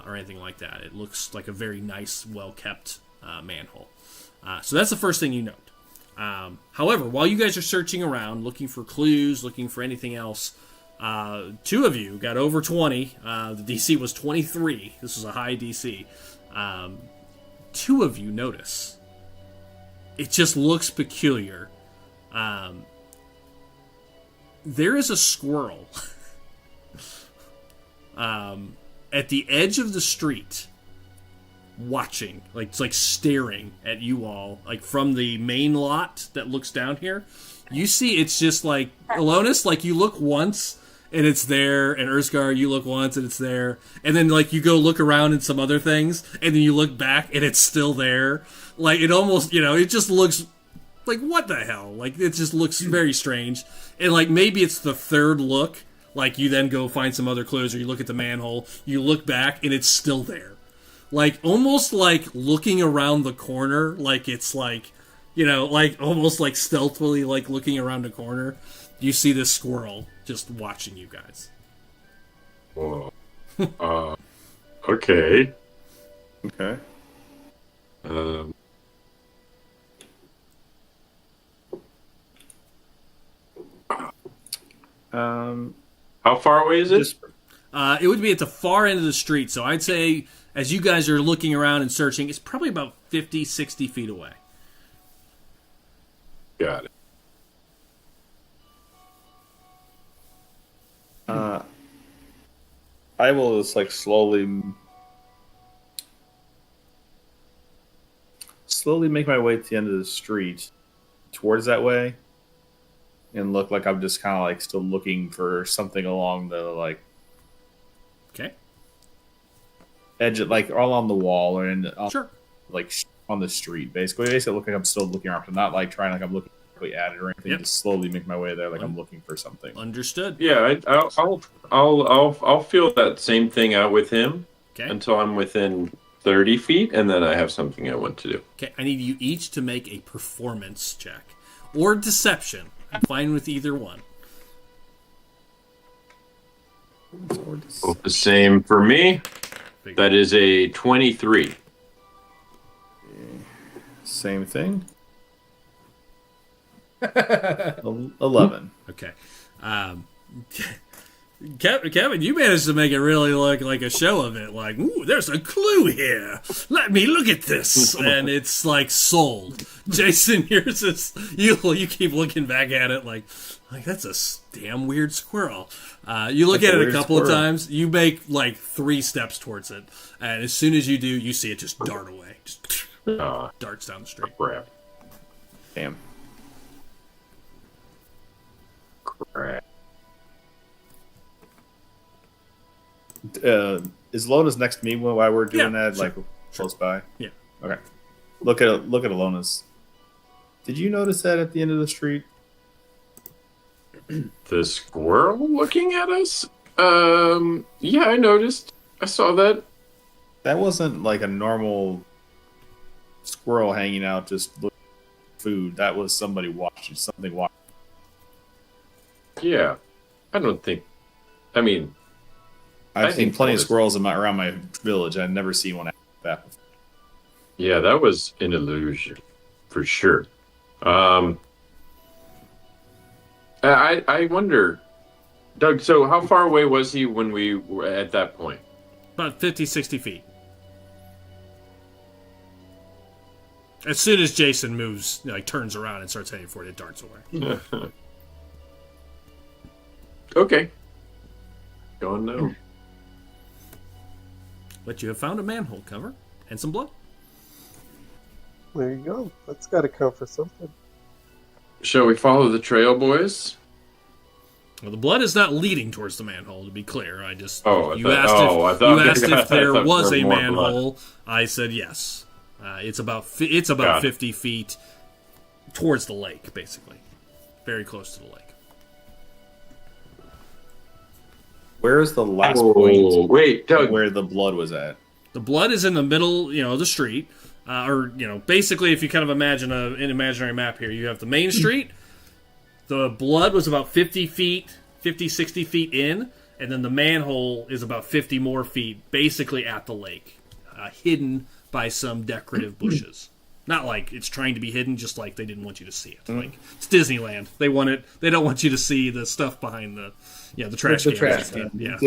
or anything like that. It looks like a very nice, well-kept manhole. So that's the first thing you note. However, while you guys are searching around, looking for clues, looking for anything else, two of you got over 20. The DC was 23. This was a high DC. Two of you notice. It just looks peculiar. There is a squirrel at the edge of the street, watching, it's like staring at you all, like from the main lot that looks down here. You see, it's just like Alonis, like you look once and it's there, and Ursgar, you look once and it's there, and then like you go look around in some other things, and then you look back and it's still there. Like it almost, it just looks like, what the hell? Like it just looks very strange. And like maybe it's the third look. Like you then go find some other clues, or you look at the manhole, you look back and it's still there. Like almost like looking around the corner, like it's like, like almost like stealthily, like looking around the corner. You see this squirrel just watching you guys. Whoa. Okay. Okay. How far away is it? It would be at the far end of the street, so I'd say as you guys are looking around and searching, it's probably about 50, 60 feet away. Got it. I will just slowly make my way to the end of the street towards that way, and look like I'm just kind of still looking for something along the Okay. edge, all on the wall or Sure. On the street. Basically, look like I'm still looking around. I'm not trying I'm looking at it or anything. Yep. Just slowly make my way there, I'm looking for something. Understood. Yeah, I'll feel that same thing out with him until I'm within 30 feet, and then I have something I want to do. Okay, I need you each to make a performance check. Or deception. I'm fine with either one. Both the same for me. That is a 23. Same thing. 11. Okay. Kevin, you managed to make it really look like a show of it. Like, ooh, there's a clue here. Let me look at this. And it's sold. Jason, yours is, you keep looking back at it like that's a damn weird squirrel. You look at it a couple of times. You make 3 steps towards it. And as soon as you do, you see it just dart away. Just darts down the street. Crap. Damn. Crap. Is Lona's next to me while we're doing that? Sure. Close by? Yeah. Okay. Look at Alona's. Did you notice that at the end of the street? The squirrel looking at us? Yeah, I noticed. I saw that. That wasn't a normal squirrel hanging out just looking for food. That was somebody watching. Something watching. Yeah. I don't think... I've seen plenty of squirrels around my village. I've never seen one like that before. Yeah, that was an illusion. For sure. I wonder... Doug, so how far away was he when we were at that point? About 50, 60 feet. As soon as Jason moves, turns around and starts heading for it, it darts away. Okay. Go on now. But you have found a manhole cover and some blood. There you go. That's got to count for something. Shall we follow the trail, boys? Well, the blood is not leading towards the manhole, to be clear. I just... I asked if there was a manhole. Blood. I said yes. It's about 50 feet towards the lake, basically. Very close to the lake. Where is the last point? Wait, Doug. Where the blood was at? The blood is in the middle, of the street. Basically, if you kind of imagine an imaginary map here, you have the main street. The blood was about 50 feet 50, 60 feet in, and then the manhole is about 50 more feet, basically at the lake, hidden by some decorative bushes. Not like it's trying to be hidden, just like they didn't want you to see it. Like it's Disneyland. They want it. They don't want you to see the stuff behind the trash can. Trash can. Yeah.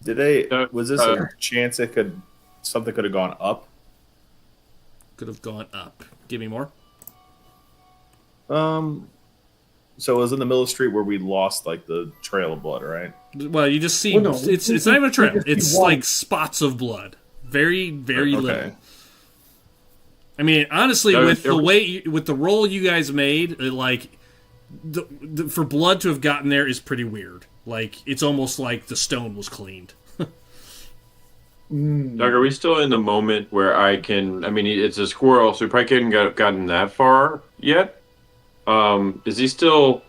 Did they? Was this a chance something could have gone up? Could have gone up. Give me more. So it was in the middle of the street where we lost like the trail of blood, right? Well, you just see it's not even a trail. It's like spots of blood. Very, very little. I mean, honestly, with the roll you guys made, like for blood to have gotten there is pretty weird. Like it's almost like the stone was cleaned. Doug, are we still in the moment where I can? I mean, it's a squirrel, so we probably couldn't gotten that far yet. Is he still?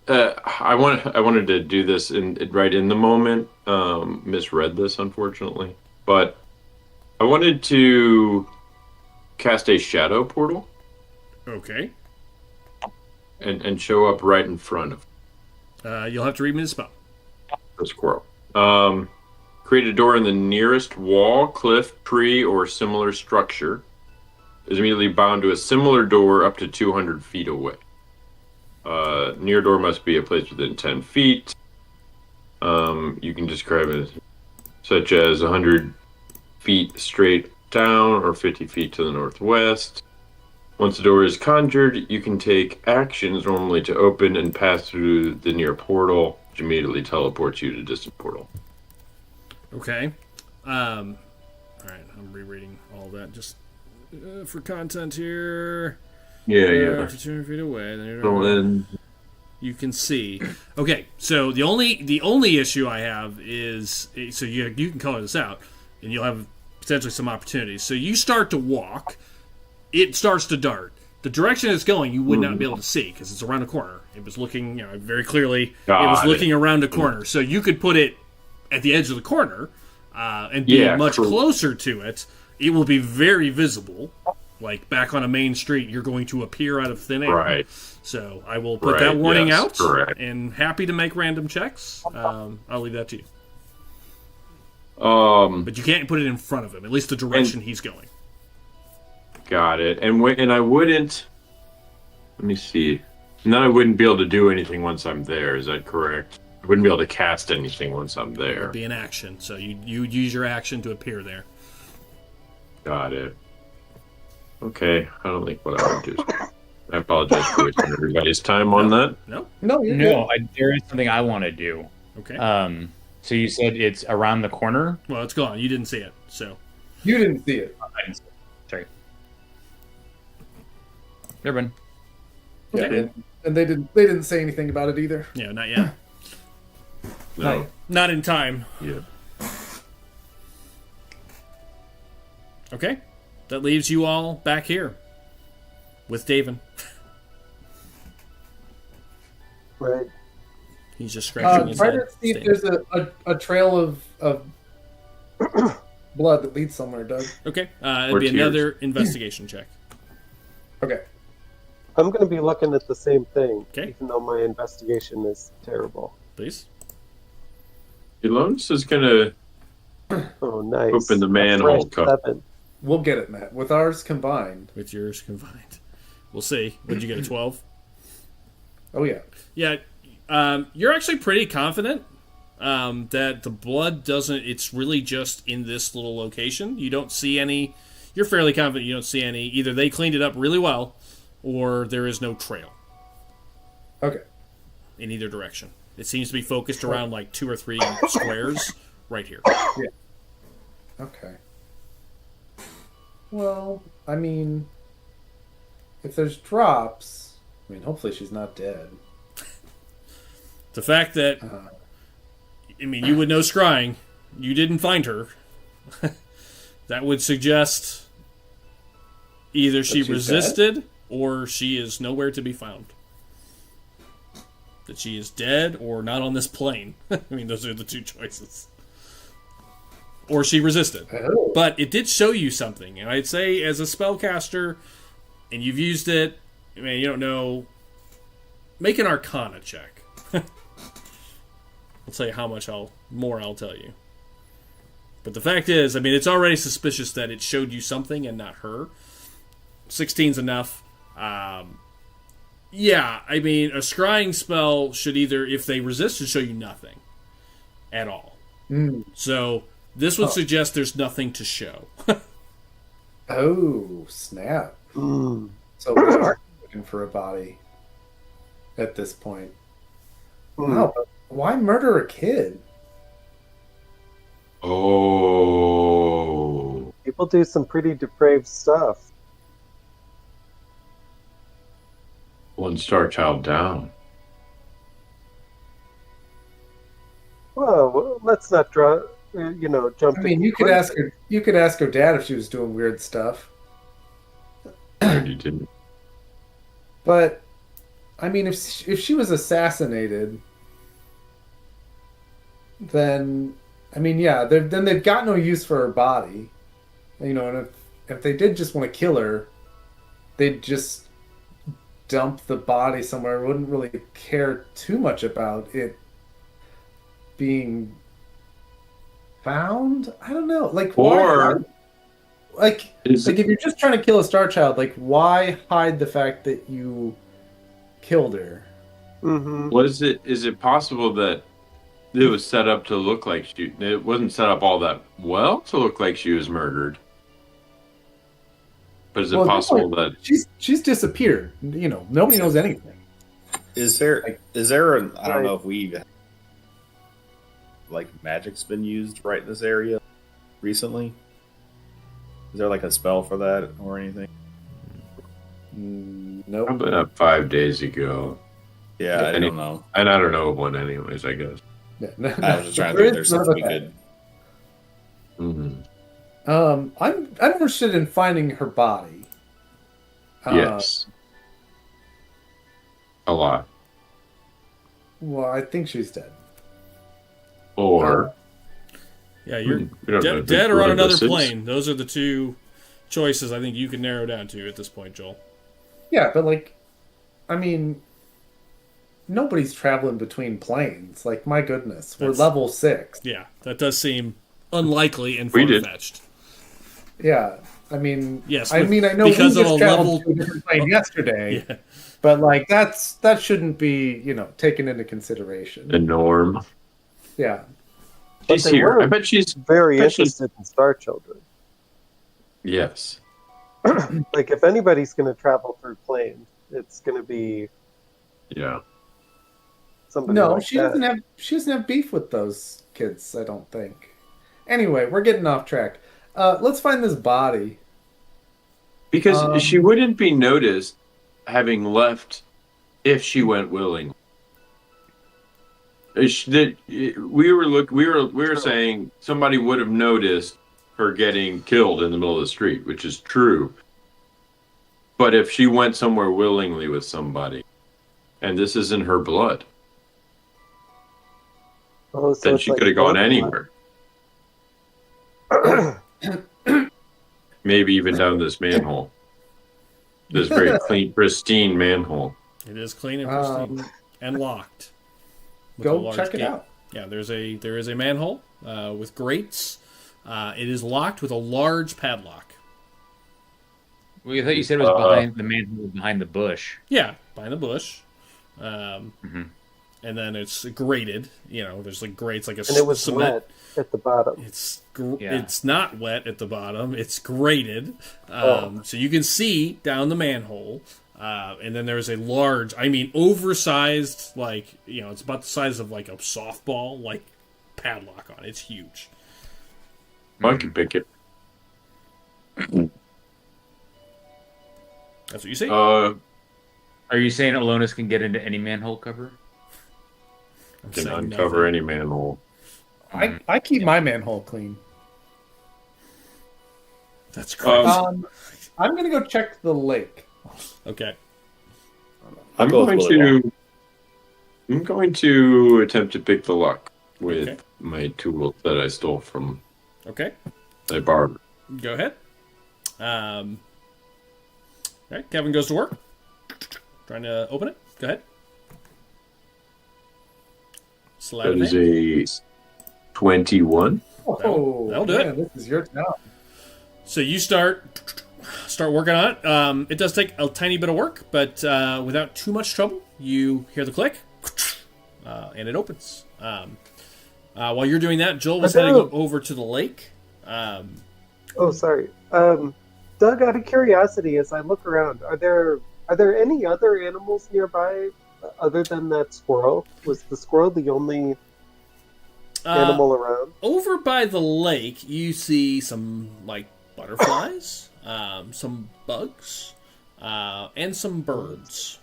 I wanted to do this right in the moment. Misread this, unfortunately, but I wanted to cast a shadow portal. Okay. And show up right in front of. You'll have to read me the spell. The squirrel. Create a door in the nearest wall, cliff, tree, or similar structure. Is immediately bound to a similar door up to 200 feet away. Near door must be a place within 10 feet. You can describe it such as 100 feet straight down or 50 feet to the northwest. Once the door is conjured, you can take actions normally to open and pass through the near portal, which immediately teleports you to distant portal. Okay. All right, I'm rereading all that just for content here. Yeah. Up to 200 feet away. You can see. Okay, so the only issue I have is so you can color this out, and you'll have potentially some opportunities. So you start to walk, it starts to dart. The direction it's going, you would not be able to see because it's around a corner. It was looking, very clearly. It was looking around a corner, so you could put it at the edge of the corner and be much closer to it. It will be very visible. Like back on a main street, you're going to appear out of thin air. Right. So I will put that warning out. Correct. And happy to make random checks. I'll leave that to you. But you can't put it in front of him. At least the direction he's going. Got it. And I wouldn't. Let me see. And then I wouldn't be able to do anything once I'm there. Is that correct? I wouldn't be able to cast anything once I'm there. It'd be an action. So you use your action to appear there. Got it. Okay, I don't think what I would do is... I apologize for wasting everybody's time on that. No, there is something I want to do. Okay. So you said it's around the corner? Well, it's gone. You didn't see it, so... You didn't see it. I didn't see it. Sorry. Never mind. Okay. Yeah, and they didn't say anything about it either. Yeah, not yet. No. Not in time. Yeah. Okay. That leaves you all back here with David. Right. He's just scratching his try head. to see if there's a trail of blood that leads somewhere, Doug. Okay. It'd be another investigation check. Okay. I'm going to be looking at the same thing, Okay. even though my investigation is terrible. Please. Elonis is going to Oh, nice. open the manhole cover. 7. We'll get it, Matt. With ours combined. With yours combined. We'll see. Would you get a 12? Oh, yeah. Yeah. You're actually pretty confident that the blood doesn't... It's really just in this little location. You don't see any... You're fairly confident you don't see any. Either they cleaned it up really well, or there is no trail. Okay. In either direction. It seems to be focused around like 2 or 3 squares right here. Yeah. Okay. Well, I mean, if there's drops, hopefully she's not dead. The fact that, you would know scrying, you didn't find her, that would suggest either she resisted or she is nowhere to be found. That she is dead or not on this plane. Those are the 2 choices. Or she resisted. Oh. But it did show you something. And I'd say as a spellcaster, and you've used it, you don't know, make an Arcana check. I'll tell you how much more I'll tell you. But the fact is, I mean, it's already suspicious that it showed you something and not her. 16's enough. Yeah, I mean, a scrying spell should either, if they resist, should show you nothing at all. So this would suggest there's nothing to show. Oh, snap. So we are looking for a body at this point. Wow, but why murder a kid? Oh. People do some pretty depraved stuff. One star child down. Well, let's not jump. I mean, you could ask her. You could ask her dad if she was doing weird stuff. You didn't. But, I mean, if she was assassinated, then I mean, yeah, then they've got no use for her body, And if they did just want to kill her, they'd just dump the body somewhere. Wouldn't really care too much about it being found. I don't know. Like, or if you're just trying to kill a Star Child, like, why hide the fact that you killed her? Is it possible that it was set up to look like it wasn't set up all that well to look like she was murdered? But is it possible that she's disappeared? Nobody knows anything. Is there I don't know if we've magic's been used right in this area recently? Is there a spell for that or anything? Nope. Probably not 5 days ago. Yeah, I don't know. And I don't know of one anyways, I guess. Yeah, I was just trying to think if there's something we could. I'm interested in finding her body. Yes. A lot. Well, I think she's dead. Or yeah, you're dead or on another plane. Those are the two choices I think you can narrow down to at this point, Joel. Yeah, but I mean, nobody's traveling between planes. My goodness, we're level 6. Yeah, that does seem unlikely and far-fetched. Yeah, I mean, yes. I know we just traveled to a different plane yesterday, but that shouldn't be taken into consideration. The norm. Yeah, she's here. I bet she's very interested in Star Children. Yes. If anybody's going to travel through planes, it's going to be somebody. No, like she that. doesn't have beef with those kids. I don't think. Anyway, we're getting off track. Let's find this body. Because she wouldn't be noticed having left if she went willingly. We were saying somebody would have noticed her getting killed in the middle of the street, which is true. But if she went somewhere willingly with somebody, and this is in her blood, then she could have gone anywhere. Maybe even down this manhole. This very clean, pristine manhole. It is clean and pristine and locked. Go check it out. Yeah, there is a manhole with grates. It is locked with a large padlock. Well, I thought you said it was behind the manhole, behind the bush. Yeah, behind the bush. And then it's grated. There's grates, like a and it was cement. wet at the bottom. It's not wet at the bottom. It's grated, so you can see down the manhole. And then there's a large, oversized, it's about the size of a softball, padlock on it. It's huge. I can pick it. That's what you say? Are you saying Alonis can get into any manhole cover? Can uncover any manhole. I keep my manhole clean. That's crazy. I'm going to go check the lake. Okay. I'm going to attempt to pick the lock with my tool that I stole from the barber. Go ahead. All right, Kevin goes to work. Trying to open it. Go ahead. Sleight of That hand. is a 21. That'll do it. This is your town. So you start working on it. It does take a tiny bit of work, but without too much trouble, you hear the click, and it opens. While you're doing that, Joel was heading over to the lake. Oh, sorry. Doug, out of curiosity, as I look around, are there any other animals nearby other than that squirrel? Was the squirrel the only animal around? Over by the lake, you see some like butterflies, some bugs, and some birds.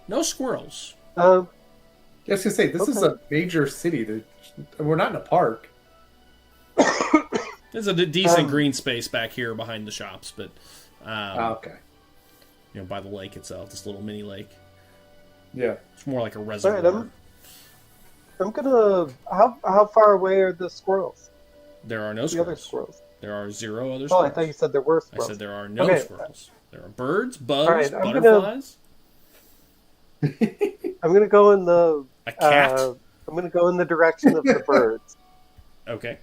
No squirrels. I was gonna say this is a major city. We're not in a park. There's a decent green space back here behind the shops, but okay. You know, by the lake itself, this little mini lake. Yeah, it's more like a reservoir. Right, I'm gonna. How far away are the squirrels? There are no the squirrels. Other squirrels. There are 0 other squirrels. Oh, I thought you said there were squirrels. I said there are no squirrels. There are birds, bugs, right, butterflies. I'm gonna go in the. A cat. I'm gonna go in the direction of the birds. Okay.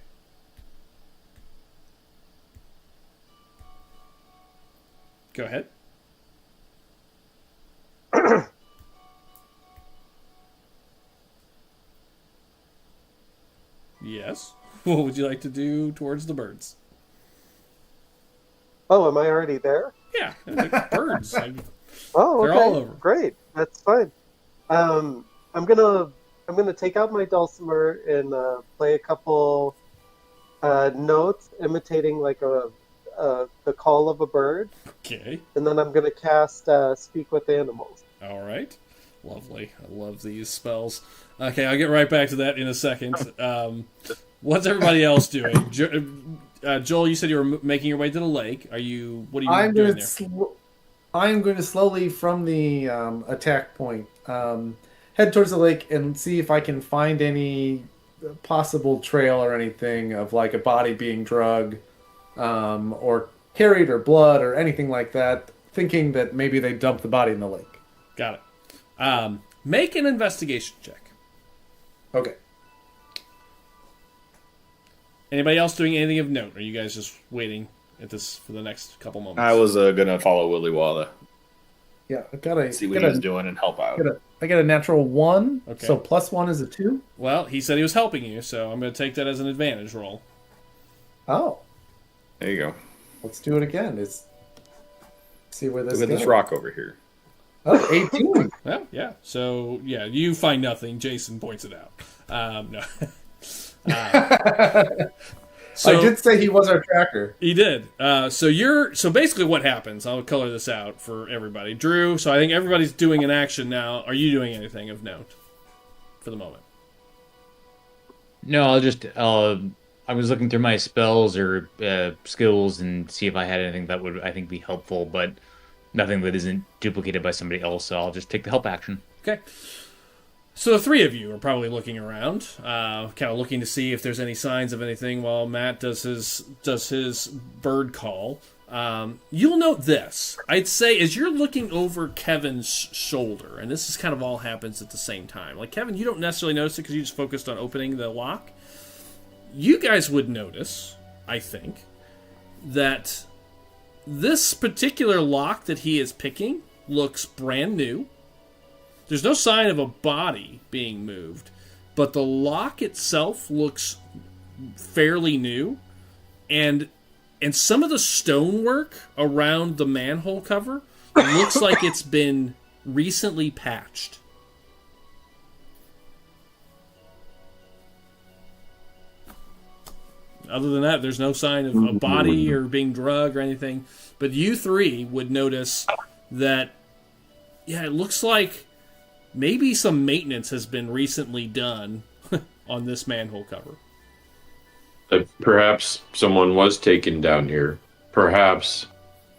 Go ahead. Yes. What would you like to do towards the birds? Oh, am I already there? Yeah, birds. They're okay. all over. Great, that's fine. I'm gonna take out my dulcimer and play a couple notes imitating like the call of a bird. Okay. And then I'm gonna cast Speak with Animals. All right. Lovely. I love these spells. Okay, I'll get right back to that in a second. What's everybody else doing? Joel, you said you were making your way to the lake. What are you doing there? I'm going to slowly, from the attack point, head towards the lake and see if I can find any possible trail or anything of like a body being drugged or carried or blood or anything like that, thinking that maybe they dumped the body in the lake. Got it. Make an investigation check. Okay. Anybody else doing anything of note? Or are you guys just waiting at this for the next couple moments? I was gonna follow Willy Walla. Yeah, I gotta see what he was doing and help out. I got a natural 1, okay. So +1 is a 2. Well, he said he was helping you, so I'm going to take that as an advantage roll. Oh, there you go. Let's do it again. See where this. Look at this rock over here. Oh, 18. Well, yeah. So, yeah, you find nothing. Jason points it out. No. So, I did say he was our tracker. He did. So basically what happens, I'll color this out for everybody. Drew, so I think everybody's doing an action now. Are you doing anything of note for the moment? No, I was looking through my spells or skills and see if I had anything that would, I think, be helpful, but nothing that isn't duplicated by somebody else, so I'll just take the help action. Okay. So the three of you are probably looking around, kind of looking to see if there's any signs of anything while Matt does his bird call. You'll note this. I'd say as you're looking over Kevin's shoulder, and this is kind of all happens at the same time. Like, Kevin, you don't necessarily notice it because you just focused on opening the lock. You guys would notice, I think, that this particular lock that he is picking looks brand new. There's no sign of a body being moved, but the lock itself looks fairly new, and some of the stonework around the manhole cover looks like it's been recently patched. Other than that, there's no sign of a body or being drugged or anything. But you three would notice that, yeah, it looks like maybe some maintenance has been recently done on this manhole cover. Perhaps someone was taken down here. Perhaps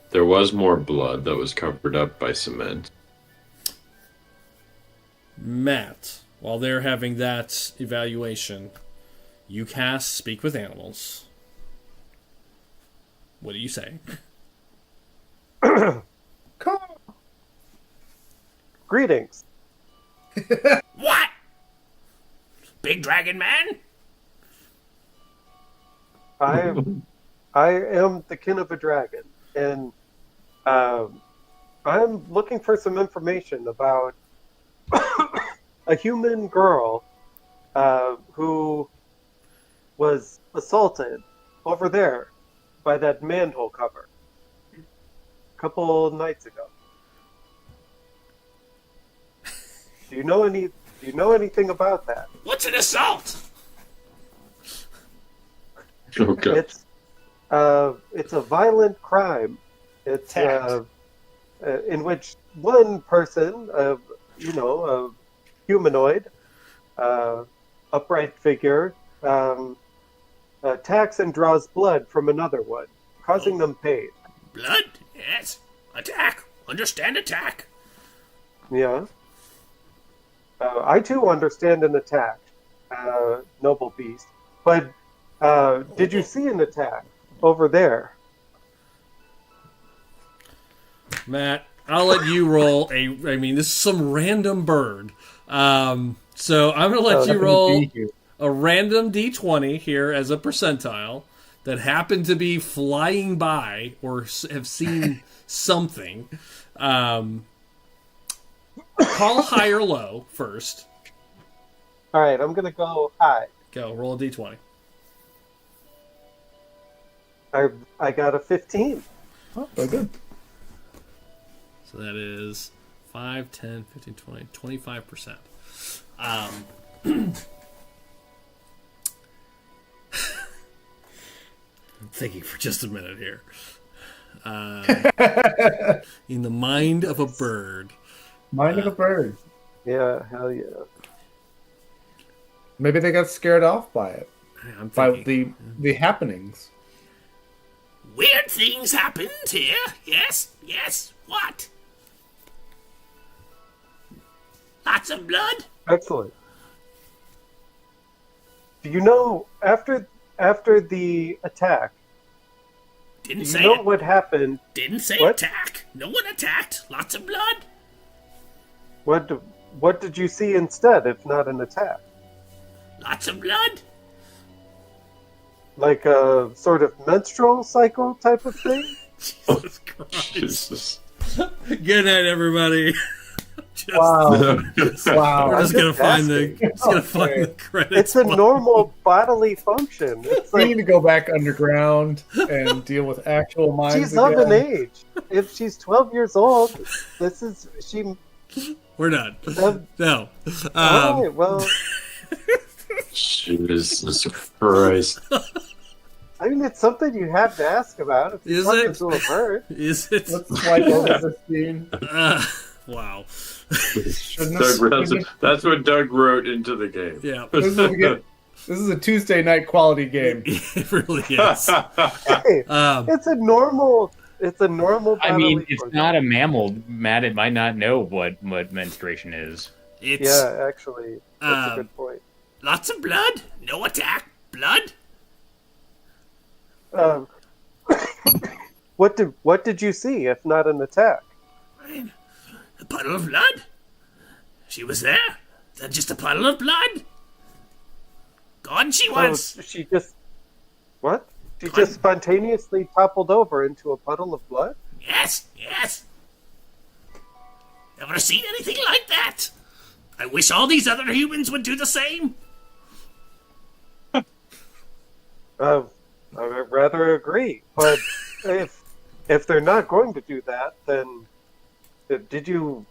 there was more blood that was covered up by cement. Matt, while they're having that evaluation, you cast Speak with Animals. What do you say? Greetings. What? big dragon man? I am the kin of a dragon, and I'm looking for some information about a human girl who was assaulted over there by that manhole cover a couple nights ago. Do you know anything about that? What's an assault? Okay. It's a violent crime. It's in which one person, a humanoid, upright figure, attacks and draws blood from another one, causing them pain. Blood? Yes. Attack. Understand attack. Yeah. I too understand an attack, noble beast. But did you see an attack over there? Matt, I'll let you roll this is some random bird. So I'm going to let you roll a random D20 here as a percentile that happened to be flying by or have seen something. Call high or low first. All right, I'm going to go high. Go, roll a D20. I got a 15. Oh, very good. So that is 5, 10, 15, 20, 25%. I'm thinking for just a minute here. In the mind of a bird. Mind of a bird. Yeah, hell yeah. Maybe they got scared off by it. I'm By thinking, the happenings. weird things happened here. Yes. What? Lots of blood? Excellent. Do you know, after the attack, Didn't do say you know it. what happened? Didn't say What? attack. No one attacked. Lots of blood. What did you see instead, if not an attack? Lots of blood. Like a sort of menstrual cycle type of thing? Jesus Christ. Jesus. Good night, everybody. Wow. Wow. We're just gonna find the Okay. credits. It's a normal bodily function. It's We need like to go back underground and deal with actual minds she's of an again. age. If she's 12 years old, she. We're done. Um, No. All right, well, Jesus Christ. I mean, it's something you have to ask about. If Is you talk it? to a bird. Is it? Let's swipe over this scene. Wow. Shouldn't That's what Doug wrote into the game. Yeah. This is a Tuesday night quality game. It really is. Hey, it's a normal. It's a normal. I mean, bodily it's function. not a mammal. Matt, it might not know what menstruation is. It's Yeah, actually, that's a good point. lots of blood. No attack. Blood. What did you see, if not an attack? A puddle of blood. She was there. Then just a puddle of blood. Gone she was. Oh, she just what? She just spontaneously toppled over into a puddle of blood? Yes. Never seen anything like that. I wish all these other humans would do the same. I would rather agree, but if they're not going to do that, then did you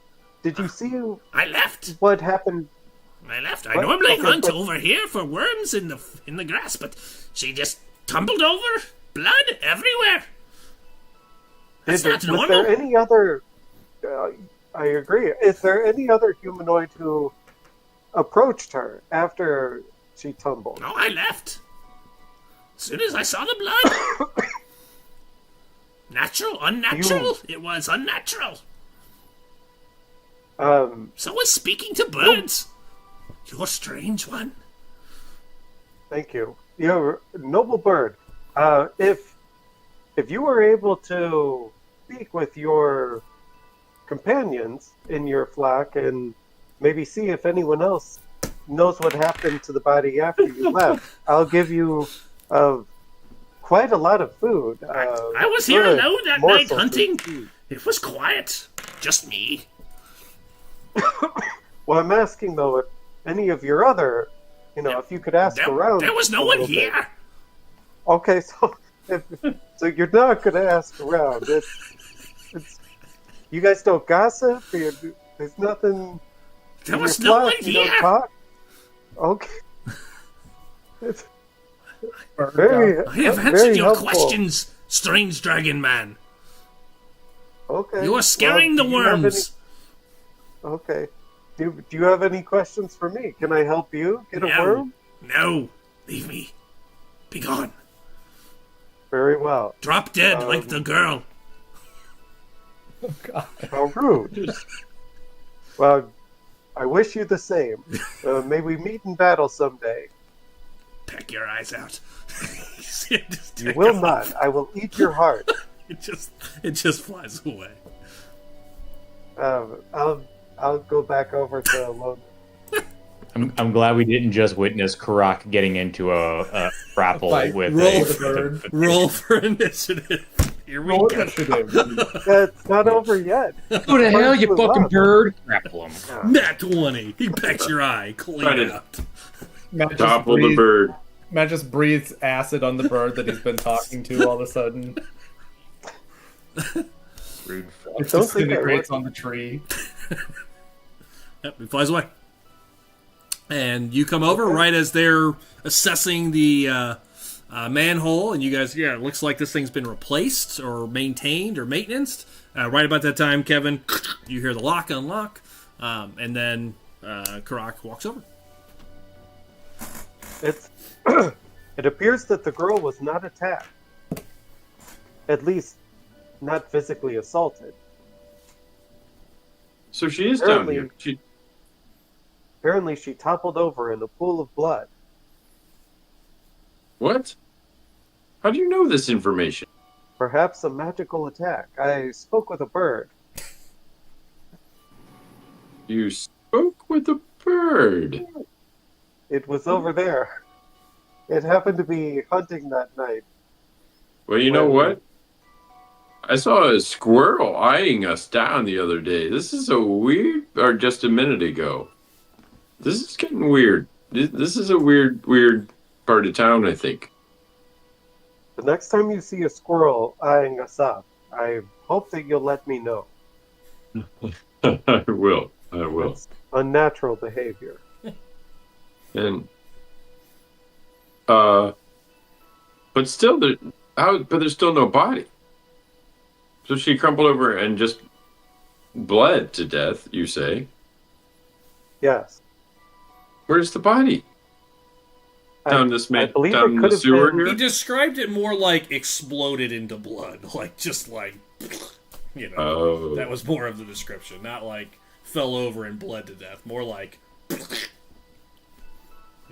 see I left. what happened? I left. I What? normally Okay, hunt but- over here for worms in the grass, but she just tumbled over. Blood everywhere. That's not Was normal. there any other? I agree. Is there any other humanoid who approached her after she tumbled? No, I left. As soon as I saw the blood. Natural, unnatural. It was unnatural. So was speaking to birds. You're a strange one. Thank you. You're a noble bird. If you were able to speak with your companions in your flock and maybe see if anyone else knows what happened to the body after you left, I'll give you quite a lot of food. I was here alone that night hunting. It was quiet. Just me. Well, I'm asking, though, if any of your other, if you could ask around. There was no one here. Bit. Okay, so so you're not going to ask around. It's you guys don't gossip? There's nothing... There was no one here. Talk? Okay. I have answered your questions, strange dragon man. Okay. You are scaring the worms. Okay. Do you have any questions for me? Can I help you get a worm? No. Leave me. Be gone. Very well. Drop dead like the girl. Oh, God. How rude. Well, I wish you the same. May we meet in battle someday. Peck your eyes out. You will not. I will eat your heart. It just flies away. I'll go back over to Lone. I'm glad we didn't just witness Karak getting into a grapple with the bird. Roll for initiative. Here we go. It's not over yet. Who the hell, you fucking bird? Grapple him. Nat 20. He pecks your eye. Clean out. Topple the bird. Matt just breathes acid on the bird that he's been talking to all of a sudden. Rude fuck. It disintegrates on the tree. Yep, it flies away. And you come over right as they're assessing the manhole, and you guys, it looks like this thing's been replaced or maintained or maintenanced. Right about that time, Kevin, you hear the lock unlock, and then Karak walks over. It appears that the girl was not attacked. At least, not physically assaulted. So she is down here. Apparently she toppled over in a pool of blood. What? How do you know this information? Perhaps a magical attack. I spoke with a bird. You spoke with a bird? It was over there. It happened to be hunting that night. Well, you know what? I saw a squirrel eyeing us down the other day. This is or just a minute ago. This is getting weird. This is a weird part of town, I think. The next time you see a squirrel eyeing us up, I hope that you'll let me know. I will. It's unnatural behavior. And but still, there's still no body. So she crumpled over and just bled to death, you say? Yes. Where's the body? Down the sewer here? He described it more like exploded into blood. That was more of the description. Not like fell over and bled to death. More like...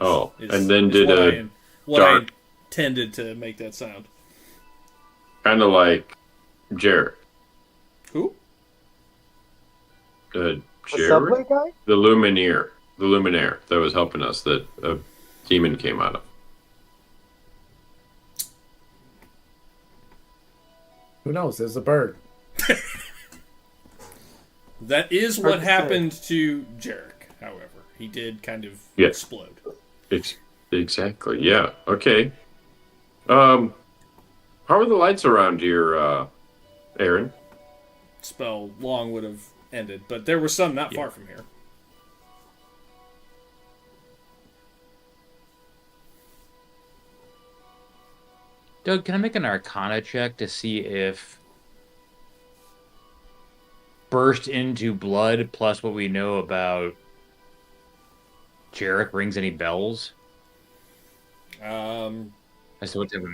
and then did I intended to make that sound. Kind of like Jared. Who? Jared? The subway guy? The Luminaire that was helping us, that a demon came out of. Who knows? There's a bird. That is what happened to Jarek, however. He did kind of explode. Exactly, yeah. Okay. How are the lights around here, Aaron? Spell long would have ended, but there were some not far from here. Doug, can I make an Arcana check to see if burst into blood plus what we know about Jarek rings any bells? As to what type of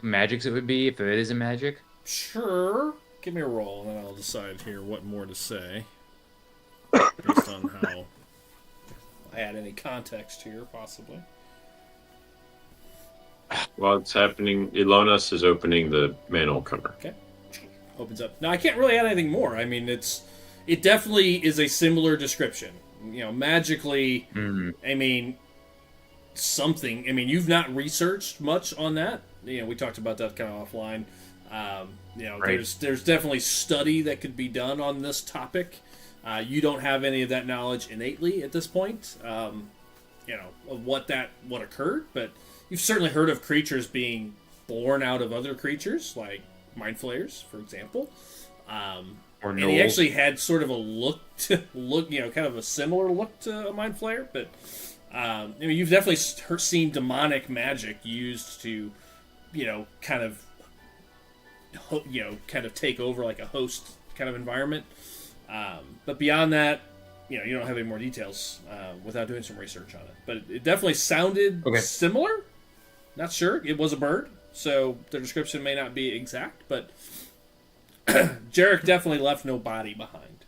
magics it would be, if it is a magic? Sure. Give me a roll, and then I'll decide here what more to say. Based on how I add any context here, possibly. While it's happening, Ilonas is opening the manhole cover. Okay. Opens up. Now, I can't really add anything more. I mean, it definitely is a similar description. magically. I mean, something. I mean, you've not researched much on that. We talked about that kind of offline. Right. There's definitely study that could be done on this topic. You don't have any of that knowledge innately at this point. Of what occurred, but you've certainly heard of creatures being born out of other creatures, like mind flayers, for example. And he actually had sort of a kind of a similar look to a mind flayer, but you've definitely seen demonic magic used to, kind of take over like a host kind of environment. But beyond that, you don't have any more details without doing some research on it. But it definitely sounded similar. Not sure. It was a bird, so the description may not be exact, but Jarek definitely left no body behind.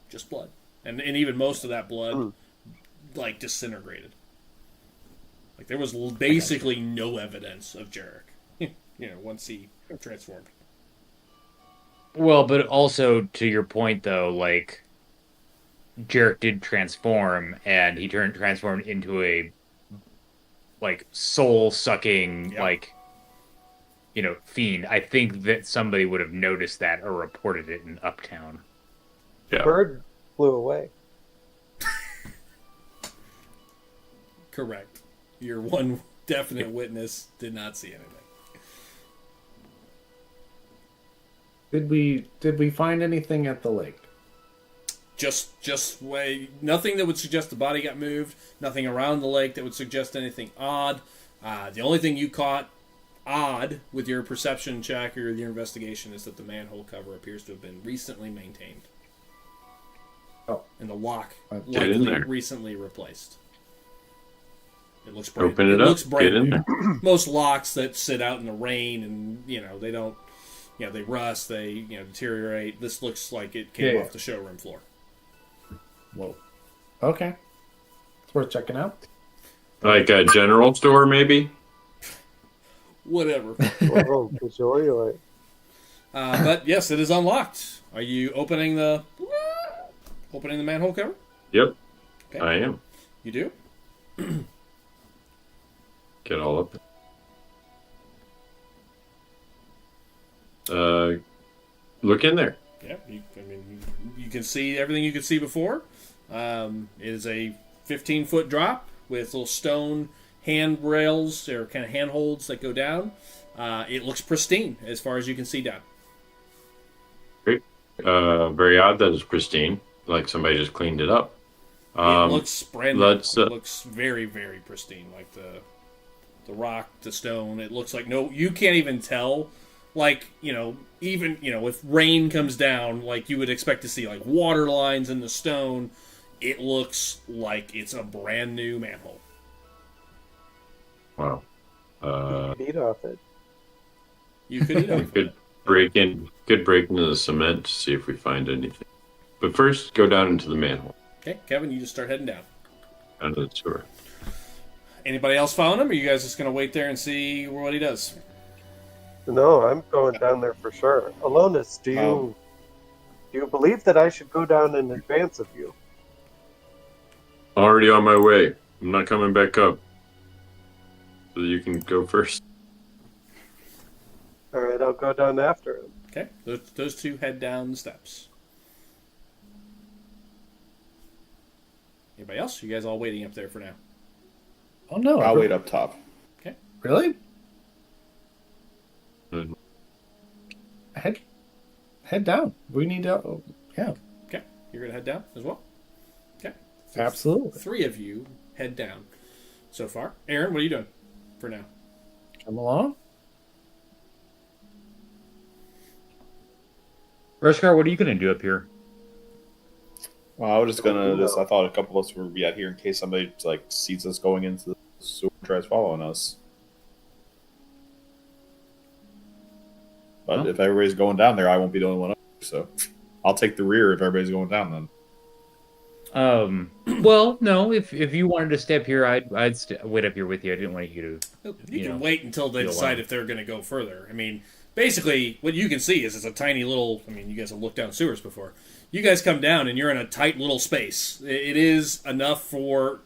Just blood. And even most of that blood, like, disintegrated. Like, there was basically no evidence of Jarek, once he transformed. Well, but also, to your point, though, like, Jarek did transform, and he transformed into a, like, soul-sucking, fiend. I think that somebody would have noticed that or reported it in Uptown. Yeah. The bird flew away. Correct. Your one definite witness did not see anything. Did we find anything at the lake? Just nothing that would suggest the body got moved. Nothing around the lake that would suggest anything odd. The only thing you caught odd with your perception check or your investigation is that the manhole cover appears to have been recently maintained. Oh, and the lock likely recently replaced. It looks brand. Open it up. Looks brand new. There. Most locks that sit out in the rain and they don't, they rust, they deteriorate. This looks like it came off the showroom floor. Whoa. Okay. It's worth checking out. Like a general store, maybe. Whatever. But yes, it is unlocked. Are you opening the manhole cover? Yep. Okay. I am. You do? Get all up. Look in there. Yeah, you can see everything you could see before. It is a 15-foot drop with little stone handrails or kind of handholds that go down. It looks pristine as far as you can see down. Great. Very odd that it's pristine, like somebody just cleaned it up. It looks brand new. It looks very, very pristine, like the rock, the stone. It looks like you can't even tell. Like, even, if rain comes down, like you would expect to see like water lines in the stone. It looks like it's a brand new manhole. Wow. You could eat off it. You could eat off it. Could break into the cement to see if we find anything. But first, go down into the manhole. Okay, Kevin, you just start heading down. Down to the sewer. Anybody else following him, or are you guys just going to wait there and see what he does? No, I'm going down there for sure. Alonis, do you believe that I should go down in advance of you? Already on my way. I'm not coming back up. So you can go first. All right, I'll go down after him. Okay, those two head down the steps. Anybody else? You guys all waiting up there for now? Oh no, I'll wait up top. Okay. Really? Good. Head down. We need to. Yeah. Okay, you're gonna head down as well. Okay. Absolutely. 3 of you head down so far. Aaron, what are you doing for now? Come along. Reshkar, what are you going to do up here? Well, I was just gonna. I thought a couple of us would be out here in case somebody sees us going into the sewer and tries following us. But if everybody's going down there, I won't be the only one up there, so I'll take the rear if everybody's going down then. Well, no. If you wanted to stay up here, I'd wait up here with you. I didn't want you to You can wait until they decide if they're going to go further. I mean, basically, what you can see is it's a tiny little... I mean, you guys have looked down sewers before. You guys come down, and you're in a tight little space. It is enough for...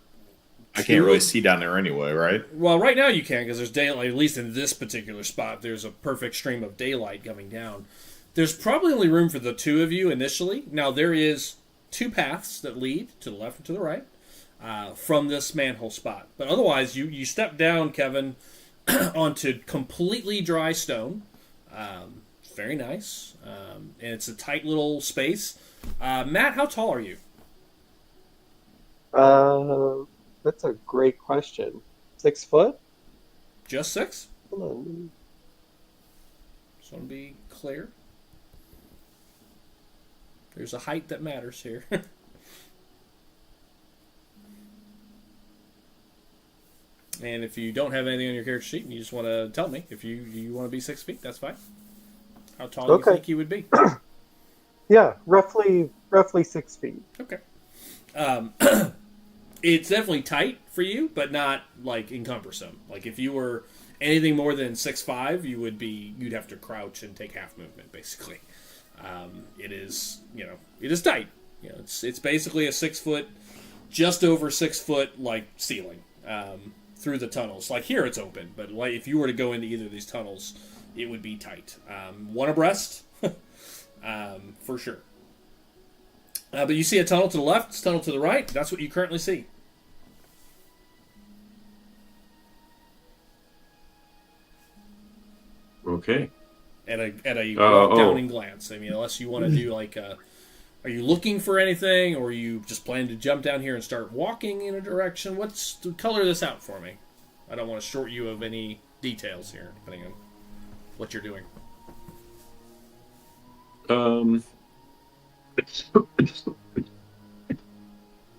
I can't really see down there anyway, right? Well, right now you can, because there's daylight. At least in this particular spot, there's a perfect stream of daylight coming down. There's probably only room for the two of you initially. Now, there is 2 paths that lead to the left and to the right from this manhole spot. But otherwise, you step down, Kevin, onto completely dry stone. Very nice. And it's a tight little space. Matt, how tall are you? That's a great question. 6 foot? Just 6? Hold on. Just want to be clear. There's a height that matters here. And if you don't have anything on your character sheet and you just want to tell me if you want to be 6 feet, that's fine. How tall do you think you would be? Yeah, roughly 6 feet. Okay. It's definitely tight for you, but not like encumbersome. Like if you were anything more than 6'5", you'd have to crouch and take half movement basically. It is tight. It's basically a 6 foot, just over 6 foot like ceiling through the tunnels. Like here it's open, but like if you were to go into either of these tunnels, it would be tight. One abreast, for sure. But you see a tunnel to the left, a tunnel to the right. That's what you currently see. Okay. At a walk-downing glance. I mean, unless you want to do like are you looking for anything, or are you just planning to jump down here and start walking in a direction? Color this out for me. I don't want to short you of any details here, depending on what you're doing.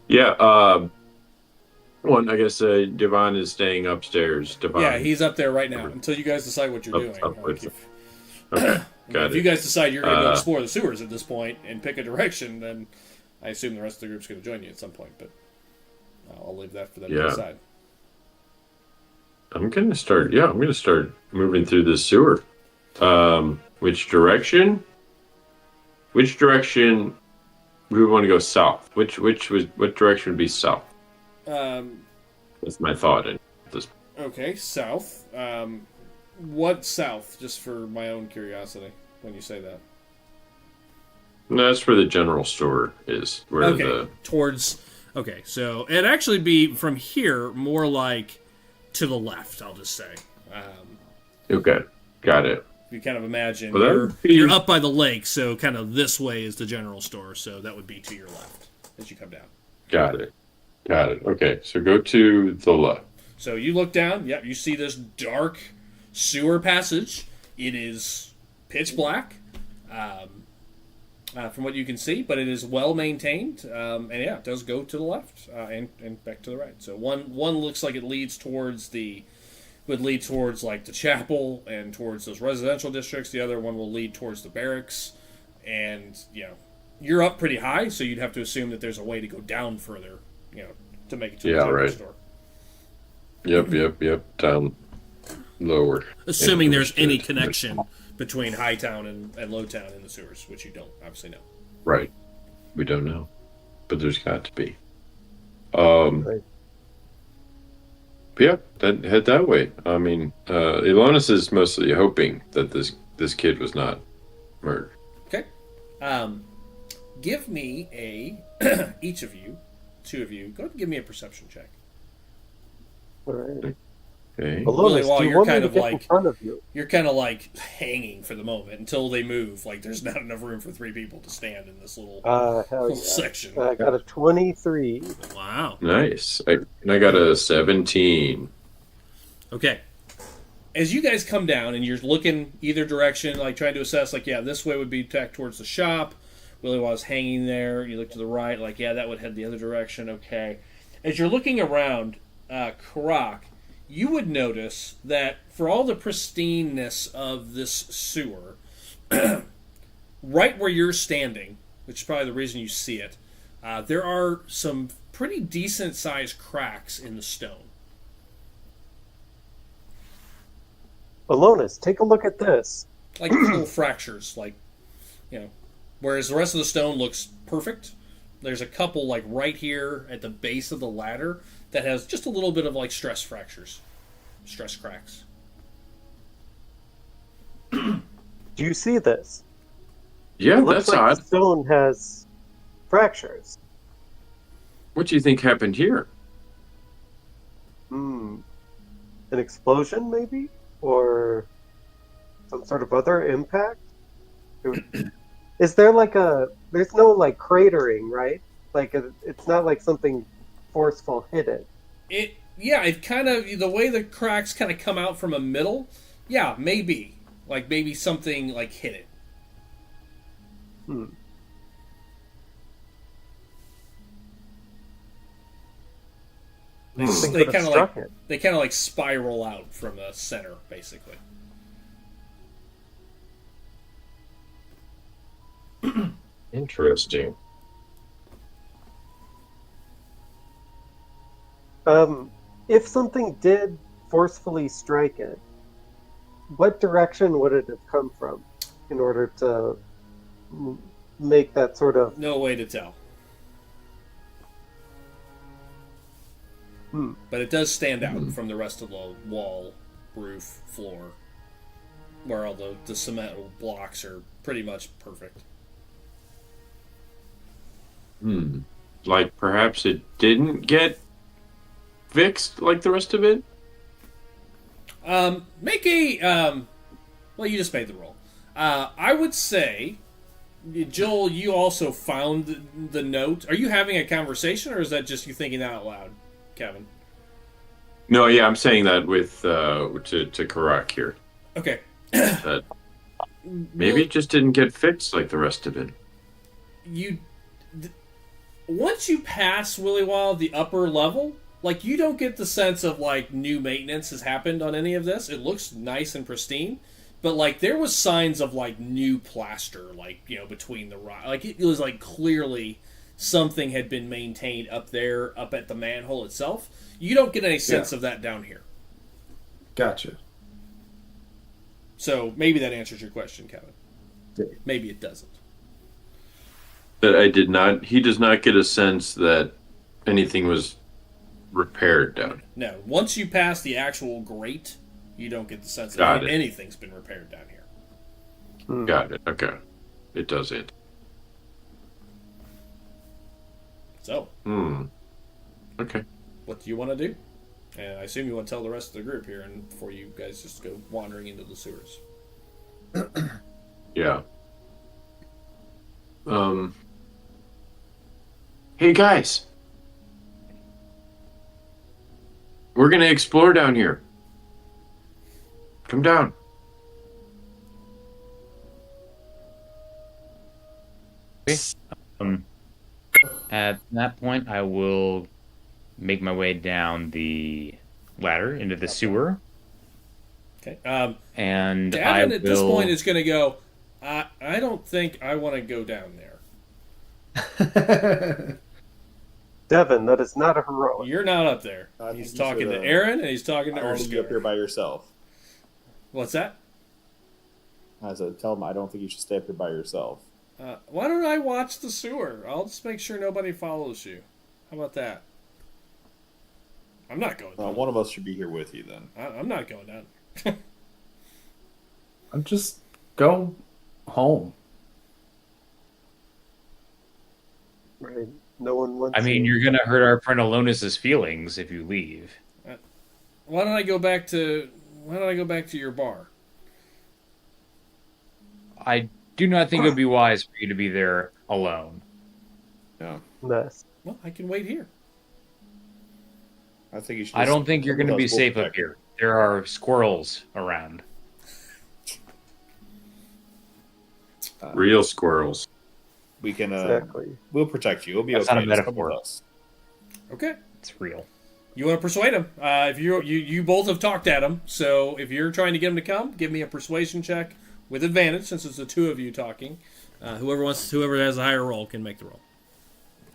Yeah, one, I guess Devon is staying upstairs. Devon. Yeah, he's up there right now until you guys decide what you're doing. Okay, if you guys decide you're going to go explore the sewers at this point and pick a direction, then I assume the rest of the group's going to join you at some point, but I'll leave that for them to decide. I'm going to start moving through this sewer. Which direction? Which direction we would want to go south? What direction would be south? That's my thought at this point. Okay, south. What south? Just for my own curiosity, when you say that. No, that's where the general store is. Okay, so it'd actually be from here more like to the left, I'll just say. Okay, got it. You kind of imagine you're up by the lake, so kind of this way is the general store, so that would be to your left as you come down. Got it. Okay, so go to the left. So you look down, you see this dark sewer passage. It is pitch black, from what you can see, but it is well maintained, and it does go to the left and back to the right. So one looks like it would lead towards like the chapel and towards those residential districts. The other one will lead towards the barracks, and you're up pretty high, so you'd have to assume that there's a way to go down further, to make it to the general store. Yep. Down lower. Assuming there's any connection between Hightown and Lowtown in the sewers, which you don't obviously know. Right. We don't know, but there's got to be. Right. Yeah, head that way. I mean, Elonis is mostly hoping that this kid was not murdered. Okay. Give me each of you, 2 of you, go ahead and give me a perception check. All right. Okay. Elonis, do you want me to get in front of you? You're kind of like hanging for the moment until they move. Like there's not enough room for 3 people to stand in this little section. I got a 23. Wow. Nice. I got a 17. Okay. As you guys come down and you're looking either direction, like trying to assess, like, this way would be back towards the shop. Willie was hanging there. You look to the right, like, that would head the other direction. Okay. As you're looking around, Karak, you would notice that for all the pristineness of this sewer, right where you're standing, which is probably the reason you see it, there are some pretty decent-sized cracks in the stone. Alonus, take a look at this. Like little fractures, like, whereas the rest of the stone looks perfect. There's a couple like right here at the base of the ladder that has just a little bit of like stress fractures, stress cracks. Do you see this? Yeah, it looks that's like odd. The stone has fractures. What do you think happened here? An explosion, maybe? Or some sort of other impact? Is there there's no like cratering, right? Like it's not like something forceful hit it. It kind of, the way the cracks kind of come out from a middle, maybe. Like maybe something like hit it. They kind of like spiral out from the center, basically. Interesting. If something did forcefully strike it, what direction would it have come from in order to make that sort of... No way to tell. But it does stand out from the rest of the wall, roof, floor, where all the cement blocks are pretty much perfect. Like perhaps it didn't get fixed like the rest of it? Make a... well, you just made the roll. I would say... Joel, you also found the note. Are you having a conversation, or is that just you thinking that out loud, Kevin? No, yeah, I'm saying that with to Karak here. Okay. That maybe it just didn't get fixed like the rest of it. Once you pass Willywild, the upper level, like you don't get the sense of like new maintenance has happened on any of this. It looks nice and pristine. But, like, there was signs of, like, new plaster, like, between the rock. Like, it was, like, clearly something had been maintained up there, up at the manhole itself. You don't get any sense of that down here. Gotcha. So, maybe that answers your question, Kevin. Maybe it doesn't. But he does not get a sense that anything was repaired down. No. Once you pass the actual grate... You don't get the sense that anything's been repaired down here. Got it. Okay. It does it. So. Okay. What do you want to do? And I assume you want to tell the rest of the group here and before you guys just go wandering into the sewers. Yeah. Hey, guys. We're going to explore down here. Come down. Okay. At that point, I will make my way down the ladder into the sewer. Okay. And Davin at this point is going to go, I don't think I want to go down there. Devin, that is not a heroic. You're not up there. He's talking to Aaron and he's talking to I want to be up here by yourself. What's that? I said, tell him I don't think you should stay up here by yourself. Why don't I watch the sewer? I'll just make sure nobody follows you. How about that? I'm not going down. One of us should be here with you then. I'm not going down. I'm just go home. Right. No one wants. I mean, you're gonna hurt our friend Alonus's feelings if you leave. Why don't I go back to your bar? I do not think it would be wise for you to be there alone. No. Nice. Well, I can wait here. I think you should. I don't think you're going to be safe up here. There are squirrels around. Real squirrels. We can. Exactly. We'll protect you. We'll be That's okay. not a metaphor. Okay. It's real. You want to persuade him? If you both have talked at him, so if you're trying to get him to come, give me a persuasion check with advantage, since it's the two of you talking. Whoever has a higher roll can make the roll.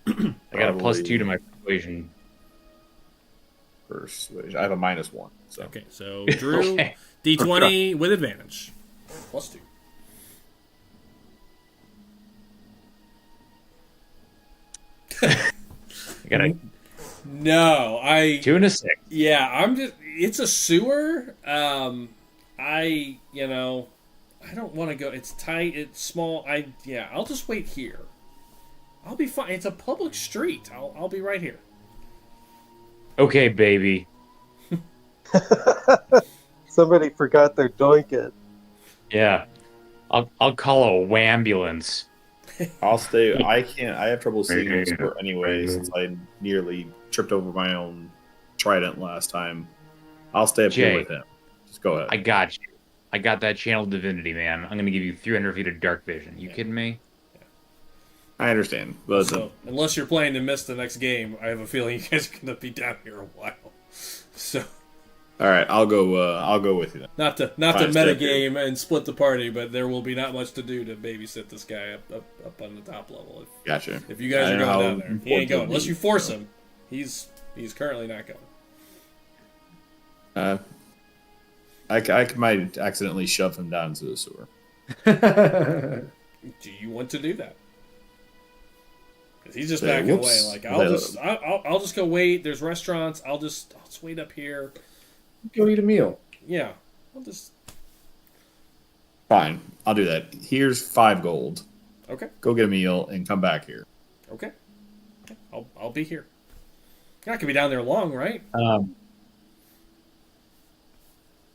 I got a +2 to my persuasion. persuasion. I have a -1. So. Okay, so Drew, D20 with advantage. +2. No, 2 and a 6. Yeah, I'm just. It's a sewer. I don't want to go. It's tight. It's small. I'll just wait here. I'll be fine. It's a public street. I'll be right here. Okay, baby. Somebody forgot their doinket. Yeah, I'll call a wambulance. I'll stay. I have trouble seeing this sport anyway, since I nearly tripped over my own trident last time. I'll stay up here with him. Just go ahead. I got you. I got that channel divinity, man. I'm gonna give you 300 feet of dark vision. You kidding me? I understand. But so, unless you're playing to miss the next game, I have a feeling you guys are gonna be down here a while. So. All right, I'll go with you then. Not to metagame and split the party, but there will be not much to do to babysit this guy up on the top level. Gotcha. If you guys are going down there, he ain't going unless you force him. He's currently not going. I might accidentally shove him down into the sewer. Do you want to do that? Because he's just backing away. Like I'll just go wait. There's restaurants. I'll just wait up here. Go eat a meal. Yeah, I'll just. Fine, I'll do that. Here's 5 gold. Okay. Go get a meal and come back here. Okay. I'll be here. You're not gonna be down there long, right?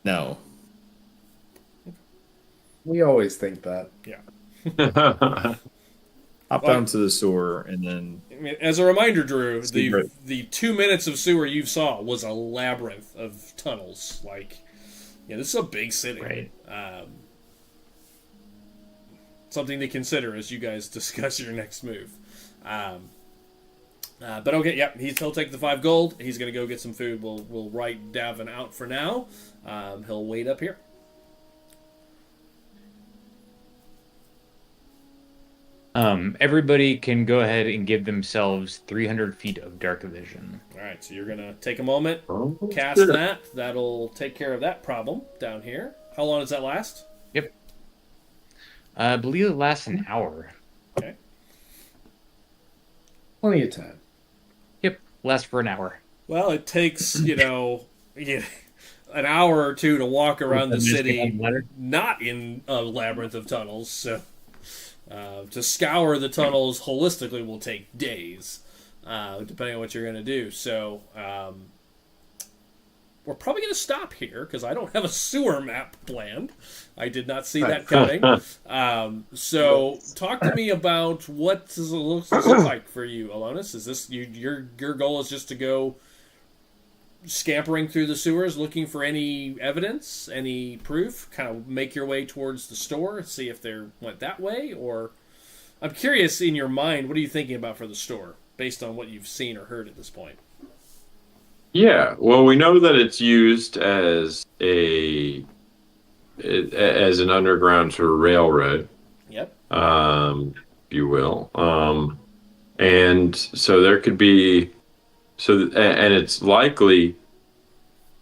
No. We always think that. Yeah. Hop down to the sewer and then. I mean, as a reminder, Drew, the 2 minutes of sewer you saw was a labyrinth of tunnels. Like, this is a big city. Right. Something to consider as you guys discuss your next move. But okay, yeah, he'll take the 5 gold. He's gonna go get some food. We'll write Davin out for now. He'll wait up here. Everybody can go ahead and give themselves 300 feet of dark vision. All right, so you're gonna take a moment, cast that. That'll take care of that problem down here. How long does that last? Yep. I believe it lasts an hour. Okay. Plenty of time. Yep, lasts for an hour. Well, it takes an hour or two to walk around the city, not in a labyrinth of tunnels. So. To scour the tunnels holistically will take days, depending on what you're going to do. So we're probably going to stop here because I don't have a sewer map planned. I did not see that coming. So talk to me about what does it look like for you, Alonis? Is this your goal is just to go scampering through the sewers looking for any evidence, any proof, kind of make your way towards the store, see if they went that way? Or I'm curious, in your mind, what are you thinking about for the store based on what you've seen or heard at this point? Yeah, well, we know that it's used as an underground sort of railroad. Yep. If you will. And so there could be and it's likely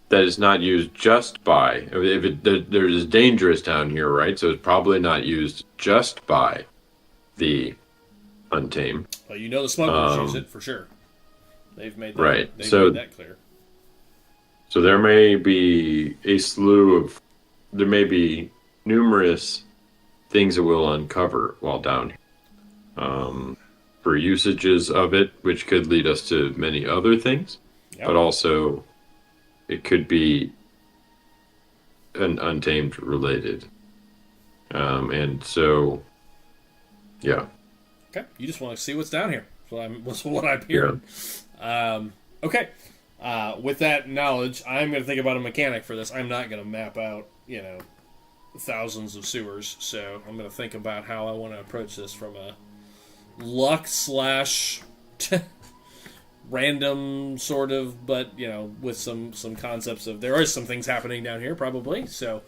that it's not used just by. There's dangerous down here, right? So it's probably not used just by the untamed. Well, the smugglers use it for sure. They've made that, right. They've made that clear. So there may be there may be numerous things that we'll uncover while down here. For usages of it, which could lead us to many other things, but also it could be an untamed related. And so, yeah. Okay, you just want to see what's down here. That's what I'm hearing. Yeah. Okay. With that knowledge, I'm going to think about a mechanic for this. I'm not going to map out, thousands of sewers. So I'm going to think about how I want to approach this from a luck / random sort of, but with some concepts of there are some things happening down here probably. So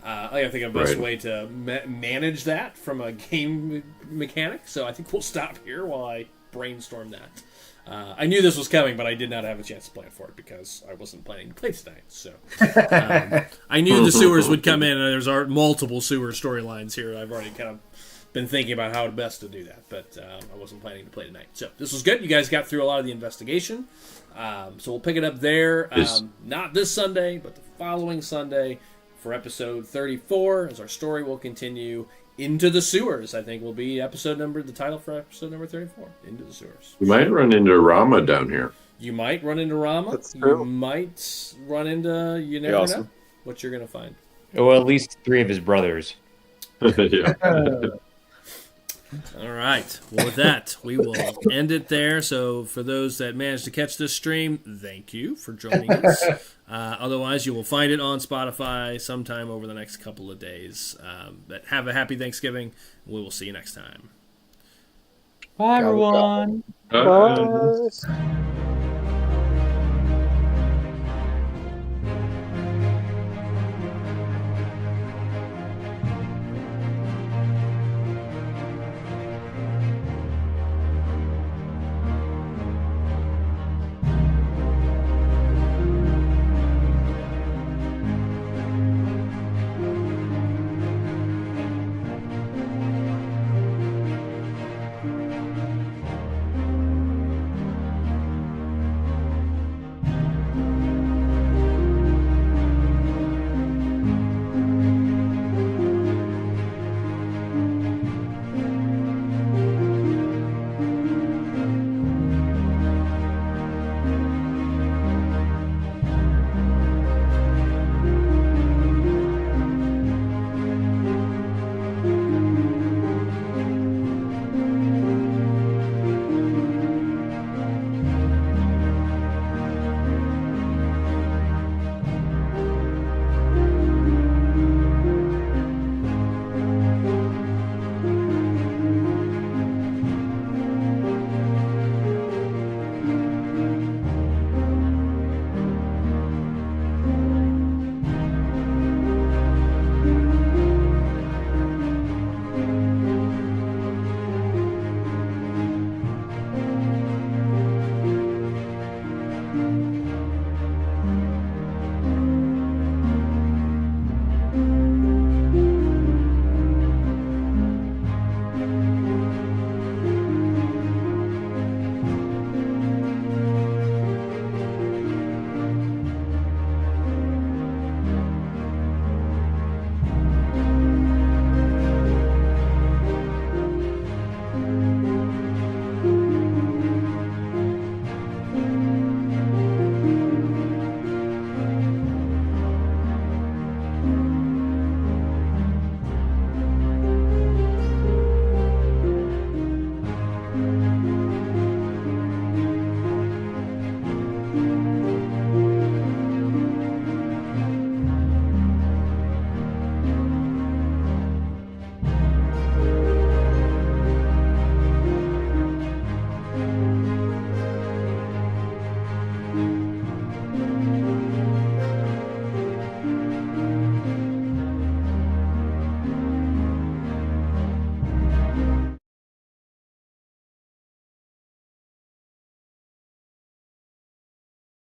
I gotta think of the best way to manage that from a game mechanic. So I think we'll stop here while I brainstorm that. I knew this was coming, but I did not have a chance to plan for it because I wasn't planning to play tonight. So I knew the sewers would come in, and there's multiple sewer storylines here. I've already kind of been thinking about how best to do that, but I wasn't planning to play tonight. So this was good. You guys got through a lot of the investigation. So we'll pick it up there, not this Sunday, but the following Sunday for episode 34, as our story will continue into the sewers. I think will be the title for episode number 34, Into the Sewers. We might run into Rama down here. You might run into Rama. That's true. You might run into, you never know what you're going to find. Well, at least 3 of his brothers. Yeah. All right. Well, with that, we will end it there. So for those that managed to catch this stream, thank you for joining us. Otherwise, you will find it on Spotify sometime over the next couple of days. But have a happy Thanksgiving. We will see you next time. Bye, everyone. Bye.